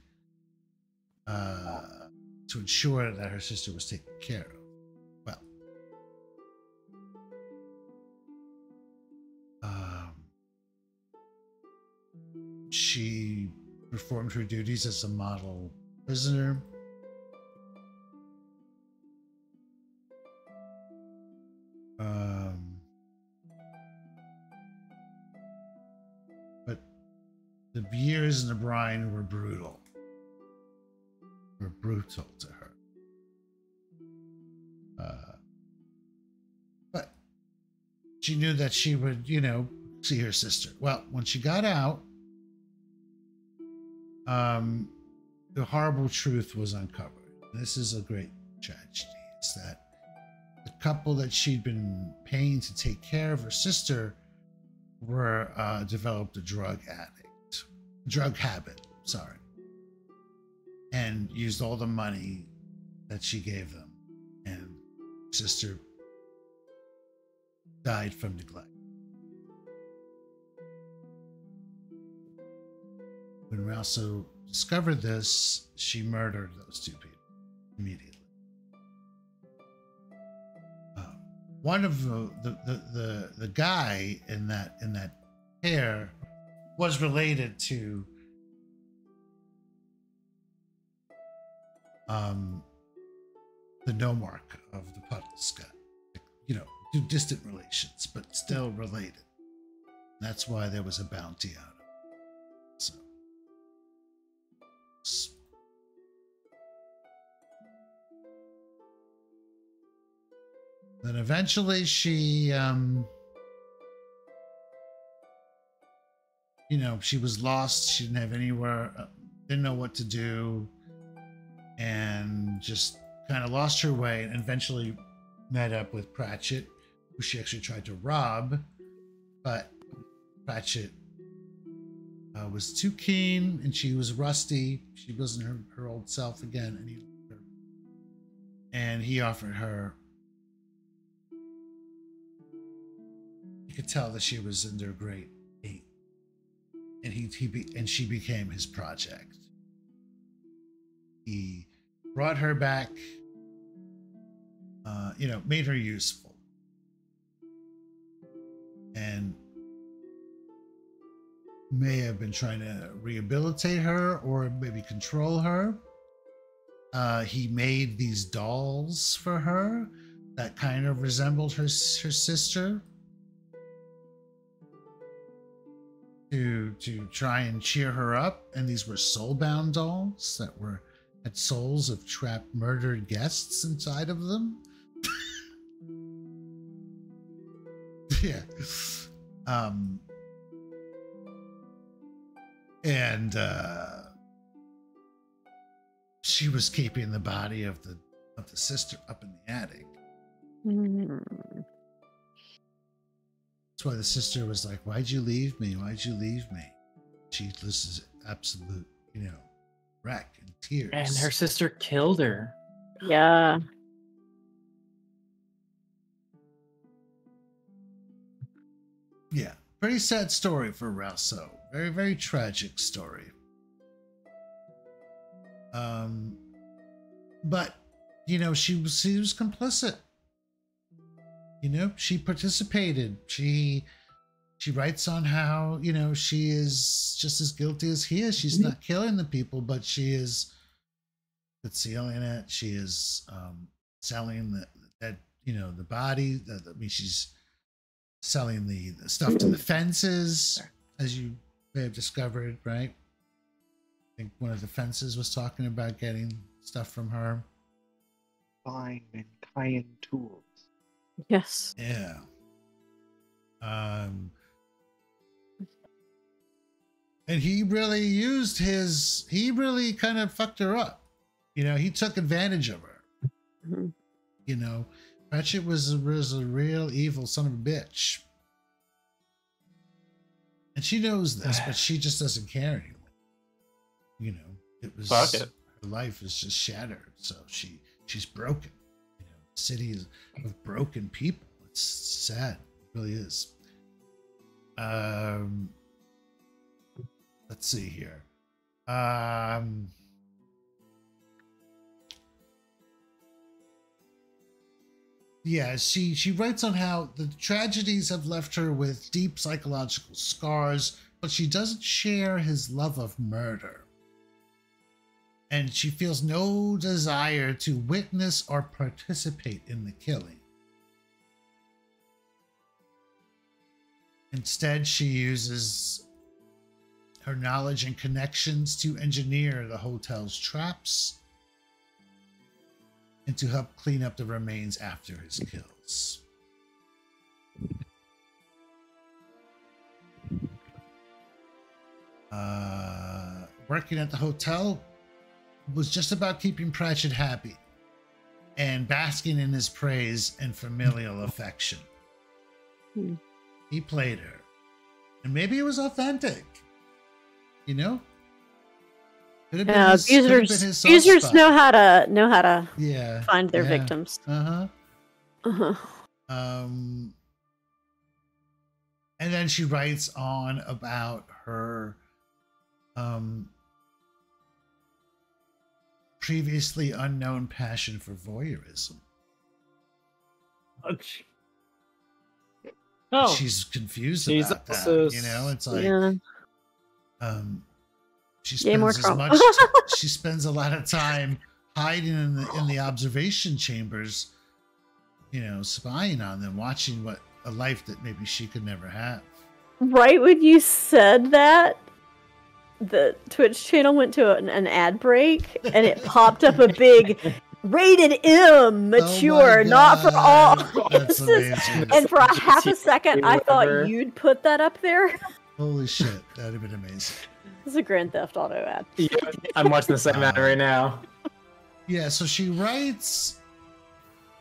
Speaker 2: to ensure that her sister was taken care of. Well, she performed her duties as a model prisoner. But the years in the brine were brutal. To her. But she knew that she would, see her sister. Well, when she got out, the horrible truth was uncovered. This is a great tragedy. It's that the couple that she'd been paying to take care of her sister developed a drug habit, and used all the money that she gave them, and sister died from neglect. when we also discovered this, she murdered those two people immediately. One of the guy in that pair was related to the Nomarch of the Puddleska. You know, distant relations, but still related. That's why there was a bounty out of it. So. Then eventually she, you know, she was lost. She didn't have anywhere, didn't know what to do, and just kind of lost her way, and eventually met up with Pratchett, who she actually tried to rob, but Pratchett was too keen, and she was rusty. She wasn't her old self again, and he offered her. You could tell that she was under great pain, and she became his project. He brought her back, you know, made her useful, and may have been trying to rehabilitate her or maybe control her. He made these dolls for her that kind of resembled her sister, to try and cheer her up, and these were soulbound dolls that had souls of trapped murdered guests inside of them. Yeah. And she was keeping the body of the sister up in the attic. That's why the sister was like, "Why'd you leave me? Why'd you leave me?" This is absolute, you know, wreck and tears.
Speaker 3: And her sister killed her.
Speaker 1: Yeah.
Speaker 2: Yeah. Pretty sad story for Rousseau. Very, very tragic story. But, you know, she was complicit. You know, she participated. She writes on how, you know, she is just as guilty as he is. She's not killing the people, but she is concealing it. She is selling that, you know, the body. I mean, she's selling the stuff to the fences, as you may have discovered, right? I think one of the fences was talking about getting stuff from her.
Speaker 6: Fine and kind tools.
Speaker 1: Yes.
Speaker 2: Yeah. And he really kind of fucked her up. You know, he took advantage of her.
Speaker 1: Mm-hmm.
Speaker 2: You know, Pratchett was a real evil son of a bitch. And she knows this, but she just doesn't care anymore. You know, her life is just shattered. So she's broken. You know, the city is of broken people. It's sad. It really is. Let's see here. Yeah, she writes on how the tragedies have left her with deep psychological scars, but she doesn't share his love of murder. And she feels no desire to witness or participate in the killing. Instead, she uses her knowledge and connections to engineer the hotel's traps and to help clean up the remains after his kills. Working at the hotel was just about keeping Pratchett happy and basking in his praise and familial affection. He played her, and maybe it was authentic, you know.
Speaker 1: Yeah, abusers know how to find their victims.
Speaker 2: And then she writes on about her previously unknown passion for voyeurism.
Speaker 3: Oh,
Speaker 2: she's confused about that. You know, it's like, she spends a lot of time hiding in the observation chambers, you know, spying on them, watching what a life that maybe she could never have.
Speaker 1: Right when you said that, the Twitch channel went to an ad break, and it popped up a big rated M, mature, not for all audiences. And for a half a second, I thought you'd put that up there.
Speaker 2: Holy shit, that'd have been amazing.
Speaker 1: It's a Grand Theft Auto ad.
Speaker 3: Yeah, I'm watching the same ad right now.
Speaker 2: Yeah, so she writes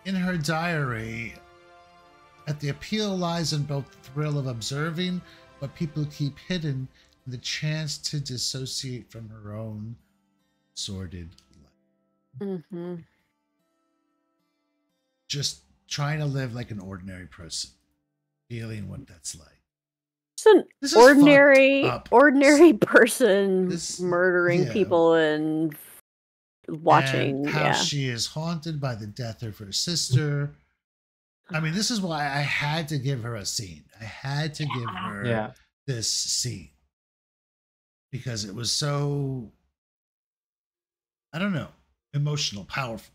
Speaker 2: in her diary that the appeal lies in both the thrill of observing what people keep hidden and the chance to dissociate from her own sordid life.
Speaker 1: Mm-hmm.
Speaker 2: Just trying to live like an ordinary person, feeling what that's like.
Speaker 1: Just an ordinary person murdering people and watching.
Speaker 2: And how she is haunted by the death of her sister. I mean, this is why I had to give her a scene. I had to give her this scene. Because it was so, I don't know, emotional, powerful.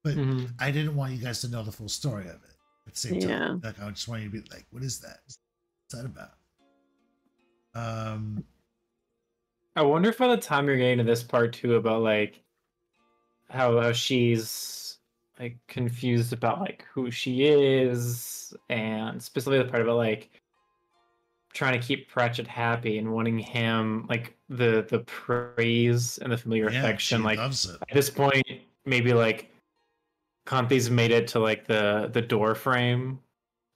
Speaker 2: But I didn't want you guys to know the full story of it at the same time. Like, I just want you to be like, what is that? What's that about?
Speaker 3: I wonder if by the time you're getting to this part too about like how she's like confused about like who she is, and specifically the part about like trying to keep Pratchett happy and wanting him like the praise and the familiar affection. Like at this point, maybe like Kanti's made it to like the door frame.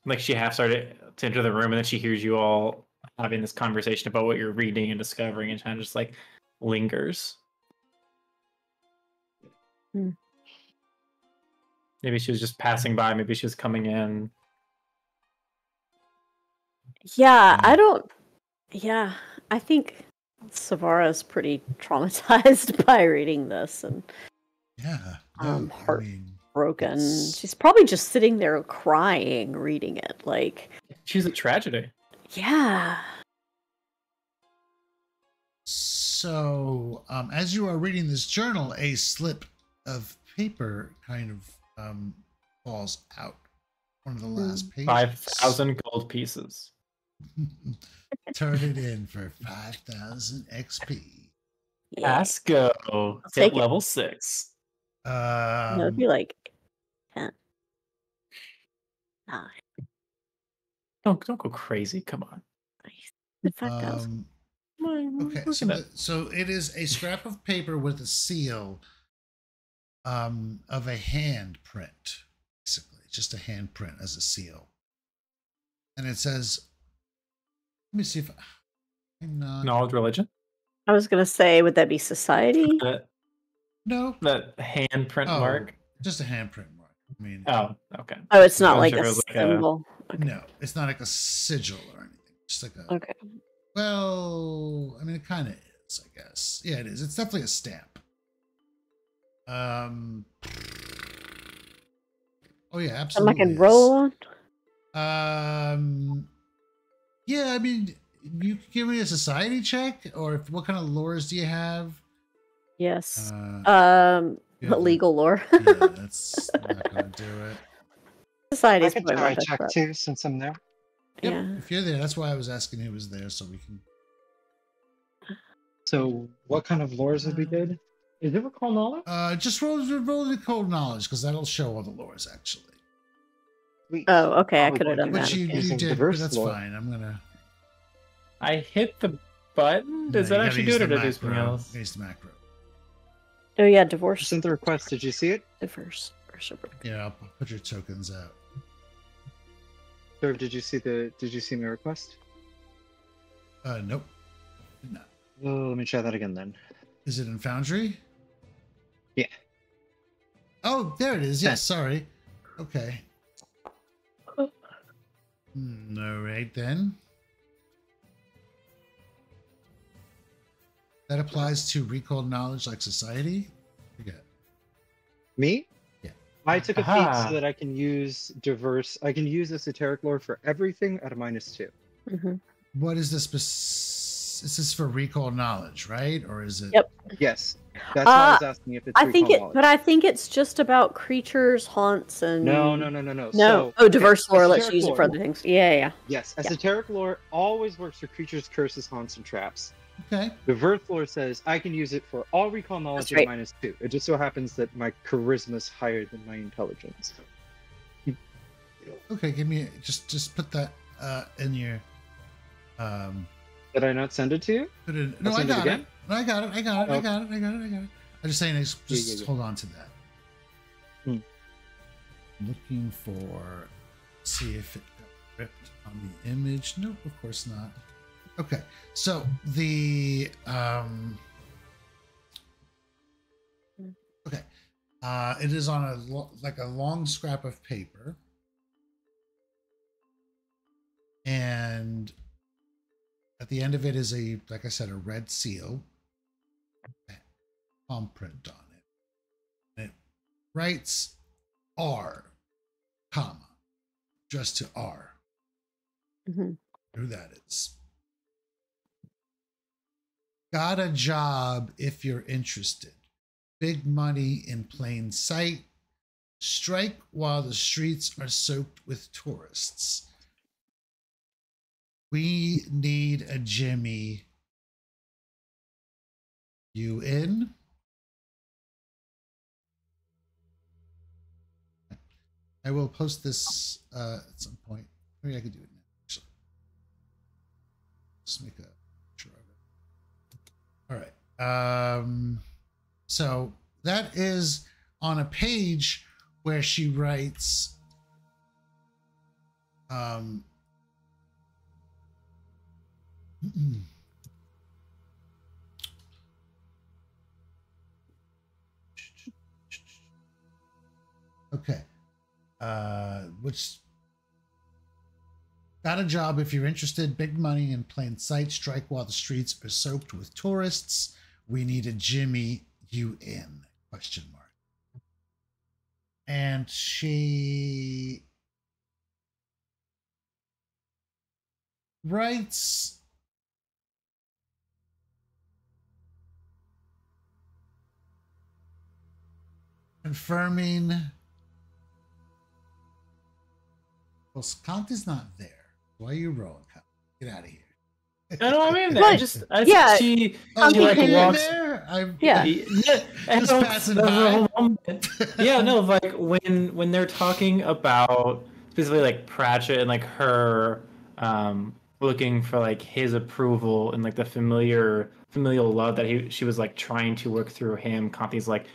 Speaker 3: Like she half started to enter the room, and then she hears you all having this conversation about what you're reading and discovering, and kind of just like lingers. Maybe she was just passing by. Maybe she was coming in.
Speaker 1: Yeah, I think Savara's pretty traumatized by reading this, and heartbroken. She's probably just sitting there crying, reading it. Like,
Speaker 3: she's a tragedy.
Speaker 1: Yeah.
Speaker 2: So, as you are reading this journal, a slip of paper kind of falls out. One of the last pages.
Speaker 3: 5,000 gold pieces.
Speaker 2: Turn it in for 5,000 XP.
Speaker 3: Asco. Hit level 6.
Speaker 1: It'd be like 10. 9.
Speaker 3: Don't go crazy. Come on.
Speaker 1: 5,000.
Speaker 2: Okay, so it is a scrap of paper with a seal of a handprint, basically. Just a handprint as a seal. And it says, let me see if I'm not...
Speaker 3: Knowledge religion?
Speaker 1: I was going to say, would that be society?
Speaker 2: No.
Speaker 3: That handprint mark?
Speaker 2: Just a handprint mark. I mean...
Speaker 3: Oh, okay.
Speaker 1: Oh, it's not like a symbol.
Speaker 2: Okay. No, it's not like a sigil or anything. Just like a...
Speaker 1: Okay.
Speaker 2: Well, I mean, it kind of is, I guess. Yeah, it is. It's definitely a stamp. Oh, yeah, absolutely.
Speaker 1: Something I can roll on?
Speaker 2: Yeah, I mean, you can give me a society check, or what kind of lores do you have?
Speaker 1: Yes. Legal lore.
Speaker 2: Yeah, that's not going to do it.
Speaker 1: Society.
Speaker 6: I can try check too, since I'm there.
Speaker 2: Yep,
Speaker 1: yeah.
Speaker 2: if you're there, that's why I was asking who was there, so we can.
Speaker 6: So, what kind of lores have we did? Is it recall knowledge?
Speaker 2: Just roll the code knowledge, because that'll show all the lores actually.
Speaker 1: Oh, okay, I could have done that.
Speaker 2: Which you did, but that's fine. I'm gonna.
Speaker 3: I hit the button. Does that actually do it, or did I do something else?
Speaker 2: Use the macro.
Speaker 1: Oh yeah, divorce.
Speaker 6: Sent the request. Did you see it?
Speaker 1: Divorce.
Speaker 2: Yeah, I'll put your tokens out.
Speaker 6: Serve, did you see my request?
Speaker 2: Nope. No.
Speaker 6: Oh, let me try that again then.
Speaker 2: Is it in Foundry?
Speaker 6: Yeah.
Speaker 2: Oh, there it is. Yes, sorry. Okay. All right then. That applies to recall knowledge like society? Forget.
Speaker 6: Me?
Speaker 2: Yeah.
Speaker 6: I took a feat so that I can use diverse. I can use esoteric lore for everything at a -2.
Speaker 1: Mm-hmm.
Speaker 2: What is this? Is this for recall knowledge, right? Or is it?
Speaker 1: Yep.
Speaker 6: Yes. That's why I was asking if it's knowledge.
Speaker 1: But I think it's just about creatures, haunts, and
Speaker 6: No.
Speaker 1: No.
Speaker 6: So,
Speaker 1: diverse lore lets you use
Speaker 6: lore.
Speaker 1: it for other things. Yeah.
Speaker 6: Yes, esoteric lore always works for creatures, curses, haunts, and traps.
Speaker 2: Okay.
Speaker 6: Diverse lore says I can use it for all recall knowledge at -2. It just so happens that my charisma is higher than my intelligence.
Speaker 2: Okay, give me just put that in your.
Speaker 6: Did I not send it to you?
Speaker 2: Put it. No, I got it. I got it. I'm just saying. Just hold on to that. Looking for. See if it got ripped on the image. Nope, of course not. Okay, so the okay, it is on a long scrap of paper, and at the end of it is like I said, a red seal, palm print on it, and it writes R, comma, just to R.
Speaker 1: Mm-hmm.
Speaker 2: Who that is? Got a job if you're interested. Big money in plain sight. Strike while the streets are soaked with tourists. We need a Jimmy. You in? I will post this at some point. Maybe I could do it now, actually. Just make a picture of it. All right. So that is on a page where she writes okay. Which got a job if you're interested. Big money in plain sight. Strike while the streets are soaked with tourists. We need a Jimmy. You in? Question mark. And she writes confirming. Well, Conti's not there. Why are you rolling, Conti? Get out of here.
Speaker 3: No, I'm in there.
Speaker 1: But,
Speaker 3: She
Speaker 1: Conti
Speaker 3: like
Speaker 1: came in
Speaker 3: walks.
Speaker 2: There?
Speaker 3: Just
Speaker 2: passing by.
Speaker 3: Yeah, no, like when they're talking about specifically like Pratchett and like her looking for like his approval and like the familial love that she was like trying to work through him. Conti's like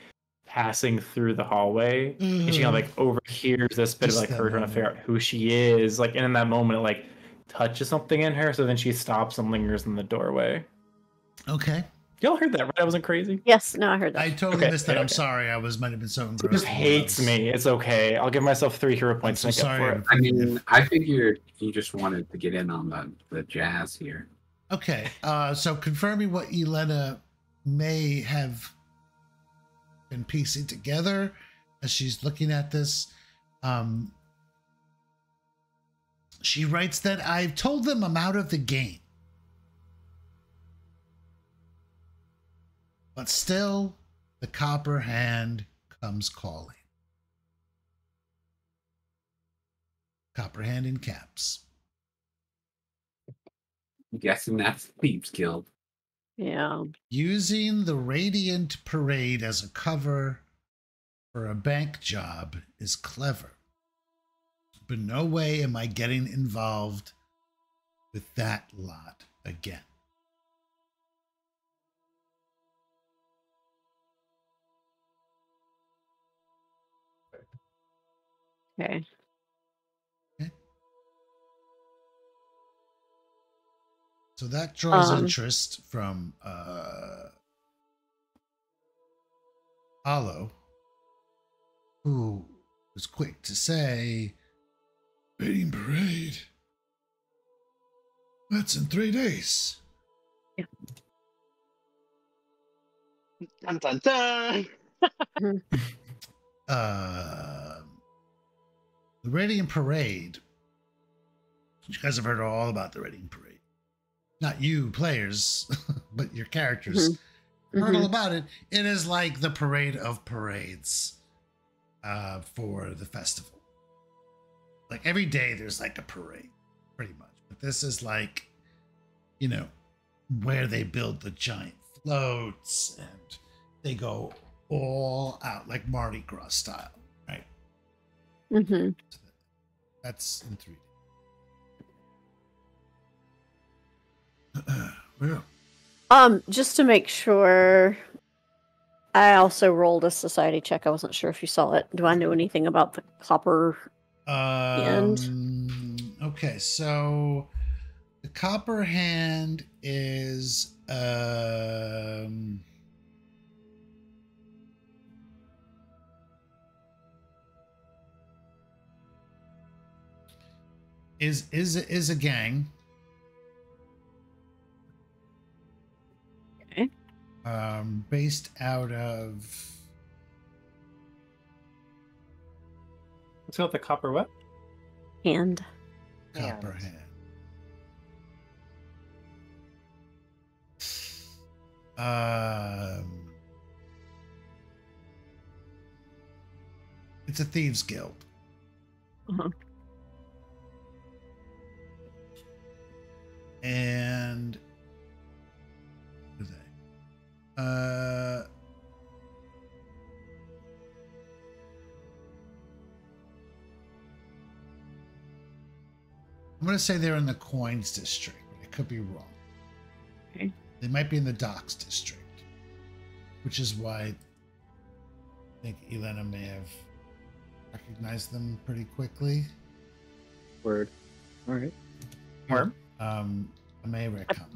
Speaker 3: passing through the hallway, and she kind of like overhears this bit
Speaker 2: Just
Speaker 3: of like
Speaker 2: that
Speaker 3: her trying to
Speaker 2: moment.
Speaker 3: figure out who she is, like, and in that moment it like touches something in her, so then she stops and lingers in the doorway.
Speaker 2: Okay.
Speaker 3: Y'all heard that, right? I wasn't crazy.
Speaker 1: Yes, no, I heard that.
Speaker 2: I totally missed that. I'm sorry. I might have been so engrossed.
Speaker 3: He just hates me. It's okay. I'll give myself 3 hero points
Speaker 2: I'm
Speaker 3: to
Speaker 2: so
Speaker 3: make up for
Speaker 2: sorry.
Speaker 3: it.
Speaker 5: I mean, I figured you just wanted to get in on the jazz here.
Speaker 2: Okay. So confirming what Elena may have been piecing together as she's looking at this. She writes that I've told them I'm out of the game. But still, the copper hand comes calling. Copper hand in caps.
Speaker 5: I'm guessing that's the Thieves Guild.
Speaker 1: Yeah.
Speaker 2: Using the Radiant Parade as a cover for a bank job is clever. But no way am I getting involved with that lot again.
Speaker 1: Okay.
Speaker 2: So that draws interest from Hollow, who was quick to say, Radiant Parade. That's in 3 days.
Speaker 1: Yeah.
Speaker 6: Dun dun dun.
Speaker 2: The Radiant Parade. You guys have heard all about the Radiant Parade. Not you, players, but your characters. Heard all about it. It is like the parade of parades for the festival. Like every day there's like a parade, pretty much. But this is like, you know, where they build the giant floats and they go all out like Mardi Gras style, right? So that's in 3D. Yeah.
Speaker 1: Just to make sure, I also rolled a society check. I wasn't sure if you saw it. Do I know anything about the copper hand?
Speaker 2: Okay, so the copper hand is a gang.
Speaker 1: Okay.
Speaker 2: Based out of.
Speaker 3: Let's go with the copper what?
Speaker 1: Hand.
Speaker 2: Copper hand. It's a thieves guild. And what are they? I'm going to say they're in the Coins district. I could be wrong.
Speaker 1: Okay.
Speaker 2: They might be in the Docks district, which is why I think Elena may have recognized them pretty quickly.
Speaker 6: Word. All right.
Speaker 3: Word.
Speaker 2: I may retcon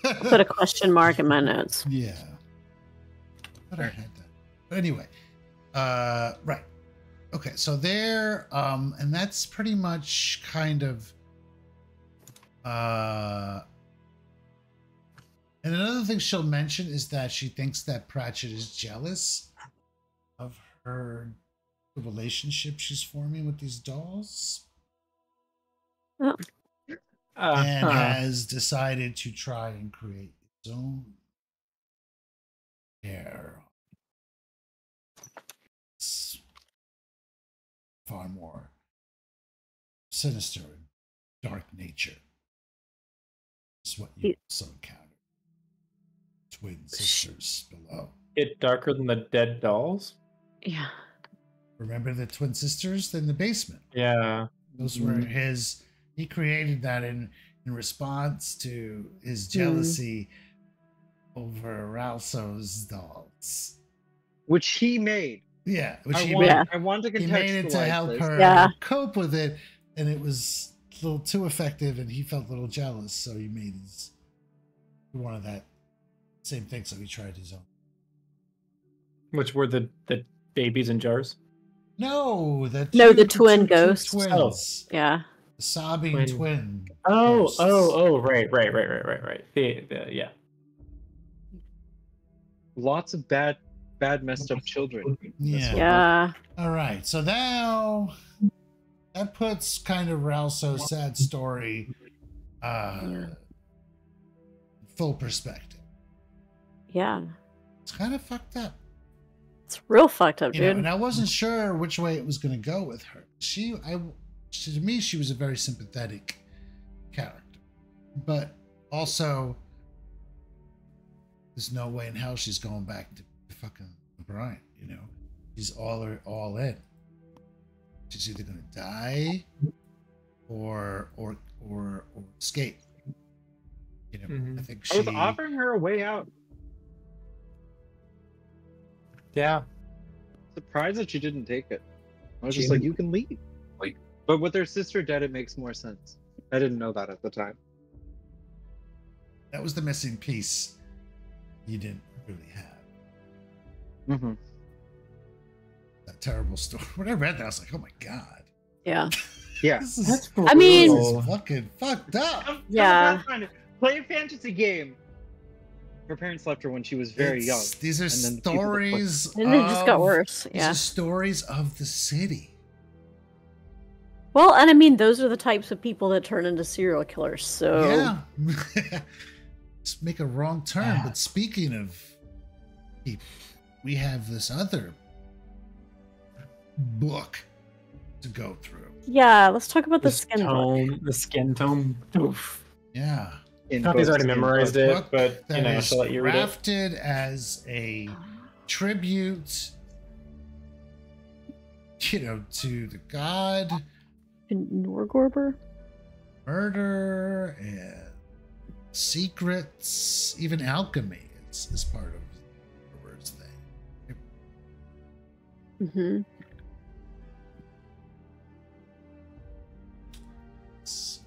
Speaker 2: that.
Speaker 1: Put a question mark in my notes.
Speaker 2: Yeah. But I had that. But anyway, right. Okay, so there, and that's pretty much kind of, and another thing she'll mention is that she thinks that Pratchett is jealous of the relationship she's forming with these dolls.
Speaker 1: Oh.
Speaker 2: And has decided to try and create its own hair. It's far more sinister and dark nature. It's what you also encounter. Twin sisters below.
Speaker 3: It darker than the dead dolls?
Speaker 1: Yeah.
Speaker 2: Remember the twin sisters in the basement?
Speaker 3: Yeah.
Speaker 2: Those were his. He created that in response to his jealousy over Ralso's dolls.
Speaker 6: Which he made.
Speaker 2: Yeah,
Speaker 6: I wanted to contextualize
Speaker 2: he made it to help
Speaker 6: this.
Speaker 2: her cope with it, and it was a little too effective, and he felt a little jealous, so he wanted that same thing, so he tried his own.
Speaker 3: Which were the babies in jars?
Speaker 2: No, the
Speaker 1: twin ghosts.
Speaker 2: Twins.
Speaker 3: Oh.
Speaker 1: Yeah.
Speaker 2: The sobbing twin.
Speaker 3: Oh,
Speaker 2: ghosts.
Speaker 3: right. Yeah.
Speaker 6: Lots of bad messed up children.
Speaker 2: Yeah. All right. So now that puts kind of Ralso's sad story full perspective.
Speaker 1: Yeah.
Speaker 2: It's kind of fucked up.
Speaker 1: It's real fucked up,
Speaker 2: You
Speaker 1: dude.
Speaker 2: know, and I wasn't sure which way it was going to go with her. To me, she was a very sympathetic character, but also there's no way in hell she's going back to fucking Brian. You know, she's all in. She's either going to die or escape. You know, I think
Speaker 6: I was offering her a way out.
Speaker 3: Yeah.
Speaker 6: Surprised that she didn't take it. I was just like, you can leave. But with her sister dead, it makes more sense. I didn't know that at the time.
Speaker 2: That was the missing piece you didn't really have.
Speaker 6: Mm-hmm.
Speaker 2: That terrible story. When I read that, I was like, oh my God.
Speaker 1: Yeah.
Speaker 6: Yeah.
Speaker 2: This is
Speaker 1: brutal.
Speaker 2: fucking fucked up.
Speaker 1: Yeah.
Speaker 6: Play a fantasy game. Her parents left her when she was very young.
Speaker 2: These are stories.
Speaker 1: And it just got worse.
Speaker 2: These are stories of the city.
Speaker 1: Well, and I mean, those are the types of people that turn into serial killers. So
Speaker 2: yeah, just make a wrong turn. But speaking of people, we have this other book to go through.
Speaker 1: Yeah, let's talk about the skin
Speaker 3: tome.
Speaker 1: book.
Speaker 3: The skin tome. Oof.
Speaker 2: Yeah.
Speaker 3: Coffee's already memorized it, but you know, she'll let you read it.
Speaker 2: Crafted as a tribute, you know, to the god.
Speaker 1: Norgorber?
Speaker 2: Murder and secrets, even alchemy is part of the word's thing.
Speaker 1: Mm-hmm.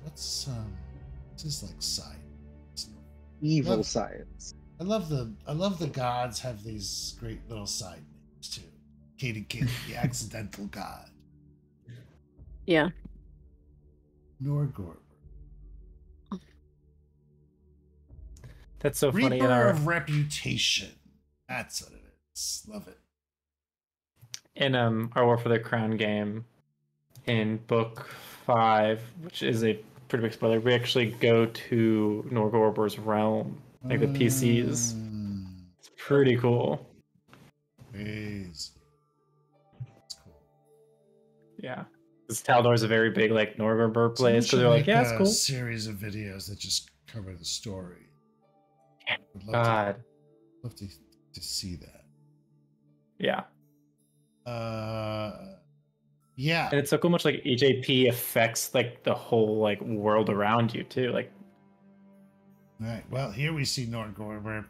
Speaker 2: What's this is like science.
Speaker 6: Evil science.
Speaker 2: I love the gods have these great little side names too. Katie, the accidental god.
Speaker 1: Yeah.
Speaker 2: Norgorber.
Speaker 3: That's so funny.
Speaker 2: Reaper of reputation. That's what it is. Love it.
Speaker 3: In our War for the Crown game, in book 5, which is a pretty big spoiler, we actually go to Norgorber's realm, like the PCs. It's pretty cool.
Speaker 2: Crazy. That's cool.
Speaker 3: Yeah. This Taldor is a very big like Norgorber place, because they're like, yeah, it's cool.
Speaker 2: Series of videos that just cover the story.
Speaker 3: God,
Speaker 2: love to see that.
Speaker 3: Yeah.
Speaker 2: Yeah.
Speaker 3: And it's so cool much like EJP affects like the whole like world around you too. Like,
Speaker 2: all right. Well, here we see Norgorber.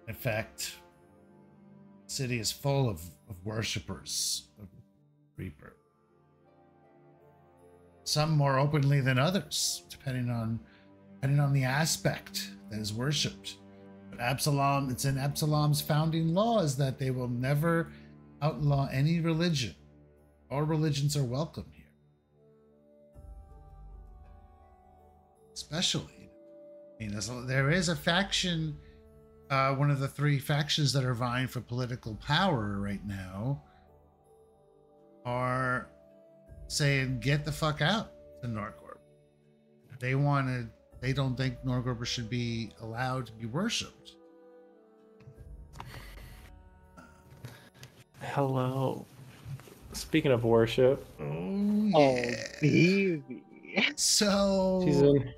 Speaker 2: In fact, the city is full of worshippers of Reaper. Some more openly than others, depending on the aspect that is worshipped. But Absalom, it's in Absalom's founding laws that they will never outlaw any religion. All religions are welcome here. Especially, I mean, there is a faction, one of the 3 factions that are vying for political power right now, are saying, get the fuck out to Norgorber. They don't think Norgorber should be allowed to be worshipped.
Speaker 3: hello. Speaking of worship.
Speaker 2: Oh, yeah.
Speaker 6: Baby.
Speaker 2: So,
Speaker 3: She's in.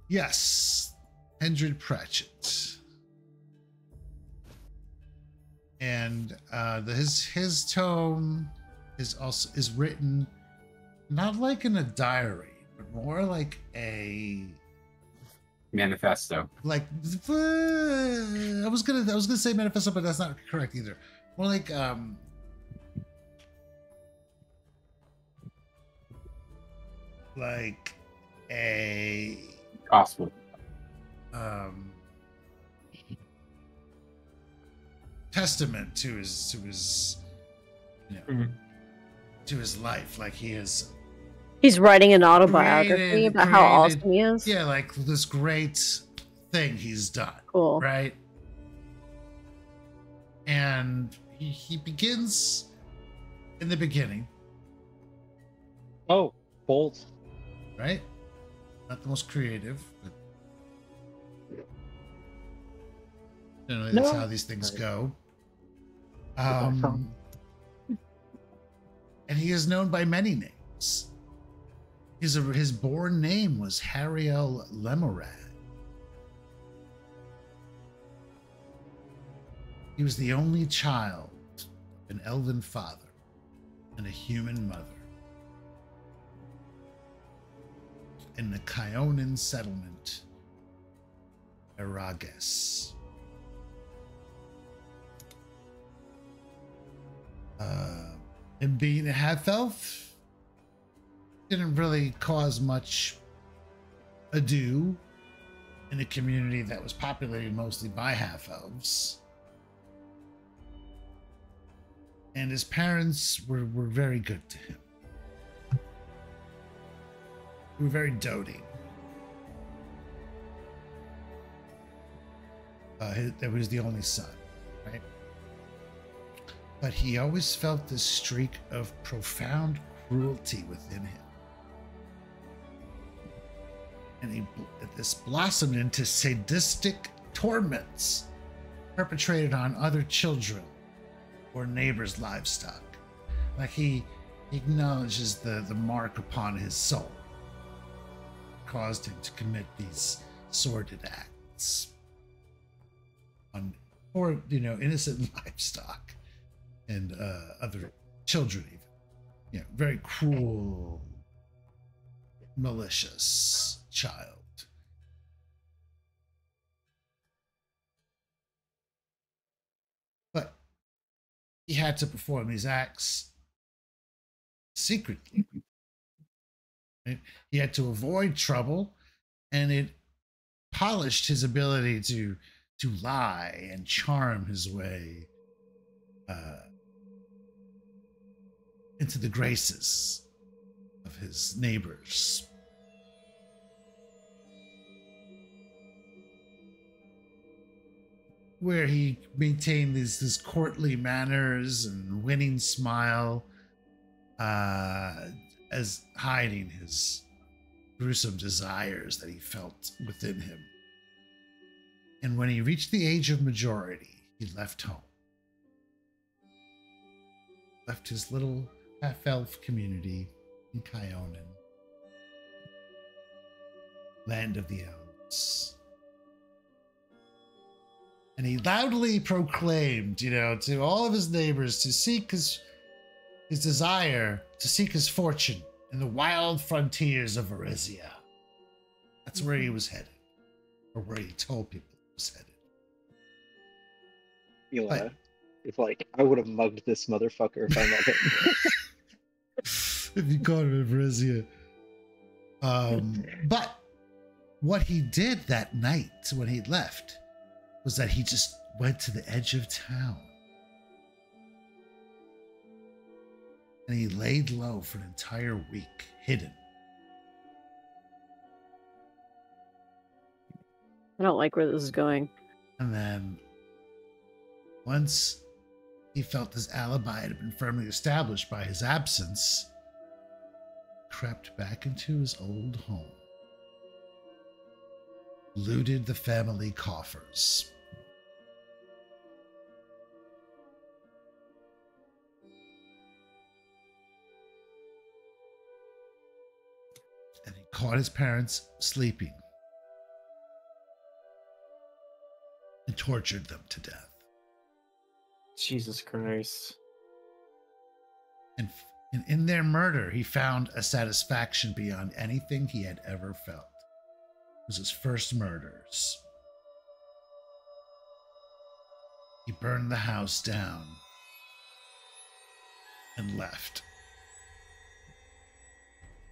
Speaker 2: yes, Hendred Pratchett. And his tome is written not like in a diary, but more like a
Speaker 5: manifesto.
Speaker 2: Like I was gonna say manifesto, but that's not correct either. More like a
Speaker 5: gospel.
Speaker 2: Testament to his to his life. Like he's
Speaker 1: writing an autobiography about how awesome he is.
Speaker 2: Yeah, like this great thing he's done.
Speaker 1: Cool.
Speaker 2: Right? And he begins in the beginning.
Speaker 6: Oh, bold.
Speaker 2: Right? Not the most creative, but generally that's how these things go. And he is known by many names. His born name was Hariel Lemorad. He was the only child of an elven father and a human mother in the Kyonan settlement, Arages. Him being a half-elf didn't really cause much ado in a community that was populated mostly by half-elves. And his parents were very good to him. who were very doting. That was the only son, right? But he always felt this streak of profound cruelty within him. And this blossomed into sadistic torments perpetrated on other children or neighbors' livestock. Like he acknowledges the mark upon his soul caused him to commit these sordid acts on, or innocent livestock and other children, even. Very cruel, malicious child. But he had to perform these acts secretly. Right? He had to avoid trouble, and it polished his ability to lie and charm his way into the graces of his neighbors. Where he maintained these courtly manners and winning smile, as hiding his gruesome desires that he felt within him. And when he reached the age of majority, he left home. Left his little half-elf community in Kyonin, land of the elves. And he loudly proclaimed, to all of his neighbors to seek his desire, to seek his fortune in the wild frontiers of Erizia. That's where he was headed, or where he told people he was headed.
Speaker 6: Eli, if I would have mugged this motherfucker if I met him.
Speaker 2: If you caught him in Erizia. But what he did that night when he left was that he just went to the edge of town. And he laid low for an entire week, hidden.
Speaker 1: I don't like where this is going.
Speaker 2: And then, once he felt his alibi had been firmly established by his absence, crept back into his old home, looted the family coffers, and he caught his parents sleeping and tortured them to death.
Speaker 3: Jesus Christ.
Speaker 2: And in their murder, he found a satisfaction beyond anything he had ever felt. It was his first murders. He burned the house down and left.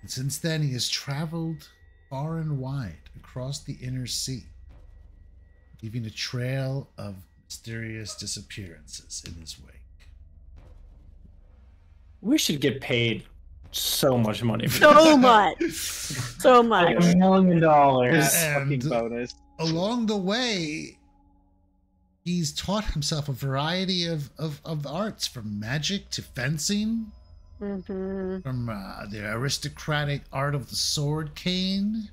Speaker 2: And since then, he has traveled far and wide across the inner sea, leaving a trail of mysterious disappearances in his wake.
Speaker 3: We should get paid so much money.
Speaker 1: So much. So much.
Speaker 3: $1 million.
Speaker 2: And
Speaker 6: fucking bonus.
Speaker 2: Along the way, he's taught himself a variety of arts, from magic to fencing, from the aristocratic art of the sword cane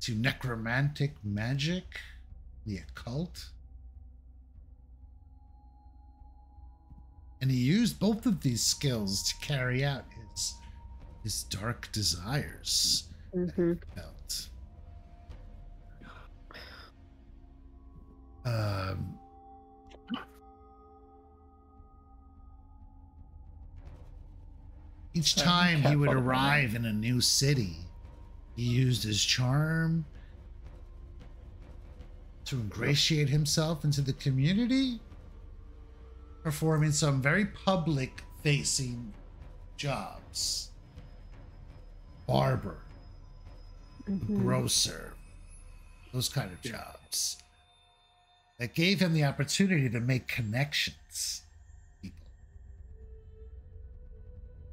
Speaker 2: to necromantic magic, the occult. And he used both of these skills to carry out his dark desires that he felt. Each time he would arrive in a new city, he used his charm to ingratiate himself into the community, performing some very public-facing jobs. Barber, grocer, those kind of jobs. That gave him the opportunity to make connections with people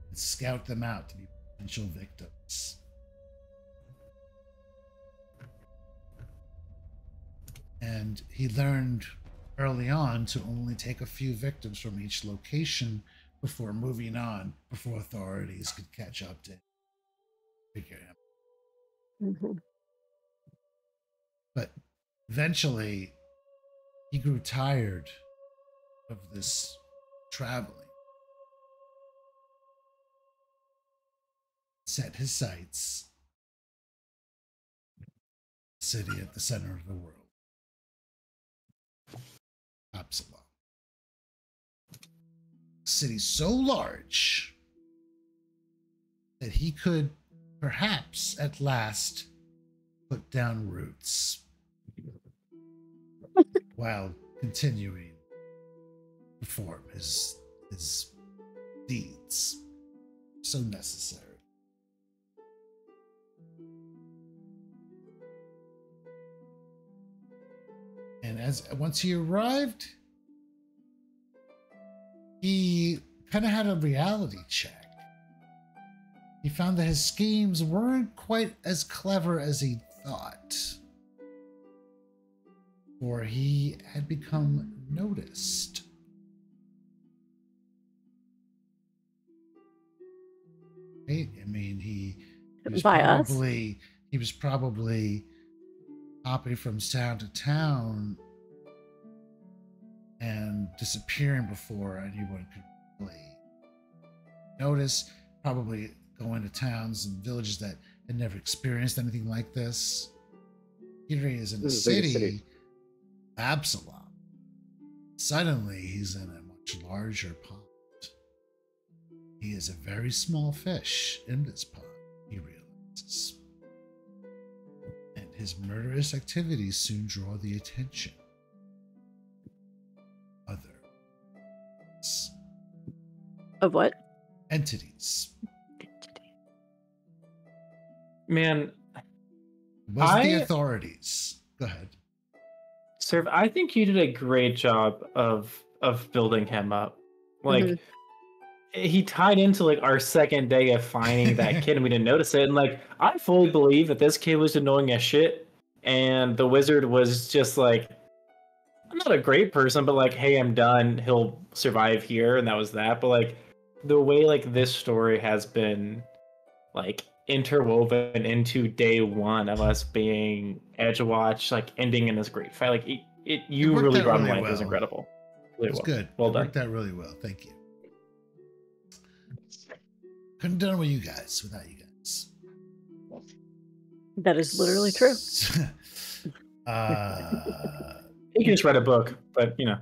Speaker 2: and scout them out to be potential victims. And he learned early on to only take a few victims from each location before moving on, before authorities could catch up to figure him.
Speaker 1: Mm-hmm.
Speaker 2: But eventually, he grew tired of this traveling. Set his sights city at the center of the world. Absalom. A city so large that he could perhaps at last put down roots while continuing to perform his deeds so necessary. And once he arrived, he kind of had a reality check. He found that his schemes weren't quite as clever as he thought, for he had become noticed. Right? I mean, he was probably hopping from town to town and disappearing before anyone could really notice, probably going to towns and villages that had never experienced anything like this. Here he is in a city, Absalom. Suddenly, he's in a much larger pond. He is a very small fish in this pond, he realizes. And his murderous activities soon draw the attention of others.
Speaker 1: Of what?
Speaker 2: Entities.
Speaker 3: Man,
Speaker 2: It wasn't the authorities. Go ahead.
Speaker 3: Serve, I think you did a great job of building him up. Like, he tied into like our second day of finding that kid and we didn't notice it. And like, I fully believe that this kid was annoying as shit. And the wizard was just like, I'm not a great person, but like, hey, I'm done. He'll survive here. And that was that. But like, the way like this story has been like interwoven into day one of us being Edgewatch, like ending in this great fight. Like you really brought me. It was incredible.
Speaker 2: Really well. Good.
Speaker 3: Well
Speaker 2: done.
Speaker 3: It
Speaker 2: worked out really well. Thank you. Couldn't have done it with you guys without you guys.
Speaker 1: That is literally true.
Speaker 3: You can just write a book, but you know,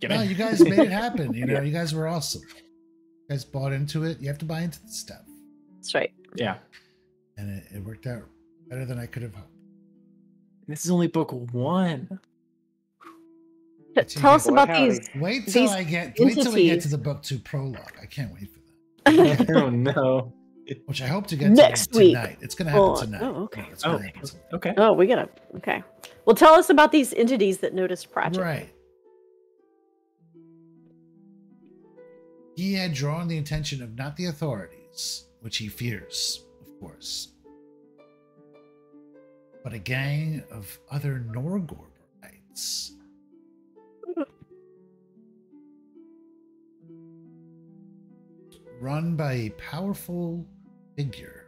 Speaker 2: no, you guys made it happen. You know, you guys were awesome. You guys bought into it. You have to buy into the stuff.
Speaker 1: That's right.
Speaker 3: Yeah.
Speaker 2: And it worked out better than I could have hoped.
Speaker 3: This is only book one.
Speaker 1: Tell us about these.
Speaker 2: Wait till we get to the book 2 prologue. I can't wait for that.
Speaker 3: Oh no.
Speaker 2: Which I hope to get
Speaker 1: next
Speaker 2: to
Speaker 1: week.
Speaker 2: Tonight. It's going to happen tonight.
Speaker 1: Oh, okay.
Speaker 3: Okay.
Speaker 1: Oh, we gotta. Okay. Well, tell us about these entities that noticed Pratchett.
Speaker 2: Right. He had drawn the attention of not the authorities, which he fears, of course, but a gang of other Norgorbertites. Run by a powerful figure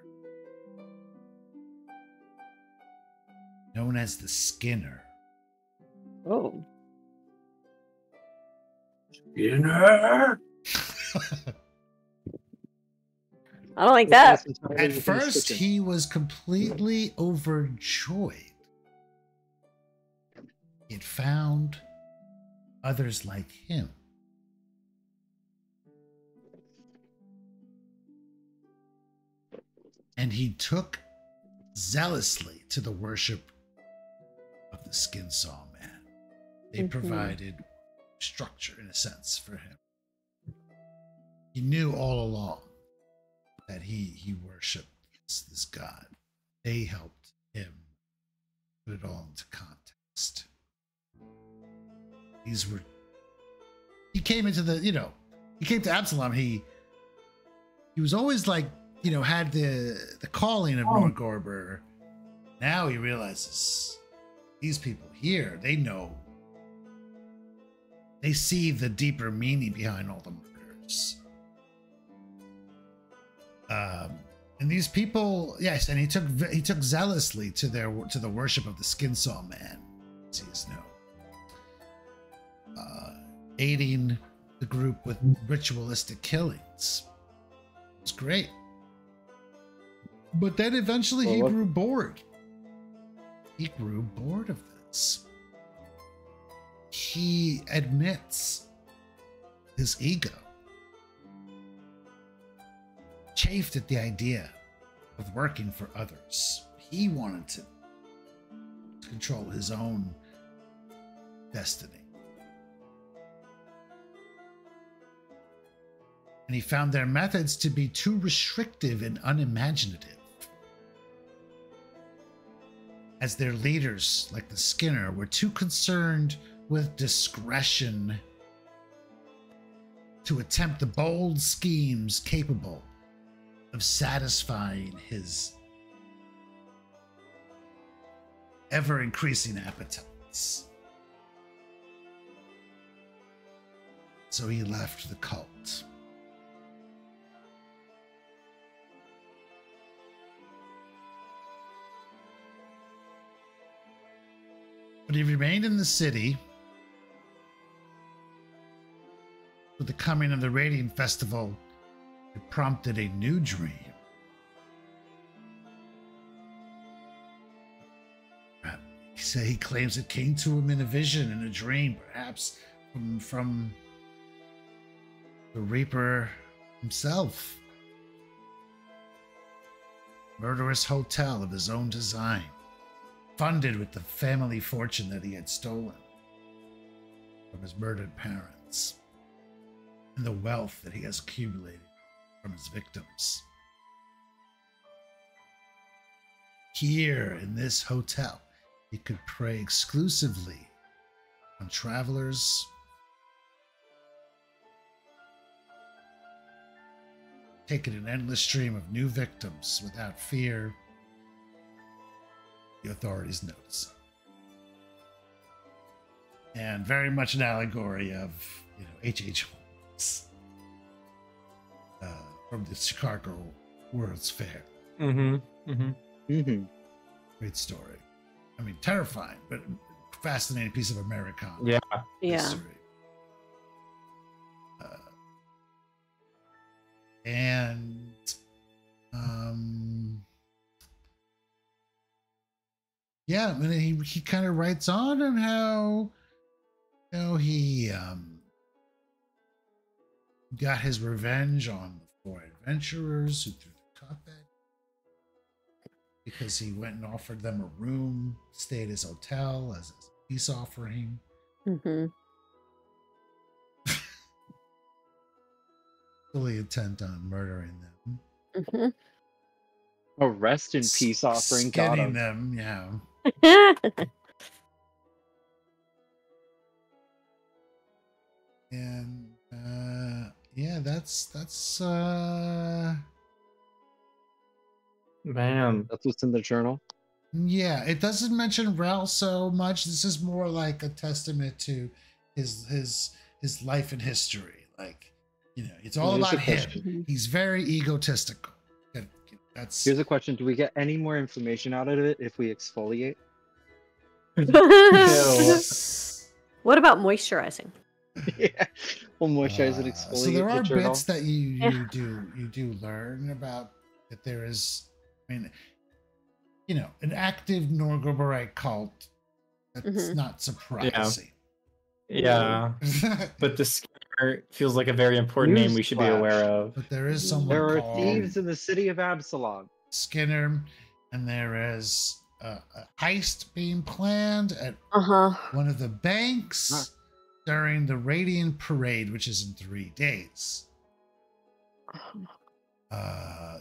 Speaker 2: known as the Skinner.
Speaker 1: Oh.
Speaker 5: Skinner?
Speaker 1: I don't like that.
Speaker 2: At first, he was completely overjoyed. He had found others like him. And he took zealously to the worship of the Skin Saw Man. They provided structure, in a sense, for him. He knew all along that he worshipped this god. They helped him put it all into context. He came into the, he came to Absalom. He was always like, had the calling of Norgorber. Now he realizes these people here, they know. They see the deeper meaning behind all the murders. And these people, yes, and he took zealously to the worship of the Skinsaw Man, as he is known, aiding the group with ritualistic killings. It's great, but then eventually he grew bored. He grew bored of this. He admits his ego. Chafed at the idea of working for others. He wanted to control his own destiny. And he found their methods to be too restrictive and unimaginative. As their leaders, like the Skinner, were too concerned with discretion to attempt the bold schemes capable of satisfying his ever-increasing appetites. So he left the cult. But he remained in the city. With the coming of the Radiant Festival, it prompted a new dream. He claims it came to him in a vision, in a dream, perhaps from the Reaper himself. Murderous hotel of his own design, funded with the family fortune that he had stolen from his murdered parents, and the wealth that he has accumulated from his victims. Here in this hotel, he could prey exclusively on travelers, taking an endless stream of new victims without fear the authorities notice. And very much an allegory of, H.H. Holmes from the Chicago World's Fair. Great story. I mean, terrifying, but fascinating piece of Americana history. Yeah, and then he kind of writes on how he got his revenge on the four adventurers who threw the cup at him, because he went and offered them a room, stay at his hotel as a peace offering. Fully intent on murdering them.
Speaker 6: A rest in peace offering.
Speaker 2: Skinning them, yeah. And that's
Speaker 3: man,
Speaker 6: that's what's in the journal.
Speaker 2: Yeah, it doesn't mention Rel so much. This is more like a testament to his life and history. Like, it's all about him. He's very egotistical.
Speaker 6: Here's a question: do we get any more information out of it if we exfoliate?
Speaker 1: What about moisturizing?
Speaker 6: Yeah, we'll moisturize and exfoliate.
Speaker 2: So there are
Speaker 6: the
Speaker 2: bits that you do learn about, that there is, an active Norgoberite cult. That's not surprising.
Speaker 3: Yeah. But the Skinner feels like a very important name we should be aware of.
Speaker 2: But there is someone
Speaker 6: There are
Speaker 2: called
Speaker 6: thieves in the city of Absalom.
Speaker 2: Skinner, and there is a heist being planned at one of the banks during the Radiant Parade, which is in 3 days.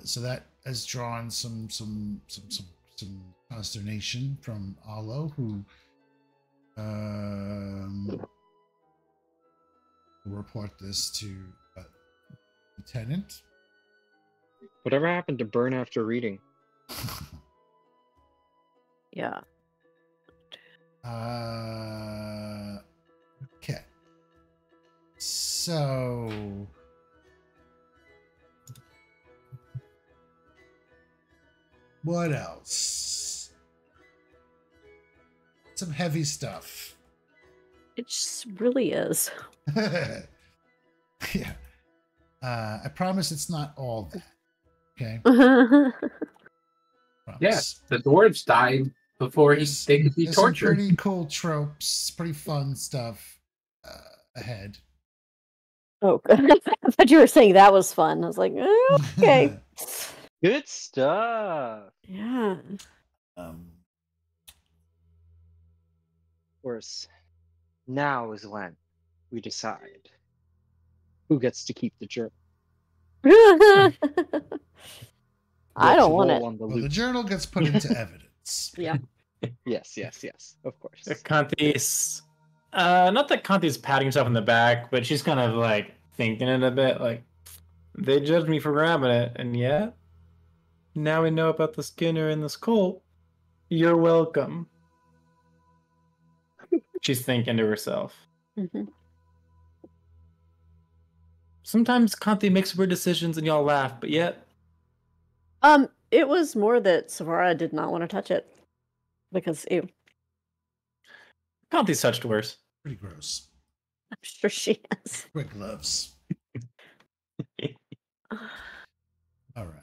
Speaker 2: So that has drawn some consternation from Alo, who will report this to Lieutenant.
Speaker 6: Whatever happened to burn after reading?
Speaker 1: Yeah.
Speaker 2: Okay. So what else? Some heavy stuff.
Speaker 1: It just really is.
Speaker 2: Yeah. I promise it's not all that. Okay.
Speaker 5: Yes, the dwarves died before they could be tortured.
Speaker 2: Some pretty cool tropes, pretty fun stuff ahead.
Speaker 1: Oh, I thought you were saying that was fun. I was like, okay.
Speaker 6: Good stuff.
Speaker 1: Yeah.
Speaker 6: Of course, now is when we decide who gets to keep the journal.
Speaker 1: I don't want it.
Speaker 2: Well, the journal gets put into evidence.
Speaker 1: Yeah.
Speaker 6: Yes, of course.
Speaker 3: Kanti's, not that Kanti's patting herself on the back, but she's kind of like thinking it a bit. Like, they judged me for grabbing it, and yet now we know about the Skinner and the Skull. You're welcome. She's thinking to herself.
Speaker 1: Mm-hmm.
Speaker 3: Sometimes Kanti makes weird decisions and y'all laugh, but yet.
Speaker 1: It was more that Savara did not want to touch it. Because, ew.
Speaker 3: Kanti's touched worse.
Speaker 2: Pretty gross.
Speaker 1: I'm sure she has.
Speaker 2: With gloves. All right.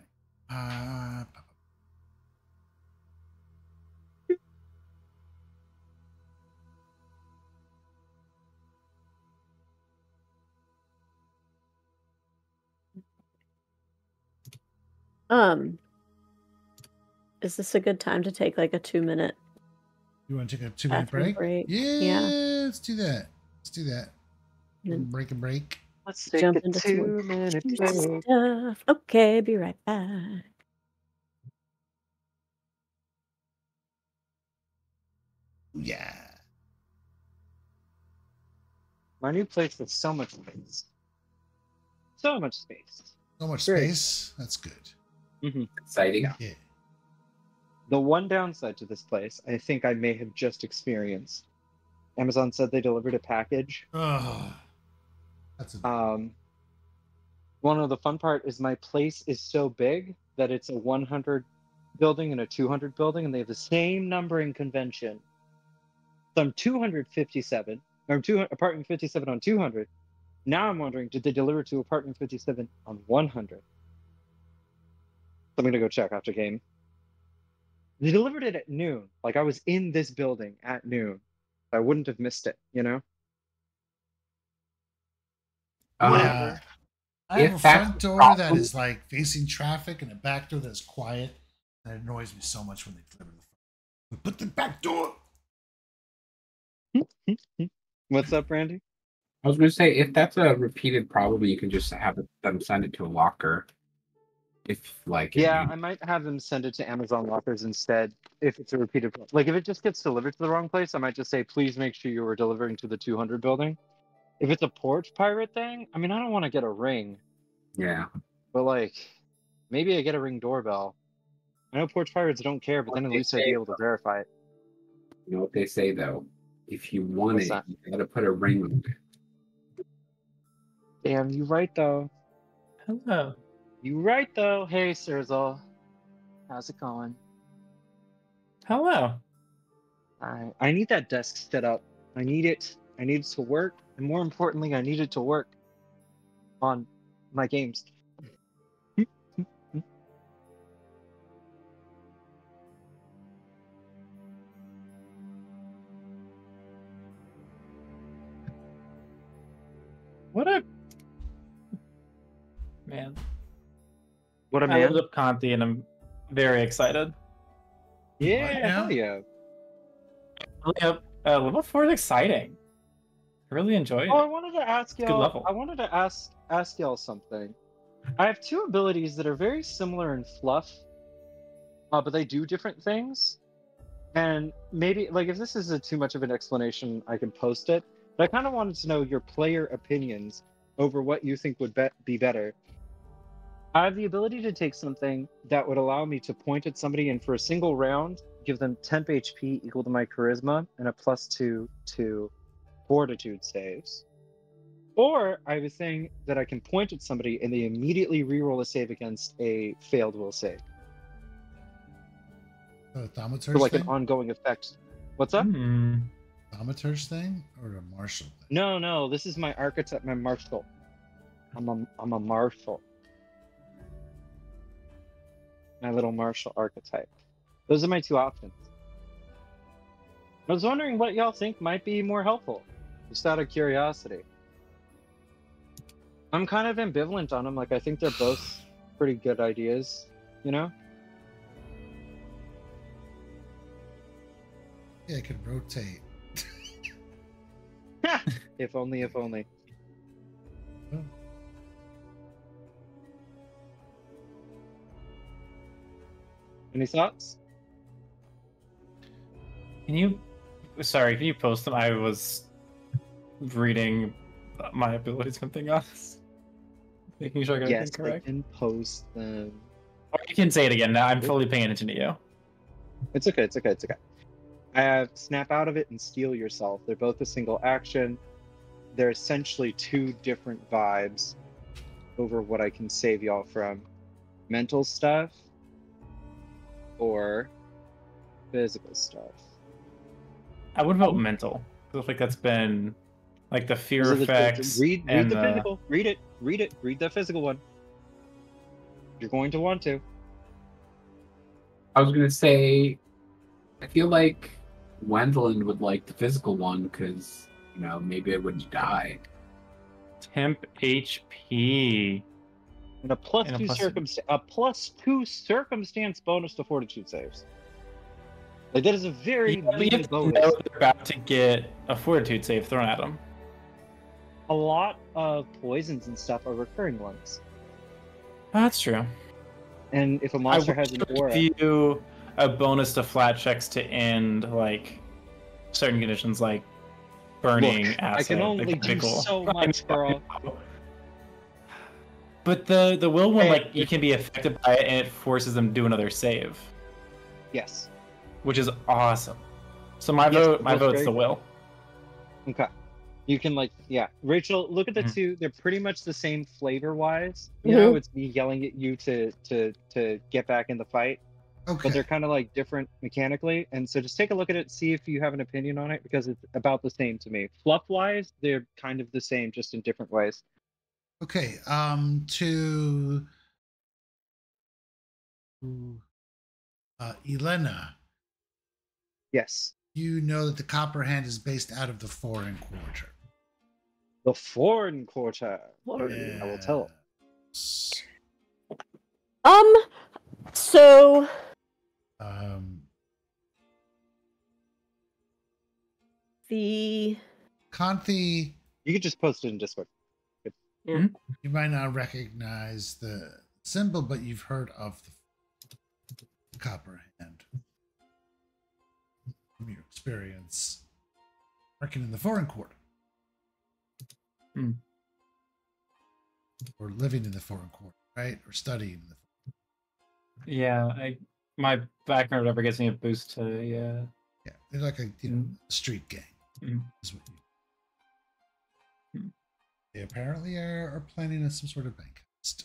Speaker 1: Is this a good time to take like a 2-minute?
Speaker 2: You want to take a 2-minute break? Yeah, let's do that. Break.
Speaker 6: Let's take
Speaker 1: Jump
Speaker 6: a
Speaker 1: into
Speaker 6: 2-minute break.
Speaker 1: Stuff. Okay, be right back.
Speaker 2: Yeah.
Speaker 6: My new place has so much space. So much space.
Speaker 2: So much space. That's good.
Speaker 6: Mm-hmm.
Speaker 5: Exciting.
Speaker 2: Yeah.
Speaker 6: The one downside to this place, I think I may have just experienced. Amazon said they delivered a package.
Speaker 2: Oh, that's
Speaker 6: one of the fun part is my place is so big that it's a 100 building and a 200 building, and they have the same numbering convention. So I'm 257, or apartment 57 on 200. Now I'm wondering, did they deliver to apartment 57 on 100? I'm gonna go check after game. They delivered it at noon. Like, I was in this building at noon. I wouldn't have missed it, you know?
Speaker 2: I have a front door that is like facing traffic and a back door that's quiet. That annoys me so much when they deliver the front. We put the back door.
Speaker 6: What's up, Randy?
Speaker 5: I was going to say, if that's a repeated problem, you can just have them send it to a locker.
Speaker 6: I might have them send it to Amazon lockers instead if it's a repeated. Like, if it just gets delivered to the wrong place, I might just say, please make sure you are delivering to the 200 building. If it's a porch pirate thing, I mean, I don't want to get a ring.
Speaker 5: Yeah.
Speaker 6: But, like, maybe I get a ring doorbell. I know porch pirates don't care, but then at least I'd be able to verify it.
Speaker 5: You know what they say, though? If you want you gotta put a ring on it.
Speaker 6: Damn, you right, though.
Speaker 3: Hello.
Speaker 6: You right, though. Hey, Sirzal. How's it going?
Speaker 3: Hello.
Speaker 6: I need that desk set up. I need it. I need it to work. And more importantly, I need it to work on my games.
Speaker 3: What a man.
Speaker 6: What a
Speaker 3: I
Speaker 6: man.
Speaker 3: love Kanti and I'm very excited.
Speaker 6: Yeah, hell yeah.
Speaker 3: Level 4 is exciting. I really enjoy it.
Speaker 6: Oh, I wanted to ask y'all.
Speaker 3: Good level.
Speaker 6: I wanted to ask y'all something. I have two abilities that are very similar in fluff, but they do different things. And maybe, like, if this isn't too much of an explanation, I can post it. But I kind of wanted to know your player opinions over what you think would be better. I have the ability to take something that would allow me to point at somebody and for a single round, give them temp HP equal to my charisma and a +2 to fortitude saves. Or I was saying that I can point at somebody and they immediately reroll a save against a failed will save.
Speaker 2: A thaumaturge
Speaker 6: For like
Speaker 2: thing?
Speaker 6: an ongoing effect. What's up?
Speaker 2: Thaumaturge thing or a martial thing?
Speaker 6: No, this is my archetype, my martial. I'm a martial. My little martial archetype. Those are my two options. I was wondering what y'all think might be more helpful, just out of curiosity. I'm kind of ambivalent on them. Like, I think they're both pretty good ideas, you know?
Speaker 2: Yeah, it could rotate.
Speaker 6: If only, if only.
Speaker 2: Oh.
Speaker 6: Any thoughts?
Speaker 3: Can you post them? I was reading my abilities something else. Making sure I got
Speaker 6: Yes,
Speaker 3: everything correct.
Speaker 6: I can post them.
Speaker 3: Or you can say it again. Now I'm fully paying attention to you.
Speaker 6: It's okay, it's okay, it's okay. I have Snap Out of It and Steal Yourself. They're both a single action. They're essentially two different vibes over what I can save y'all from. Mental stuff or physical stuff.
Speaker 3: I would vote mental. I feel like that's been like the fear effects.
Speaker 6: Read the physical. Read it. Read the physical one. You're going to want to.
Speaker 5: I was going to say, I feel like Gwendolyn would like the physical one because, you know, maybe it wouldn't die.
Speaker 3: Temp HP.
Speaker 6: And a +2 circumstance bonus to fortitude saves. Like, that is a very limited bonus.
Speaker 3: Know they're about to get a fortitude save thrown at them.
Speaker 6: A lot of poisons and stuff are recurring ones.
Speaker 3: That's true.
Speaker 6: And if a monster has an aura,
Speaker 3: give you a bonus to flat checks to end like certain conditions, like burning acid.
Speaker 6: I can only do so much, girl.
Speaker 3: But the will one, like, you can be affected by it, and it forces them to do another save.
Speaker 6: Yes.
Speaker 3: Which is awesome. So my vote's the will.
Speaker 6: Okay. You can, like, yeah. Rachel, look at the two. They're pretty much the same flavor-wise. You know, it's me yelling at you to get back in the fight.
Speaker 2: Okay.
Speaker 6: But they're kind of, like, different mechanically. And so just take a look at it, see if you have an opinion on it, because it's about the same to me. Fluff-wise, they're kind of the same, just in different ways.
Speaker 2: Okay, to Elena.
Speaker 6: Yes.
Speaker 2: You know that the Copper Hand is based out of the Foreign Quarter.
Speaker 6: The Foreign Quarter.
Speaker 2: Yeah.
Speaker 6: I will tell.
Speaker 1: So. The.
Speaker 2: Conthi.
Speaker 6: You could just post it in Discord.
Speaker 1: Yeah.
Speaker 2: You might not recognize the symbol, but you've heard of the Copper Hand from your experience working in the Foreign Quarter. Or living in the Foreign Quarter, right? Or studying in the
Speaker 3: Yeah, my background never gives me a boost to
Speaker 2: Yeah, they're like a street gang. Is what they apparently are planning some sort of bank heist.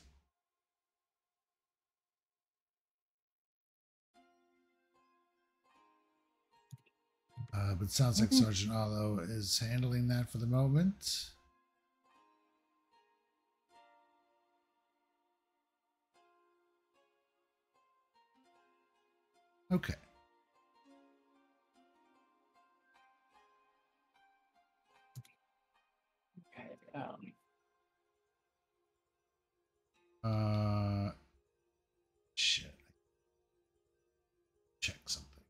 Speaker 2: But it sounds like Sergeant Allo is handling that for the moment. Okay. Shit. Check something.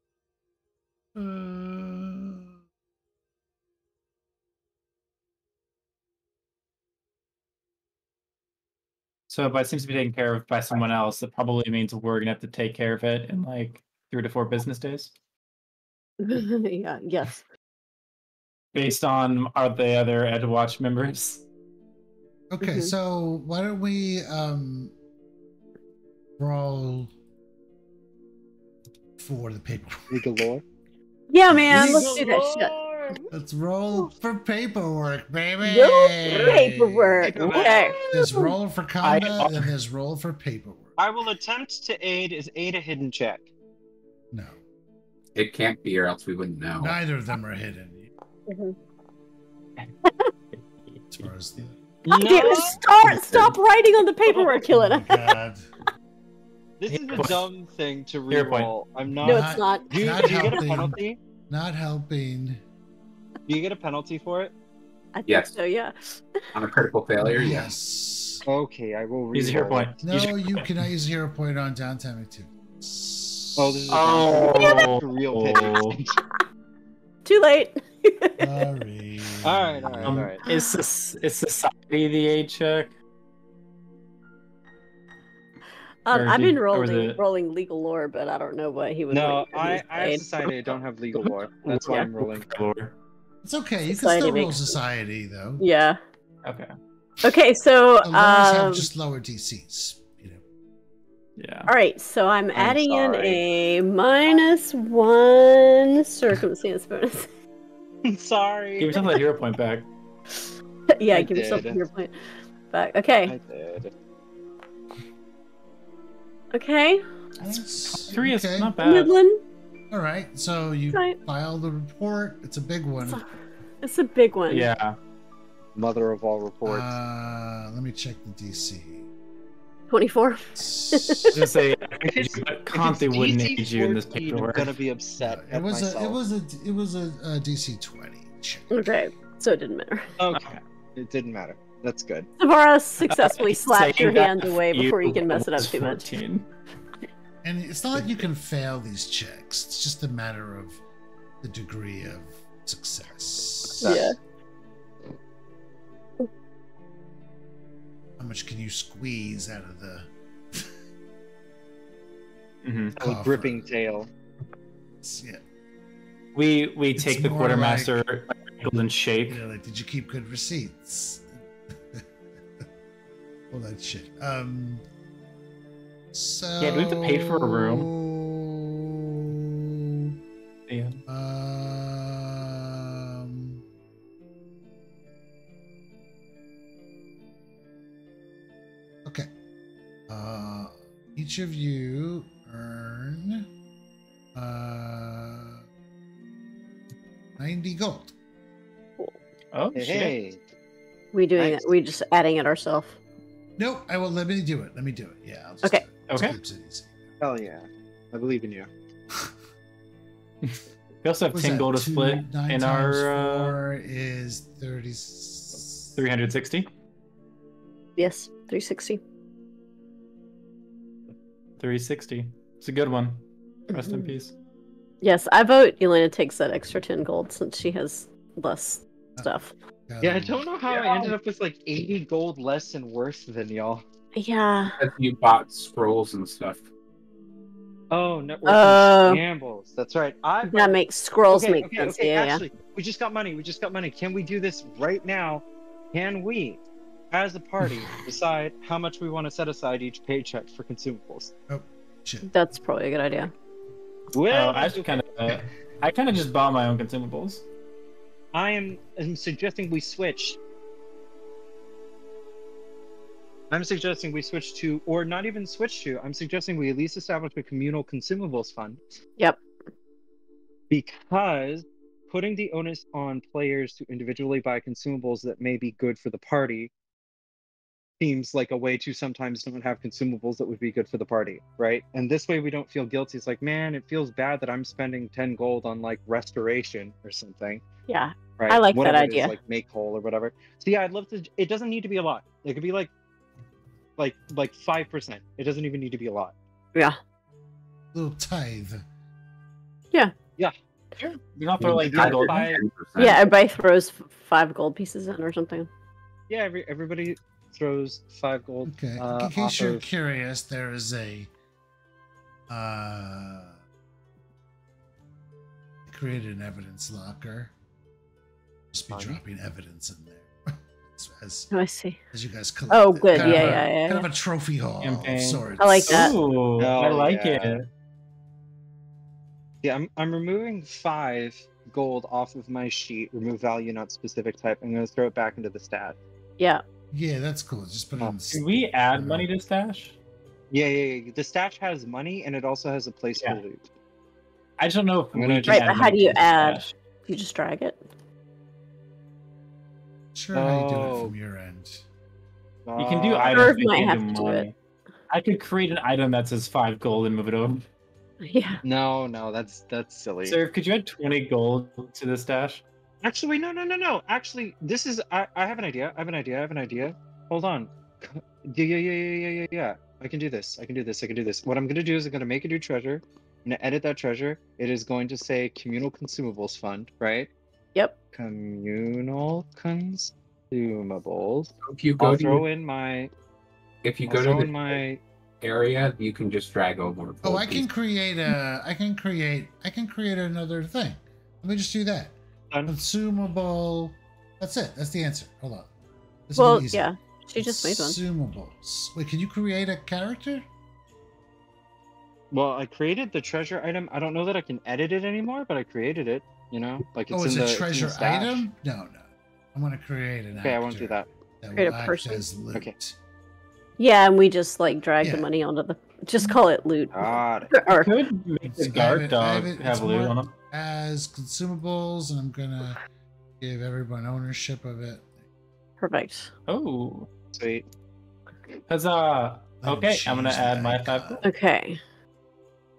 Speaker 3: So, but it seems to be taken care of by someone else. That probably means we're gonna have to take care of it in like 3 to 4 business days.
Speaker 1: Yeah. Yes.
Speaker 3: Based on the other Edgewatch members.
Speaker 2: Okay, so why don't we roll for the paperwork.
Speaker 6: Legal lore.
Speaker 1: Yeah, man, let's do that shit.
Speaker 2: Let's roll for paperwork, baby.
Speaker 1: Go paperwork. Okay.
Speaker 2: There's roll for combat, and there's roll for paperwork.
Speaker 6: I will attempt to aid. Is aid a hidden check?
Speaker 2: No.
Speaker 5: It can't be, or else we wouldn't know.
Speaker 2: Neither of them are hidden.
Speaker 1: Mhm.
Speaker 2: As far as the...
Speaker 1: God damn it, stop writing on the paperwork, Killen.
Speaker 2: Oh my God.
Speaker 6: This is a dumb thing to
Speaker 3: Fair point.
Speaker 6: reroll. I'm not.
Speaker 1: No, it's not.
Speaker 6: Do you
Speaker 2: Not
Speaker 6: get a
Speaker 2: helping.
Speaker 6: penalty?
Speaker 2: Not helping.
Speaker 6: Do you get a penalty for it?
Speaker 1: I think
Speaker 5: Yes.
Speaker 1: so, yeah.
Speaker 5: On a critical failure, yes.
Speaker 2: Yes.
Speaker 6: Okay, I will reroll.
Speaker 3: Use a hero point.
Speaker 2: No, you cannot use a hero point on downtime activities.
Speaker 6: Oh, this is a
Speaker 3: Oh.
Speaker 6: real pity.
Speaker 1: Too late.
Speaker 2: Sorry.
Speaker 6: All right.
Speaker 3: Is society the aid check? Or
Speaker 1: I've been
Speaker 3: or was
Speaker 1: rolling legal lore, but I don't know what he would.
Speaker 6: No,
Speaker 1: want to
Speaker 6: I
Speaker 1: use
Speaker 6: have
Speaker 1: aid.
Speaker 6: society. I don't have legal lore. That's why I'm rolling.
Speaker 2: It's okay. You can
Speaker 1: Society
Speaker 2: still roll
Speaker 1: makes-
Speaker 2: society, though.
Speaker 1: Yeah.
Speaker 3: Okay.
Speaker 1: Okay, so
Speaker 2: The lowers have just lower DCs. You know.
Speaker 3: Yeah.
Speaker 1: all right, so I'm adding in
Speaker 6: sorry.
Speaker 1: a -1 circumstance bonus.
Speaker 6: Sorry.
Speaker 3: Give yourself that hero point back.
Speaker 1: Yeah,
Speaker 6: I
Speaker 1: give yourself a
Speaker 6: did.
Speaker 1: hero point back. Okay.
Speaker 6: I did.
Speaker 1: Okay.
Speaker 2: Nice.
Speaker 3: 3 is
Speaker 2: Okay.
Speaker 3: not bad.
Speaker 1: Midland.
Speaker 2: All right. So you
Speaker 1: Right.
Speaker 2: file the report. It's a big one.
Speaker 1: It's a big one.
Speaker 3: Yeah.
Speaker 6: Mother of all reports.
Speaker 2: Let me check the DC.
Speaker 1: 24.
Speaker 3: Just say Conte wouldn't
Speaker 6: DC
Speaker 3: aid you in this
Speaker 6: 14,
Speaker 3: paperwork.
Speaker 6: I'm gonna be upset.
Speaker 2: It was a DC 20 check.
Speaker 1: Okay, so it didn't matter.
Speaker 6: Okay. It didn't matter. That's good.
Speaker 1: Savara successfully slapped your
Speaker 3: Saying
Speaker 1: hand
Speaker 3: that
Speaker 1: away before you can mess it up
Speaker 3: was
Speaker 1: too much.
Speaker 3: 14.
Speaker 2: And it's not like you can fail these checks. It's just a matter of the degree of success.
Speaker 1: Yeah.
Speaker 2: How much can you squeeze out of the
Speaker 3: Mhm.
Speaker 6: A
Speaker 2: coffer?
Speaker 6: gripping tail.
Speaker 2: Yeah.
Speaker 3: We
Speaker 2: It's
Speaker 3: take the
Speaker 2: more
Speaker 3: quartermaster and shake.
Speaker 2: You know, like, did you keep good receipts? All that shit. So.
Speaker 3: Yeah, do we have to pay for a room? Yeah.
Speaker 2: Okay. Each of you earn 90 gold.
Speaker 3: Oh
Speaker 6: Hey,
Speaker 3: shit.
Speaker 6: hey.
Speaker 1: We doing
Speaker 6: Nice.
Speaker 1: it? We just adding it ourselves.
Speaker 2: Nope, I will. Let me do it. Yeah. I'll just
Speaker 1: Okay.
Speaker 2: do it. Just
Speaker 3: Okay.
Speaker 2: keeps it easy.
Speaker 6: Hell yeah. I believe in you.
Speaker 3: We also have
Speaker 2: What's
Speaker 3: 10
Speaker 2: that?
Speaker 3: gold to split
Speaker 2: 9
Speaker 3: in
Speaker 2: times
Speaker 3: our
Speaker 2: 4 is 30.
Speaker 3: 360.
Speaker 1: Yes, 360.
Speaker 3: 360. It's a good one. Rest in
Speaker 1: Mhm.
Speaker 3: peace.
Speaker 1: Yes, I vote Elena takes that extra 10 gold since she has less stuff.
Speaker 6: Yeah, I don't know how I ended up with like 80 gold less and worse than y'all.
Speaker 1: Yeah.
Speaker 5: As you bought scrolls and stuff.
Speaker 6: Oh, network
Speaker 1: Oh.
Speaker 6: shambles. That's right.
Speaker 1: That makes scrolls make sense. Yeah, yeah.
Speaker 6: Actually, we just got money. Can we do this right now? Can we, as a party, decide how much we want to set aside each paycheck for consumables?
Speaker 2: Oh, shit.
Speaker 1: That's probably a good idea.
Speaker 6: Well,
Speaker 3: I kind of just bought my own consumables.
Speaker 6: I'm suggesting we switch. I'm suggesting we switch to, or not even switch to, I'm suggesting we at least establish a communal consumables fund.
Speaker 1: Yep.
Speaker 6: Because putting the onus on players to individually buy consumables that may be good for the party seems like a way to sometimes not have consumables that would be good for the party, right? And this way we don't feel guilty. It's like, man, it feels bad that I'm spending 10 gold on like restoration or something.
Speaker 1: Yeah.
Speaker 6: Right?
Speaker 1: I like that
Speaker 6: Whatever it is,
Speaker 1: idea.
Speaker 6: like make whole or whatever. So yeah, I'd love to. It doesn't need to be a lot. It could be like 5%. It doesn't even need to be a lot.
Speaker 1: Yeah.
Speaker 2: Little tithe.
Speaker 3: Sure. You don't throw like
Speaker 6: Yeah,
Speaker 3: 10 gold.
Speaker 5: 10%.
Speaker 1: Yeah, everybody throws 5 gold pieces in or something.
Speaker 6: Yeah, everybody throws 5 gold.
Speaker 2: Okay. In
Speaker 6: off
Speaker 2: case you're
Speaker 6: of-
Speaker 2: curious, there is a created an evidence locker. Just be
Speaker 6: Fun.
Speaker 2: dropping evidence in there. as
Speaker 1: Oh, I see.
Speaker 2: you guys collect.
Speaker 1: Oh,
Speaker 2: it.
Speaker 1: good.
Speaker 2: Kind
Speaker 1: Yeah,
Speaker 2: of a-
Speaker 1: yeah, yeah.
Speaker 2: Kind of a trophy haul
Speaker 3: Campaign.
Speaker 2: of sorts.
Speaker 1: I like that.
Speaker 3: Ooh, I
Speaker 6: Oh,
Speaker 3: like
Speaker 6: yeah.
Speaker 3: it.
Speaker 6: Yeah, I'm removing 5 gold off of my sheet. Remove value, not specific type. I'm going to throw it back into the stat.
Speaker 1: Yeah.
Speaker 2: Yeah, that's cool. Just put it in.
Speaker 3: Can we add money to stash?
Speaker 6: Yeah. The stash has money, and it also has a place for loot.
Speaker 3: I just don't know if we can
Speaker 1: Right,
Speaker 3: add
Speaker 1: but how
Speaker 3: money
Speaker 1: do you
Speaker 3: to the
Speaker 1: add?
Speaker 3: stash.
Speaker 1: You just drag it.
Speaker 2: Sure, how you do it from your end.
Speaker 3: You can do
Speaker 1: Irv
Speaker 3: items, but you
Speaker 1: might
Speaker 3: can't
Speaker 1: have
Speaker 3: do
Speaker 1: to do
Speaker 3: money. I could create an item that says 5 gold and move it over.
Speaker 1: Yeah.
Speaker 6: No, that's silly.
Speaker 3: Sir, could you add 20 gold to the stash?
Speaker 6: Actually, no. Actually, this is I have an idea. I have an idea. Hold on. Yeah. I can do this. What I'm gonna do is I'm gonna make a new treasure. I'm gonna edit that treasure. It is going to say communal consumables fund, right?
Speaker 1: Yep.
Speaker 6: Communal consumables.
Speaker 5: If you go
Speaker 6: I'll
Speaker 5: to
Speaker 6: throw in my.
Speaker 5: if you
Speaker 6: I'll
Speaker 5: go
Speaker 6: throw
Speaker 5: to
Speaker 6: in my
Speaker 5: area, you can just drag over.
Speaker 2: Oh, I can create another thing. Let me just do that. Consumable. That's it. That's the answer. Hold on. This will be easy.
Speaker 1: Yeah. She just made one.
Speaker 2: Consumables. Wait, can you create a character?
Speaker 6: Well, I created the treasure item. I don't know that I can edit it anymore, but I created it. You know, like it's
Speaker 2: it's
Speaker 6: in
Speaker 2: a
Speaker 6: the
Speaker 2: treasure
Speaker 6: it's in the stash.
Speaker 2: item? No. I'm gonna create an actor.
Speaker 6: Okay, I won't do that.
Speaker 2: That
Speaker 1: Create
Speaker 2: will
Speaker 1: a
Speaker 2: act
Speaker 1: person.
Speaker 2: as loot.
Speaker 6: Okay.
Speaker 1: Yeah, and we just like drag the
Speaker 2: Yeah.
Speaker 1: money onto the. Just call it loot.
Speaker 6: God.
Speaker 1: Or,
Speaker 3: Could make the guard dog have loot on him.
Speaker 2: As consumables, and I'm gonna give everyone ownership of it.
Speaker 1: perfect.
Speaker 3: Oh.
Speaker 6: Sweet.
Speaker 3: Huzzah. Okay, I'm gonna
Speaker 2: Change
Speaker 3: add
Speaker 2: that
Speaker 3: my 5
Speaker 2: guy.
Speaker 3: gold.
Speaker 1: Okay.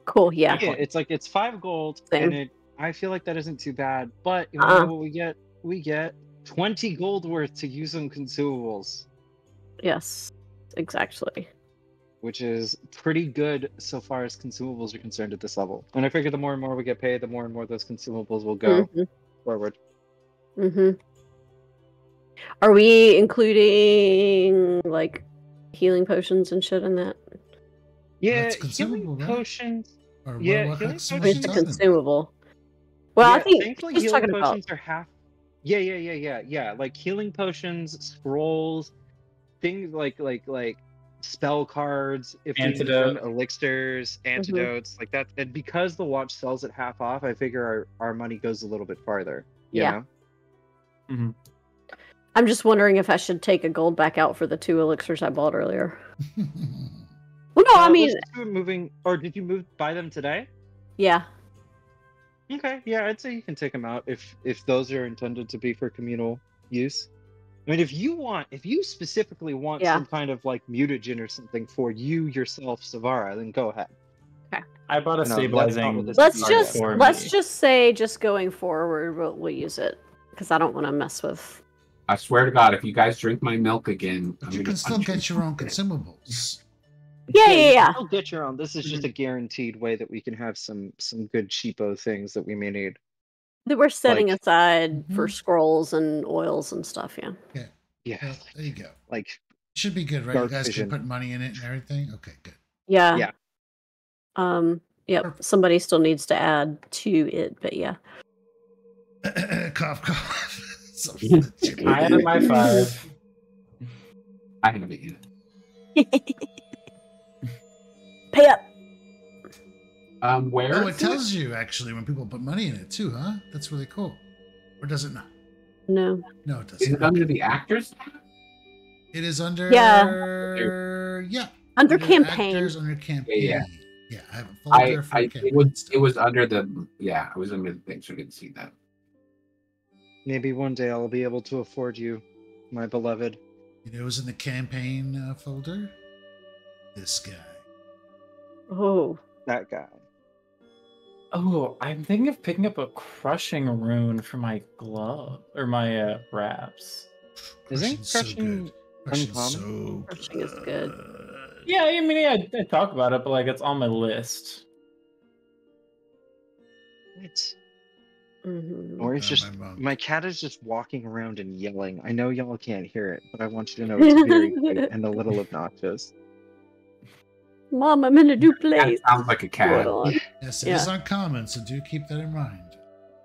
Speaker 1: Cool. Yeah.
Speaker 6: Yeah, it's like it's 5 gold,
Speaker 1: Same.
Speaker 6: and I feel like that isn't too bad. But you know what we get? We get 20 gold worth to use on consumables,
Speaker 1: Yes. Exactly.
Speaker 6: which is pretty good so far as consumables are concerned at this level. And I figure the more and more we get paid, the more and more those consumables will go forward.
Speaker 1: Mm-hmm. Are we including like healing potions and shit in that?
Speaker 6: Yeah,
Speaker 2: That's consumable,
Speaker 6: healing
Speaker 2: right?
Speaker 6: potions.
Speaker 2: Or
Speaker 6: Yeah,
Speaker 2: what
Speaker 6: healing
Speaker 2: consumables
Speaker 1: It's
Speaker 6: potions
Speaker 1: a
Speaker 2: are they?
Speaker 1: consumable. Well, I
Speaker 6: Yeah,
Speaker 1: think
Speaker 6: thankfully
Speaker 1: just
Speaker 6: healing
Speaker 1: talking about.
Speaker 6: potions are half. Yeah. Like healing potions, scrolls, things like spell cards, if we need them,
Speaker 3: Antidote.
Speaker 6: elixirs, antidotes, like that. And because the watch sells at half off, I figure our money goes a little bit farther. You
Speaker 1: Yeah.
Speaker 6: know?
Speaker 3: Mm-hmm.
Speaker 1: I'm just wondering if I should take a gold back out for the 2 elixirs I bought earlier. Well, no, I mean,
Speaker 6: let's do moving. Or did you buy them today?
Speaker 1: yeah.
Speaker 6: Okay, yeah, I'd say you can take them out if those are intended to be for communal use. I mean, if you specifically want some kind of like mutagen or something for you yourself, Savara, then go ahead.
Speaker 1: Okay.
Speaker 3: I bought a stabilizing.
Speaker 1: Let's just say, just going forward, we'll use it because I don't want to mess with.
Speaker 5: I swear to God, if you guys drink my milk again,
Speaker 2: But you can still get your own consumables.
Speaker 1: Yeah.
Speaker 6: You'll get your own. This is just a guaranteed way that we can have some good cheapo things that we may need.
Speaker 1: That we're setting aside for scrolls and oils and stuff. Yeah.
Speaker 6: Yeah.
Speaker 2: There you go.
Speaker 6: Like
Speaker 2: should be good, right? You guys can put money in it and everything. Okay, good.
Speaker 1: Yeah. Yep. Somebody still needs to add to it, but yeah.
Speaker 2: Cough.
Speaker 3: I added my 5.
Speaker 5: I haven't yet.
Speaker 1: Pay up.
Speaker 5: Where?
Speaker 2: Oh, it tells you actually when people put money in it too, huh? That's really cool. Or does it not?
Speaker 1: No.
Speaker 2: No, it doesn't.
Speaker 5: Is it under the actors?
Speaker 2: It is under.
Speaker 1: Yeah. Under campaign.
Speaker 2: Actors, under campaign. Yeah. I have a folder for campaign.
Speaker 5: It was under the. Yeah, it was under the thing, so I didn't see that.
Speaker 6: Maybe one day I'll be able to afford you, my beloved.
Speaker 2: You know, it was in the campaign folder. This guy.
Speaker 1: Oh.
Speaker 6: That guy.
Speaker 3: Oh, I'm thinking of picking up a crushing rune for my glove or my wraps.
Speaker 6: Isn't crushing
Speaker 2: uncommon?
Speaker 1: Crushing is good.
Speaker 3: Yeah, I mean, I talk about it, but like it's on my list.
Speaker 6: What?
Speaker 1: Mm-hmm.
Speaker 6: Or it's just my cat is just walking around and yelling. I know y'all can't hear it, but I want you to know it's very cute and a little obnoxious.
Speaker 1: Mom, I'm in a new place.
Speaker 5: That sounds like a cat.
Speaker 2: Yes, it is uncommon, so do keep that in mind.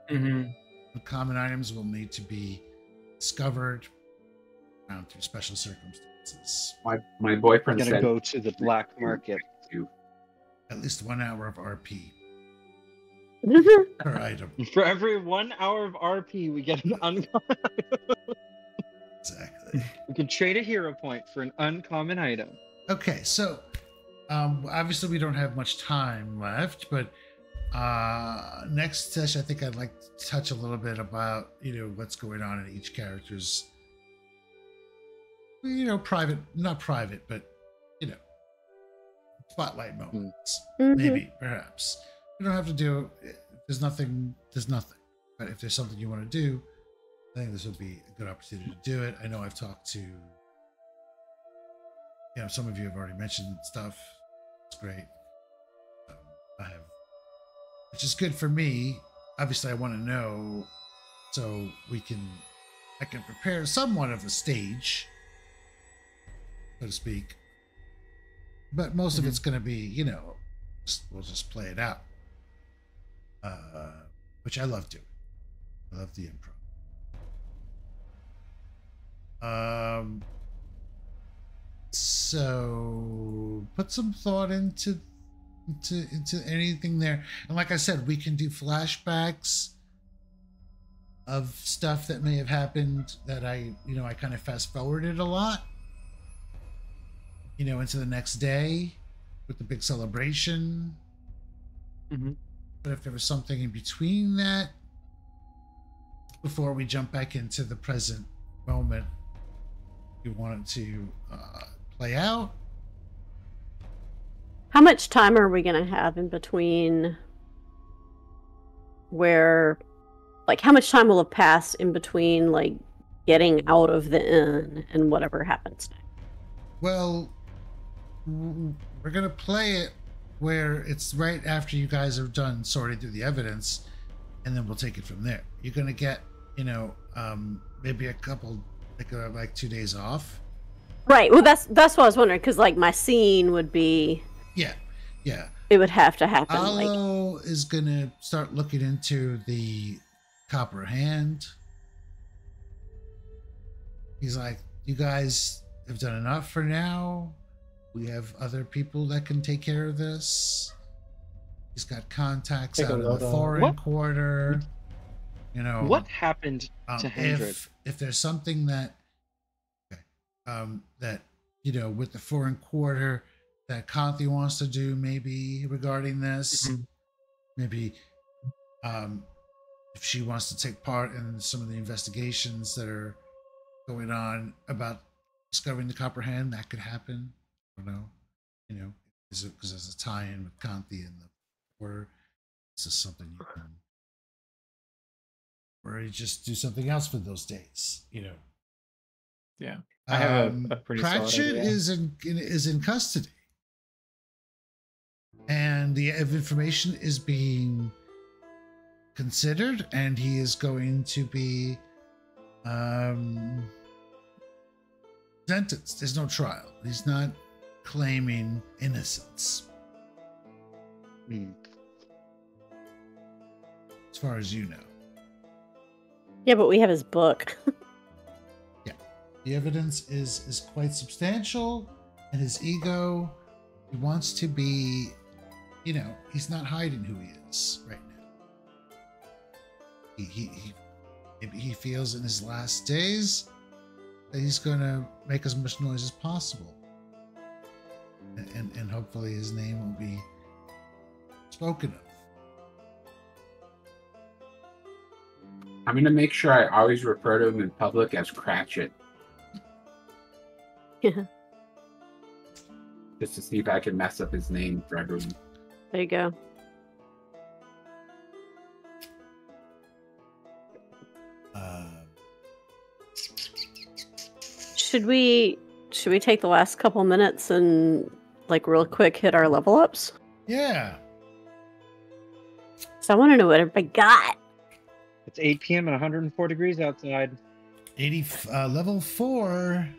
Speaker 3: Mm-hmm.
Speaker 2: Uncommon items will need to be discovered through special circumstances.
Speaker 5: My boyfriend
Speaker 6: I'm gonna go to the black market.
Speaker 2: At least 1 hour of RP. per item.
Speaker 6: For every 1 hour of RP, we get an uncommon item.
Speaker 2: Exactly.
Speaker 6: We can trade a hero point for an uncommon item.
Speaker 2: Okay, so obviously we don't have much time left, but next session I think I'd like to touch a little bit about what's going on in each character's private, not private, but spotlight moments. Maybe, perhaps. You don't have to do it. There's nothing. But if there's something you want to do, I think this would be a good opportunity to do it. I know I've talked to, some of you have already mentioned stuff. It's great. I have, which is good for me. Obviously, I want to know so I can prepare somewhat of a stage, so to speak. But most of it's going to be, we'll just play it out. Which I love doing. I love the improv. So put some thought into anything there. And like I said, we can do flashbacks of stuff that may have happened that I kind of fast forwarded a lot. Into the next day with the big celebration. But if there was something in between that, before we jump back into the present moment, you want it to play out.
Speaker 1: How much time are we going to have in between how much time will have passed in between, getting out of the inn and whatever happens next?
Speaker 2: Well, we're going to play it where it's right after you guys are done sorting through the evidence, and then we'll take it from there. You're going to get, maybe a couple, 2 days off.
Speaker 1: Right. Well, that's what I was wondering, because, my scene would be... Yeah. It would have to happen.
Speaker 2: Alo is going to start looking into the copper hand. He's like, you guys have done enough for now. We have other people that can take care of this. He's got contacts out in the foreign quarter.
Speaker 6: What happened to Hendred?
Speaker 2: If there's something that, with the foreign quarter that Conthi wants to do, maybe regarding this, maybe if she wants to take part in some of the investigations that are going on about discovering the copper hand, that could happen. I don't know, because there's a tie-in with Conthi and the quarter. This is something you can, or you just do something else for those days,
Speaker 3: Yeah, I have a pretty
Speaker 2: Pratchett is in custody, and the information is being considered, and he is going to be sentenced. There's no trial. He's not claiming innocence. As far as you know.
Speaker 1: Yeah, but we have his book.
Speaker 2: Yeah. The evidence is quite substantial, and his ego, he wants to be, he's not hiding who he is right now. He feels in his last days that he's going to make as much noise as possible. And hopefully his name will be spoken of.
Speaker 5: I'm going to make sure I always refer to him in public as Cratchit.
Speaker 1: Yeah.
Speaker 5: Just to see if I can mess up his name for everyone.
Speaker 1: There you go. Should we take the last couple minutes and real quick hit our level ups?
Speaker 2: Yeah.
Speaker 1: So I want to know what everybody got.
Speaker 6: It's 8 p.m. and 104 degrees outside.
Speaker 2: Level 4.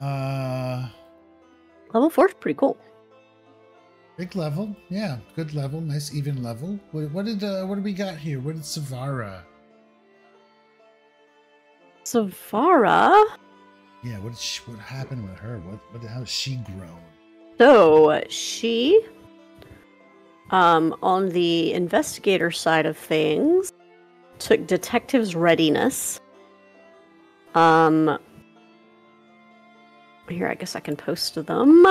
Speaker 1: Level 4 is pretty cool.
Speaker 2: Big level, yeah, good level, nice even level. What do we got here? What did Savara?
Speaker 1: Savara?
Speaker 2: Yeah, what happened with her? How has she grown?
Speaker 1: So she On the investigator side of things, took detective's readiness. Here, I guess I can post them.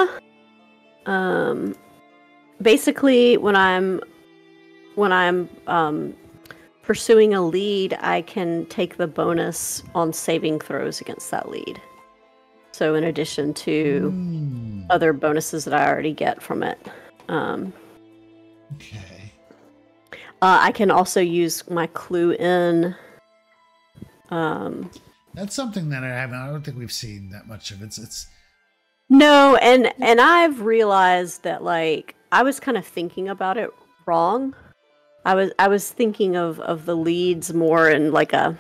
Speaker 1: Basically, when I'm pursuing a lead, I can take the bonus on saving throws against that lead. So in addition to other bonuses that I already get from it.
Speaker 2: Okay.
Speaker 1: I can also use my clue in.
Speaker 2: That's something that I don't think we've seen that much of. It's
Speaker 1: No, and I've realized that, like, I was kind of thinking about it wrong. I was thinking of the leads more in like a,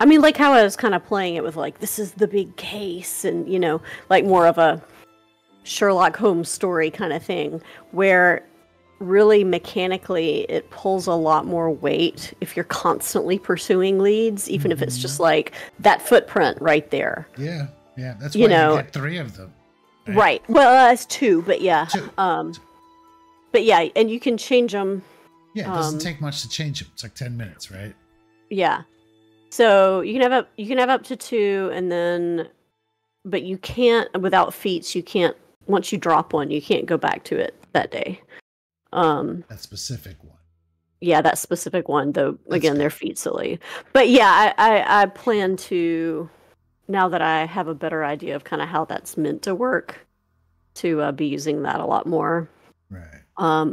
Speaker 1: I mean, like how I was kind of playing it with like, this is the big case, and you know, like more of a Sherlock Holmes story kind of thing, where really mechanically it pulls a lot more weight if you're constantly pursuing leads, even if it's just like that footprint right there.
Speaker 2: Yeah, that's why you get 3 of them.
Speaker 1: Right. Well, that's 2, but yeah.
Speaker 2: 2.
Speaker 1: But yeah, and you can change them.
Speaker 2: Yeah, it doesn't take much to change them. It's like 10 minutes, right?
Speaker 1: Yeah. So you can have up to 2, and then, but you can't, without feats, you can't, once you drop one, you can't go back to it that day.
Speaker 2: That specific one.
Speaker 1: Yeah, that specific one, though. Again, they're feat silly. But yeah, I plan to, now that I have a better idea of kind of how that's meant to work, to be using that a lot more.
Speaker 2: Right.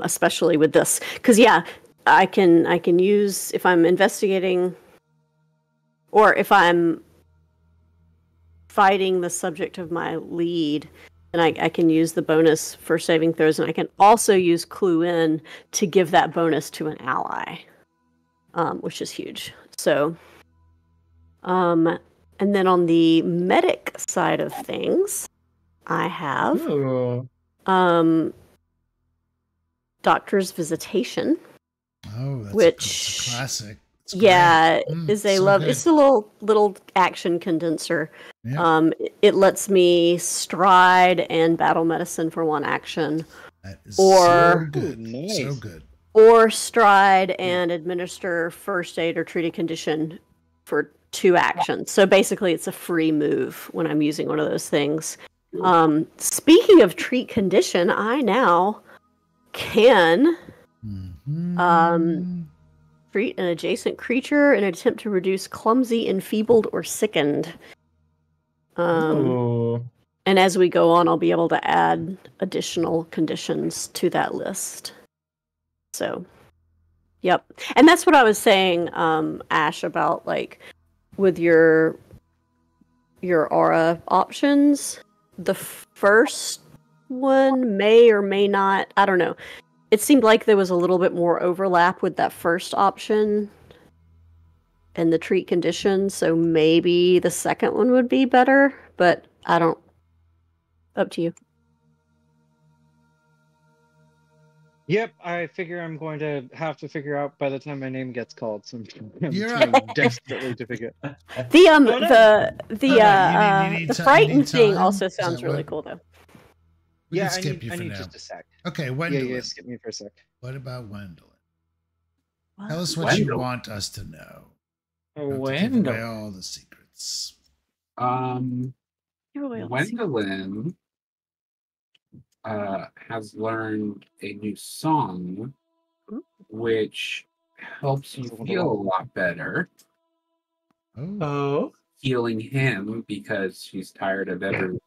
Speaker 1: Especially with this, because yeah, I can use, if I'm investigating, or if I'm fighting the subject of my lead, and I can use the bonus for saving throws, and I can also use clue in to give that bonus to an ally, which is huge. So, and then on the medic side of things, I have Doctor's Visitation.
Speaker 2: Oh, that's
Speaker 1: which
Speaker 2: a classic.
Speaker 1: Is a love. Good. It's a little action condenser. Yeah. It lets me stride and battle medicine for 1 action,
Speaker 2: that is so good. Nice. So good.
Speaker 1: Or stride and administer first aid or treat a condition for 2 actions. So basically, it's a free move when I'm using one of those things. Speaking of treat condition, I now can treat an adjacent creature in an attempt to reduce clumsy, enfeebled, or sickened. And as we go on, I'll be able to add additional conditions to that list. So, yep. And that's what I was saying, Ash, about like with your aura options. The first one may or may not, I don't know. It seemed like there was a little bit more overlap with that first option and the treat condition, so maybe the second one would be better, but I don't. Up to you.
Speaker 6: Yep, I figure I'm going to have to figure out by the time my name gets called. So I'm trying desperately to figure it.
Speaker 1: The frightened thing also sounds really cool, though.
Speaker 2: We can skip you for now.
Speaker 6: Just a sec.
Speaker 2: Okay, Wendolyn.
Speaker 6: Yeah, skip me for a sec.
Speaker 2: What about Wendolyn? Tell us what you want us to know. Wendolyn. Give away all the secrets.
Speaker 5: Wendolyn has learned a new song, which helps you feel a lot better.
Speaker 2: Oh.
Speaker 5: Healing him because she's tired of everyone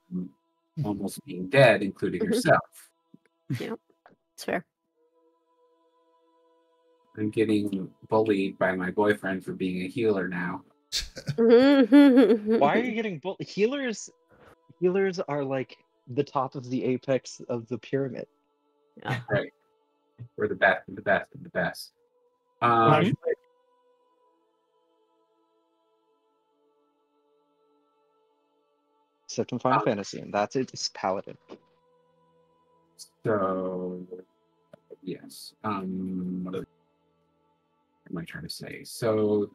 Speaker 5: almost being dead, including herself.
Speaker 1: Yeah, it's fair.
Speaker 5: I'm getting bullied by my boyfriend for being a healer now.
Speaker 6: Why are you getting bullied? Healers are like the top of the apex of the pyramid.
Speaker 1: Yeah.
Speaker 5: Right. We're the best of the best of the best.
Speaker 6: Except in Final Fantasy, and that's it. It's Paladin.
Speaker 5: So, yes. What am I trying to say? So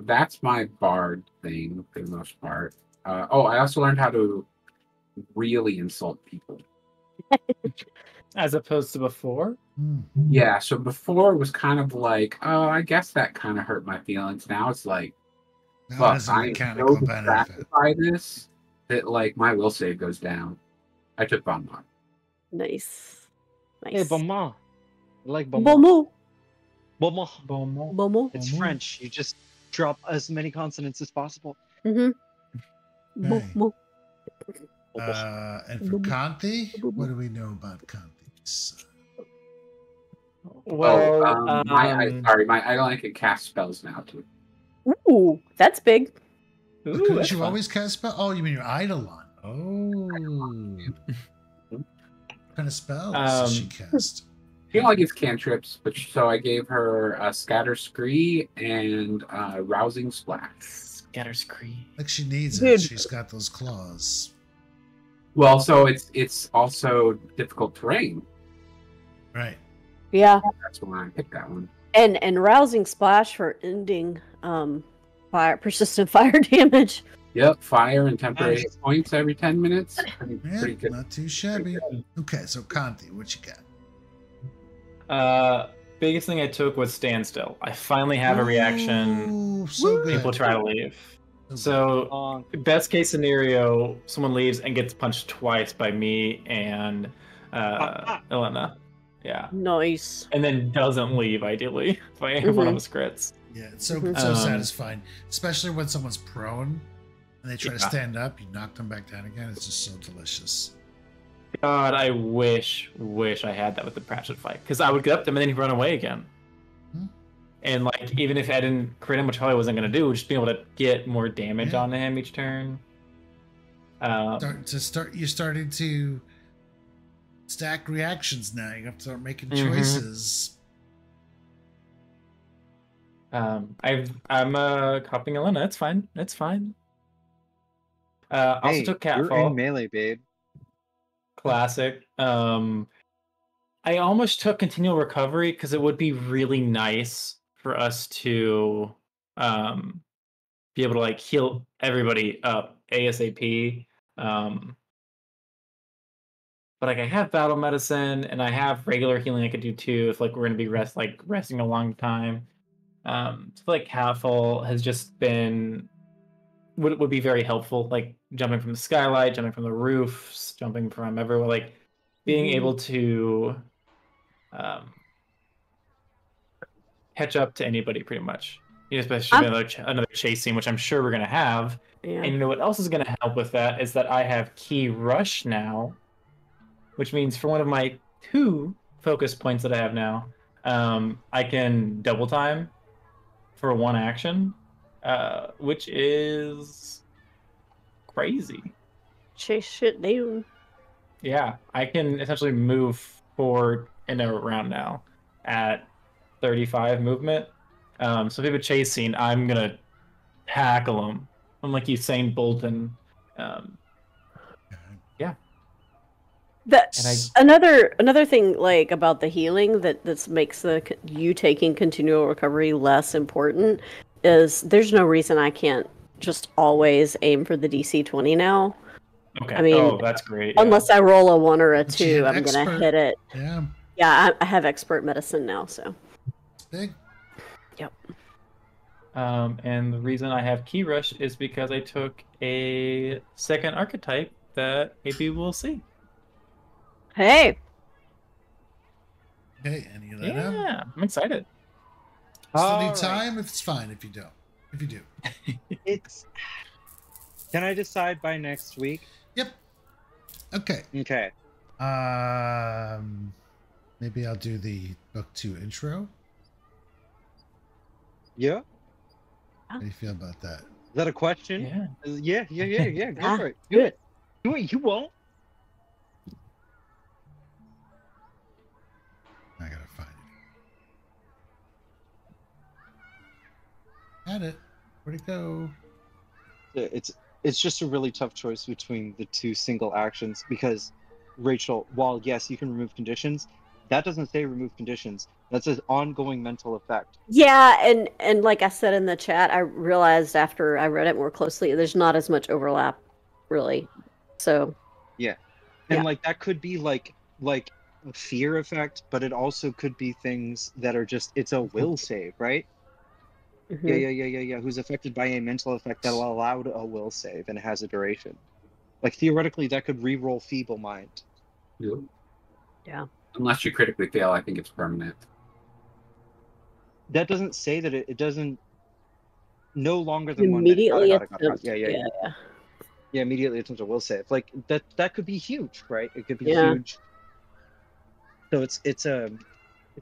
Speaker 5: that's my bard thing for the most part. I also learned how to really insult people.
Speaker 3: As opposed to before?
Speaker 5: Yeah, so before it was kind of like, oh, I guess that kind of hurt my feelings. Now it's like, fuck, I'm so distracted by this that like my will save goes down. I took Bonbon.
Speaker 1: Nice.
Speaker 6: Hey, Bonbon. I like Bonbon. Bonbon.
Speaker 1: Bonbon.
Speaker 6: It's French. You just drop as many consonants as possible.
Speaker 1: Okay.
Speaker 2: And for Kanthi, what do we know about Kanthi?
Speaker 3: Well,
Speaker 5: I only can cast spells now too.
Speaker 1: Ooh, that's big.
Speaker 2: Ooh, couldn't you always cast spell? Oh, you mean your Eidolon? Oh. What kind of spells does she cast?
Speaker 5: She only gets cantrips, but so I gave her a Scatter Scree and Rousing Splash.
Speaker 3: Scatter Scree.
Speaker 2: Like she needs it. She's got those claws.
Speaker 5: Well, so it's also difficult terrain.
Speaker 2: Right.
Speaker 1: Yeah.
Speaker 5: That's why I picked that one.
Speaker 1: And Rousing Splash for ending persistent fire damage.
Speaker 5: Yep, fire and temporary points every 10 minutes. Pretty good.
Speaker 2: Not too shabby. Okay, so Kanthi, what you got?
Speaker 3: Biggest thing I took was standstill. I finally have a reaction.
Speaker 2: So good.
Speaker 3: People try to leave. So best case scenario, someone leaves and gets punched twice by me and Elena. Yeah.
Speaker 1: Nice.
Speaker 3: And then doesn't leave, ideally, if one of us crits.
Speaker 2: Yeah, it's so satisfying. Especially when someone's prone and they try to stand up, you knock them back down again. It's just so delicious.
Speaker 3: God, I wish I had that with the Pratchett fight. Because I would get up to him and then he'd run away again. And like, even if I didn't crit him, which I wasn't going to do, just being able to get more damage onto him each turn.
Speaker 2: You're starting to stack reactions now. You have to start making choices.
Speaker 3: I'm copying Elena. It's fine. It's fine. Also took Catfall.
Speaker 6: You're in melee, babe.
Speaker 3: Classic. I almost took Continual Recovery because it would be really nice for us to be able to like heal everybody up ASAP. But like I have Battle Medicine and I have regular healing I could do too if like we're gonna be resting a long time. So like Catfall has just been would be very helpful, like jumping from the skylight, jumping from the roofs, jumping from everywhere, like being able to catch up to anybody pretty much. Especially another chase scene, which I'm sure we're gonna have. Yeah. And you know what else is gonna help with that is that I have Key Rush now, which means for one of my 2 focus points that I have now, I can double time for 1 action, which is crazy.
Speaker 1: Chase shit down.
Speaker 3: Yeah, I can essentially move forward in a round now at 35 movement. So if we have a chase scene, I'm gonna tackle them. I'm like Usain Bolt and yeah.
Speaker 1: That's another thing like about the healing that makes you taking continual recovery less important is there's no reason I can't just always aim for the DC 20 now.
Speaker 3: Okay.
Speaker 1: I mean,
Speaker 3: that's great.
Speaker 1: Unless I roll a 1 or a 2, I'm gonna hit it.
Speaker 2: Yeah.
Speaker 1: Yeah, I have expert medicine now, so.
Speaker 2: It's big.
Speaker 1: Yep.
Speaker 3: And the reason I have Key Rush is because I took a second archetype that maybe we'll see.
Speaker 1: Hey.
Speaker 2: Okay, any of that? Yeah,
Speaker 3: I'm excited.
Speaker 2: Still need time? If it's fine if you don't. If you do.
Speaker 6: Can I decide by next week?
Speaker 2: Yep. Okay.
Speaker 6: Okay.
Speaker 2: Maybe I'll do the book 2 intro.
Speaker 6: Yeah.
Speaker 2: How do you feel about that?
Speaker 6: Is that a question?
Speaker 3: Yeah.
Speaker 6: Yeah. Go for it. Do it. You won't.
Speaker 2: I gotta find it. Had it. Where'd it go?
Speaker 6: It's just a really tough choice between the 2 single actions because, Rachel, while yes, you can remove conditions, that doesn't say remove conditions. That says ongoing mental effect.
Speaker 1: Yeah, and like I said in the chat, I realized after I read it more closely, there's not as much overlap, really. So.
Speaker 6: Yeah, and like that could be like a fear effect, but it also could be things that are just, it's a will save, right?
Speaker 1: Mm-hmm.
Speaker 6: Yeah. Who's affected by a mental effect that allowed a will save and has a duration. Like, theoretically, that could re-roll Feeble Mind.
Speaker 1: Yeah.
Speaker 5: Unless you critically fail, I think it's permanent.
Speaker 6: That doesn't say that it doesn't. No longer than
Speaker 1: immediately
Speaker 6: 1 minute. Got it. Yeah. Yeah, immediately attempt a will save. Like that could be huge, right? It could be huge. So it's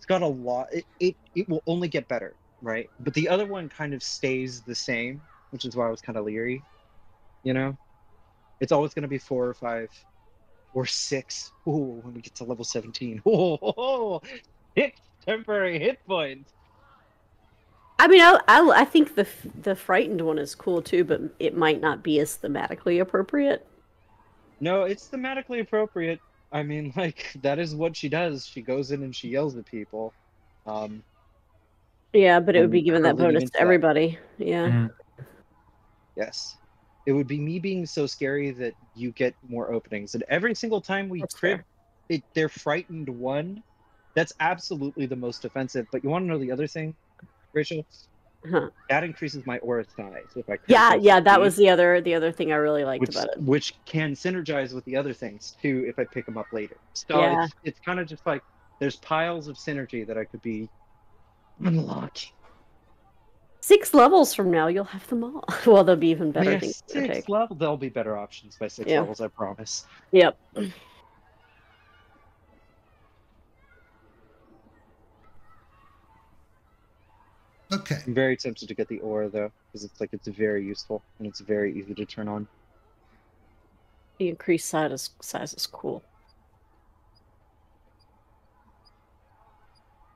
Speaker 6: got a lot. It will only get better, right? But the other one kind of stays the same, which is why I was kind of leery. You know, it's always going to be 4 or 5 or 6. Ooh, when we get to level 17. Oh, 6 temporary hit points.
Speaker 1: I mean, I think the frightened one is cool too, but it might not be as thematically appropriate.
Speaker 6: No, it's thematically appropriate. I mean, like, that is what she does. She goes in and she yells at people.
Speaker 1: Yeah, but it would be given that bonus to everybody. Yeah.
Speaker 3: Mm-hmm.
Speaker 6: Yes. It would be me being so scary that you get more openings. And every single time we crit, they're frightened 1. That's absolutely the most offensive. But you want to know the other thing, Rachel?
Speaker 1: Huh.
Speaker 6: That increases my aura size if I crit.
Speaker 1: Yeah, that was the other thing I really liked about it.
Speaker 6: Which can synergize with the other things too if I pick them up later. So
Speaker 1: yeah.
Speaker 6: it's kind of just like there's piles of synergy that I could be unlocking.
Speaker 1: 6 levels from now, you'll have them all. Well, they'll be even better things.
Speaker 6: 6 level, there'll be better options by 6 levels, I promise.
Speaker 1: Yep.
Speaker 2: Okay.
Speaker 6: I'm very tempted to get the aura though, because it's very useful and it's very easy to turn on.
Speaker 1: The increased size is cool.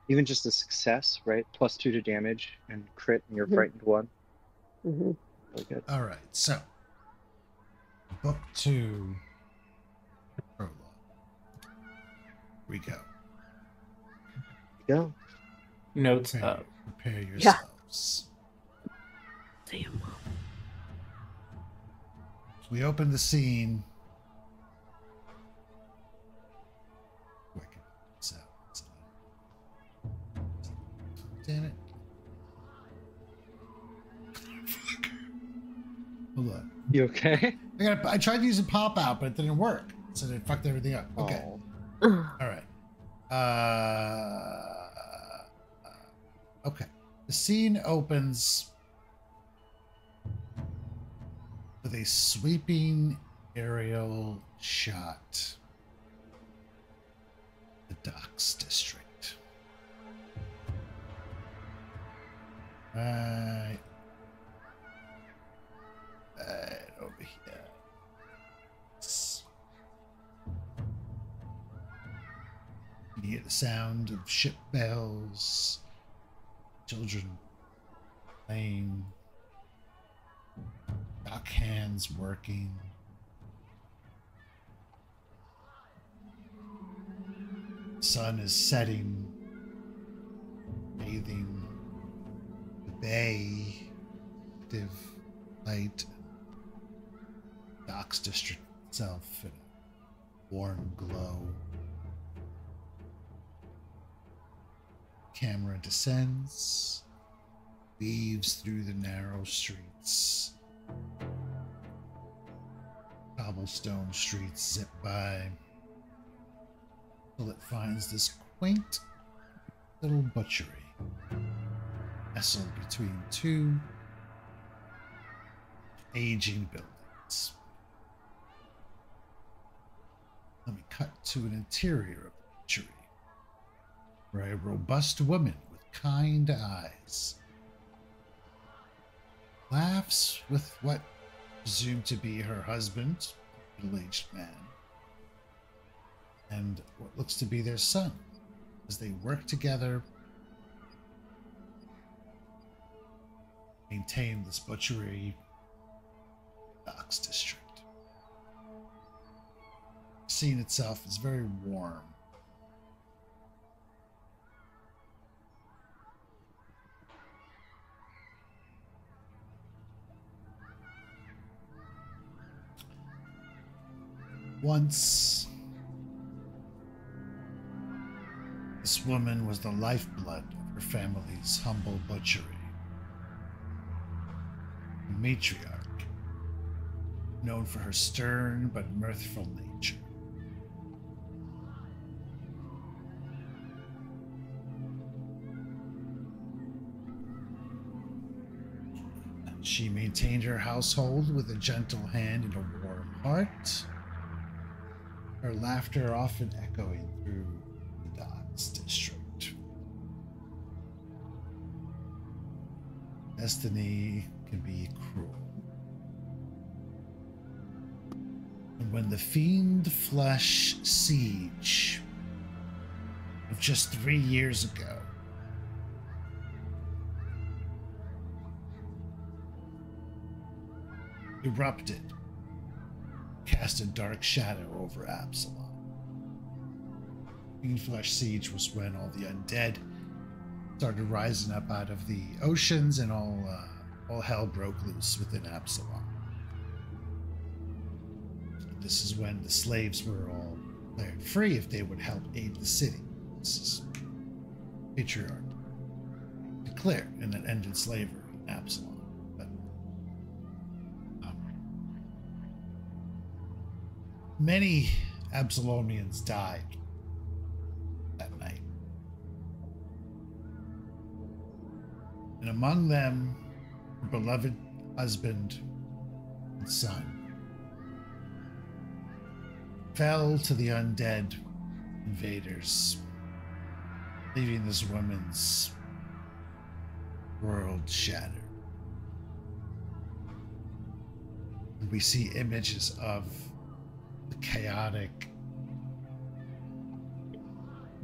Speaker 6: Even just a success, right? +2 to damage and crit, and you're frightened 1.
Speaker 1: Mm-hmm.
Speaker 6: Really good.
Speaker 2: All right, so book 2 prologue. We go.
Speaker 6: Go.
Speaker 3: Notes up.
Speaker 2: Prepare yourselves.
Speaker 1: Damn.
Speaker 2: We open the scene. Damn it. Hold on.
Speaker 6: You okay?
Speaker 2: I tried to use a pop out, but it didn't work. So it fucked everything up. Okay. All right. Okay. The scene opens with a sweeping aerial shot. The docks district. Right over here. You hear the sound of ship bells, children playing, dock hands working. The sun is setting, bathing the bay, active light, docks district itself in a warm glow. Camera descends, weaves through the narrow streets. Cobblestone streets zip by till it finds this quaint little butchery nestled between 2 aging buildings. Let me cut to an interior of the butchery, where a robust woman with kind eyes laughs with what presumed to be her husband, a middle-aged man, and what looks to be their son, as they work together maintain this butchery docks district. The scene itself is very warm. Once This woman was the lifeblood of her family's humble butchery. A matriarch, known for her stern but mirthful nature. She maintained her household with a gentle hand and a warm heart, her laughter often echoing through the Docks district. Destiny can be cruel. And when the Fiend Flesh siege of just 3 years ago erupted, cast a dark shadow over Absalom. Fiend Flesh Siege was when all the undead started rising up out of the oceans and all hell broke loose within Absalom. This is when the slaves were all declared free if they would help aid the city. This is patriarch declared, and it ended slavery in Absalom. Many Absalomians died that night. And among them, her beloved husband and son fell to the undead invaders, leaving this woman's world shattered. And we see images of the chaotic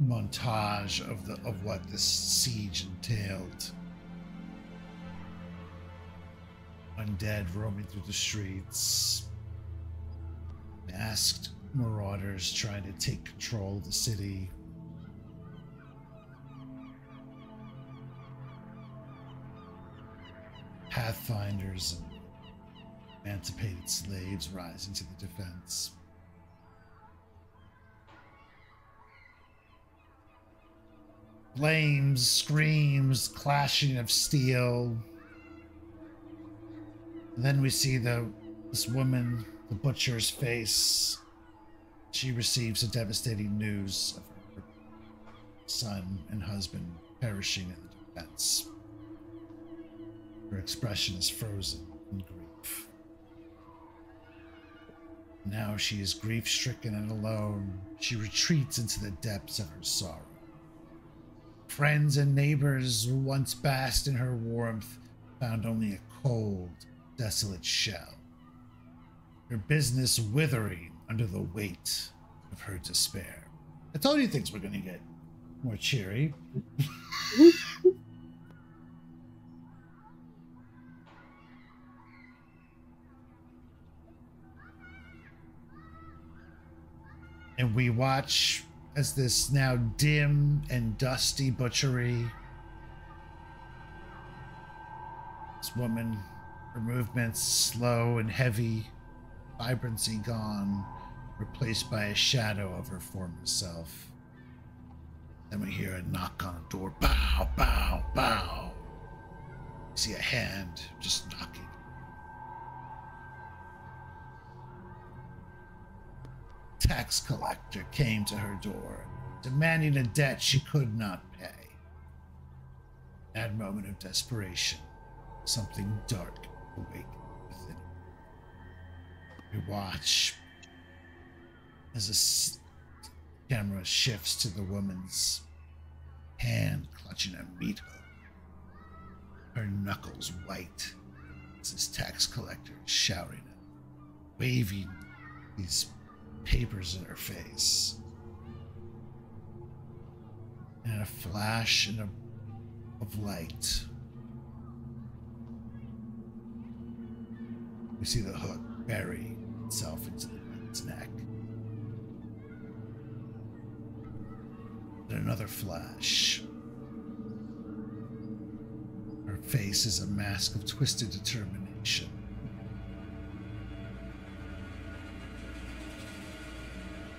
Speaker 2: montage of what this siege entailed. Undead roaming through the streets, masked marauders trying to take control of the city. Pathfinders and emancipated slaves rising to the defense. Flames, screams, clashing of steel. And then we see this woman, the butcher's face. She receives the devastating news of her son and husband perishing in the defense. Her expression is frozen in grief. Now she is grief-stricken and alone. She retreats into the depths of her sorrow. Friends and neighbors who once basked in her warmth found only a cold, desolate shell. Her business withering under the weight of her despair. I told you things were going to get more cheery. And we watch as this now dim and dusty butchery, this woman, her movements slow and heavy, vibrancy gone, replaced by a shadow of her former self. Then we hear a knock on a door. Bow, bow, bow. We see a hand just knocking. Tax collector came to her door, demanding a debt she could not pay. In that moment of desperation, something dark awakened within her. We watch as the camera shifts to the woman's hand clutching a meat hook, her knuckles white as this tax collector is shouting and waving these papers in her face. And a flash of light, we see the hook bury itself into the woman's neck. Then another flash. Her face is a mask of twisted determination.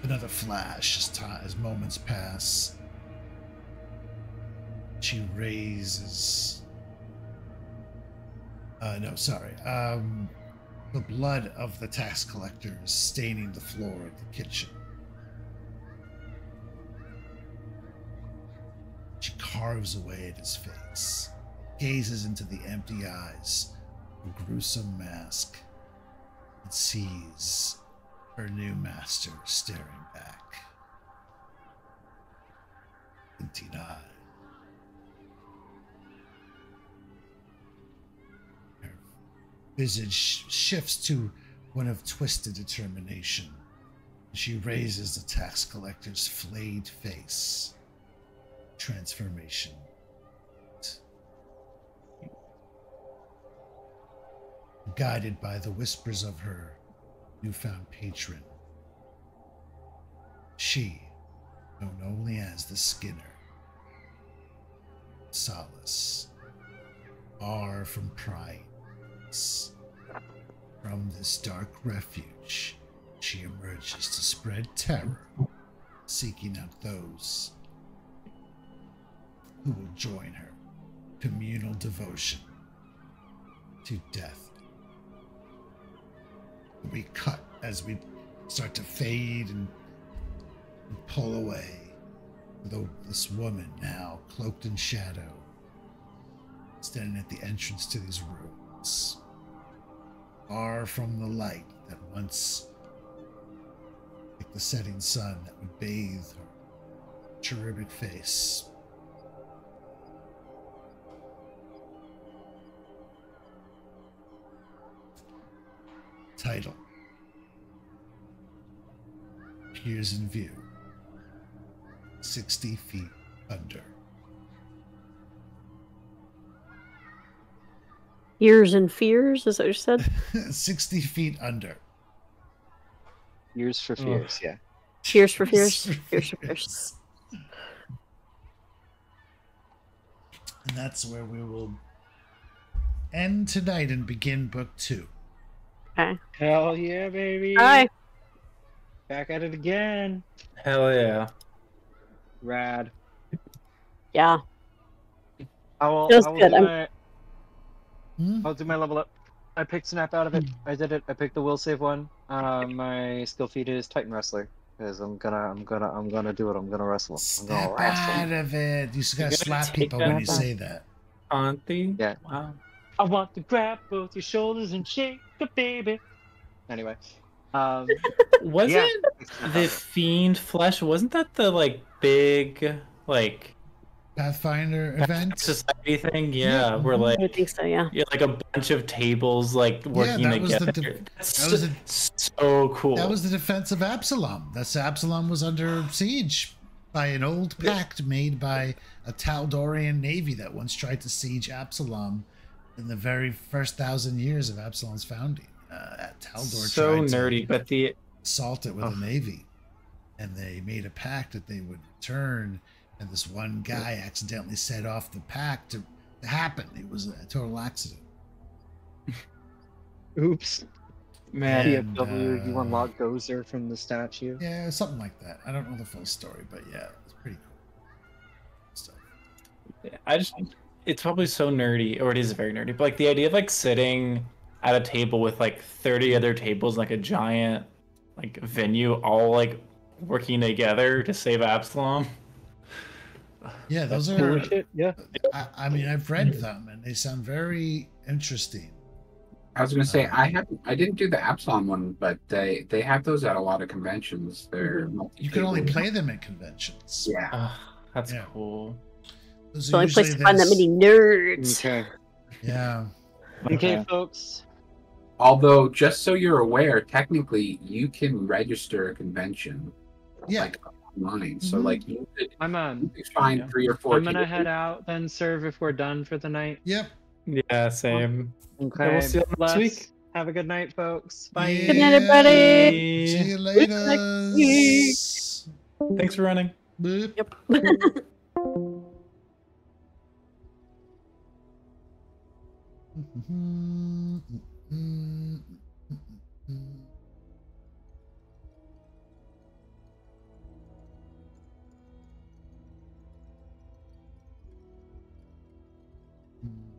Speaker 2: Another flash as moments pass. She raises. No, sorry. The blood of the tax collector is staining the floor of the kitchen. She carves away at his face, gazes into the empty eyes of a gruesome mask, and sees her new master staring back. 29. Her visage shifts to one of twisted determination. She raises the tax collector's flayed face. Transformation. Guided by the whispers of her newfound patron, she, known only as the Skinner, solace, far from prying, from this dark refuge, she emerges to spread terror, seeking out those who will join her. Communal devotion to death. We cut as we start to fade and pull away. Though this woman, now cloaked in shadow, standing at the entrance to these rooms, far from the light that once, like the setting sun, that would bathe her cherubic face. Title appears in view 60 feet under.
Speaker 1: Years and fears, is that what you said?
Speaker 2: 60 feet under.
Speaker 6: Years for fears, yeah.
Speaker 1: Cheers for fears. Cheers for fears.
Speaker 2: And that's where we will end tonight and begin book 2.
Speaker 1: Okay.
Speaker 6: Hell yeah, baby.
Speaker 1: Hi.
Speaker 6: Back at it again.
Speaker 3: Hell yeah.
Speaker 6: Rad.
Speaker 1: Yeah.
Speaker 6: I'll
Speaker 1: Feels
Speaker 6: do
Speaker 1: good.
Speaker 6: I'll do my level up. I picked Snap out of it. I did it. I picked the will save one. My skill feat is Titan Wrestler. Because I'm gonna do it. I'm gonna wrestle. I'm gonna
Speaker 2: Step
Speaker 6: wrestle.
Speaker 2: out of it. You just gotta slap people when you say that.
Speaker 3: Auntie?
Speaker 6: Yeah.
Speaker 3: Wow.
Speaker 6: I want to grab both your shoulders and shake the baby. Anyway.
Speaker 3: Wasn't
Speaker 6: yeah.
Speaker 3: the Fiend Flesh, wasn't that the big
Speaker 2: Pathfinder event?
Speaker 3: society thing? Yeah, where
Speaker 1: I think so, yeah.
Speaker 3: Yeah, like a bunch of tables working together.
Speaker 2: That was
Speaker 3: so cool.
Speaker 2: That was the defense of Absalom. That's Absalom was under siege by an old pact made by a Taldorian navy that once tried to siege Absalom in the very first 1,000 years of Absalom's founding. Taldor
Speaker 3: so
Speaker 2: tried
Speaker 3: nerdy, but the
Speaker 2: assault it with a navy, and they made a pact that they would return. And this one guy accidentally set off the pact to happen. It was a total accident.
Speaker 6: Oops.
Speaker 3: man.
Speaker 6: PFW, you unlock Gozer from the statue.
Speaker 2: Yeah, something like that. I don't know the full story, but yeah, it's pretty cool stuff.
Speaker 3: It's probably so nerdy, or it is very nerdy, but the idea of sitting at a table with 30 other tables, a giant venue, all working together to save Absalom.
Speaker 2: Yeah, those are
Speaker 6: shit. Yeah.
Speaker 2: I mean, I've read them and they sound very interesting.
Speaker 5: I was gonna say I didn't do the Absalom one, but they have those at a lot of conventions. They're
Speaker 2: you can only play them at conventions.
Speaker 5: Yeah.
Speaker 3: That's cool.
Speaker 2: Those
Speaker 1: The only place to find that many nerds.
Speaker 6: Okay.
Speaker 2: Yeah.
Speaker 6: Okay, folks.
Speaker 5: Although, just so you're aware, technically you can register a convention.
Speaker 2: Yeah.
Speaker 5: Online. So you could find 3 or 4.
Speaker 6: I'm gonna head out then, serve if we're done for the night.
Speaker 2: Yep.
Speaker 3: Yeah, same.
Speaker 6: Okay.
Speaker 3: And we'll see you next week.
Speaker 6: Have a good night, folks. Bye.
Speaker 2: Yeah.
Speaker 1: Good night, everybody.
Speaker 2: See you later.
Speaker 3: Thanks for running.
Speaker 2: Boop.
Speaker 1: Yep.
Speaker 2: Mm.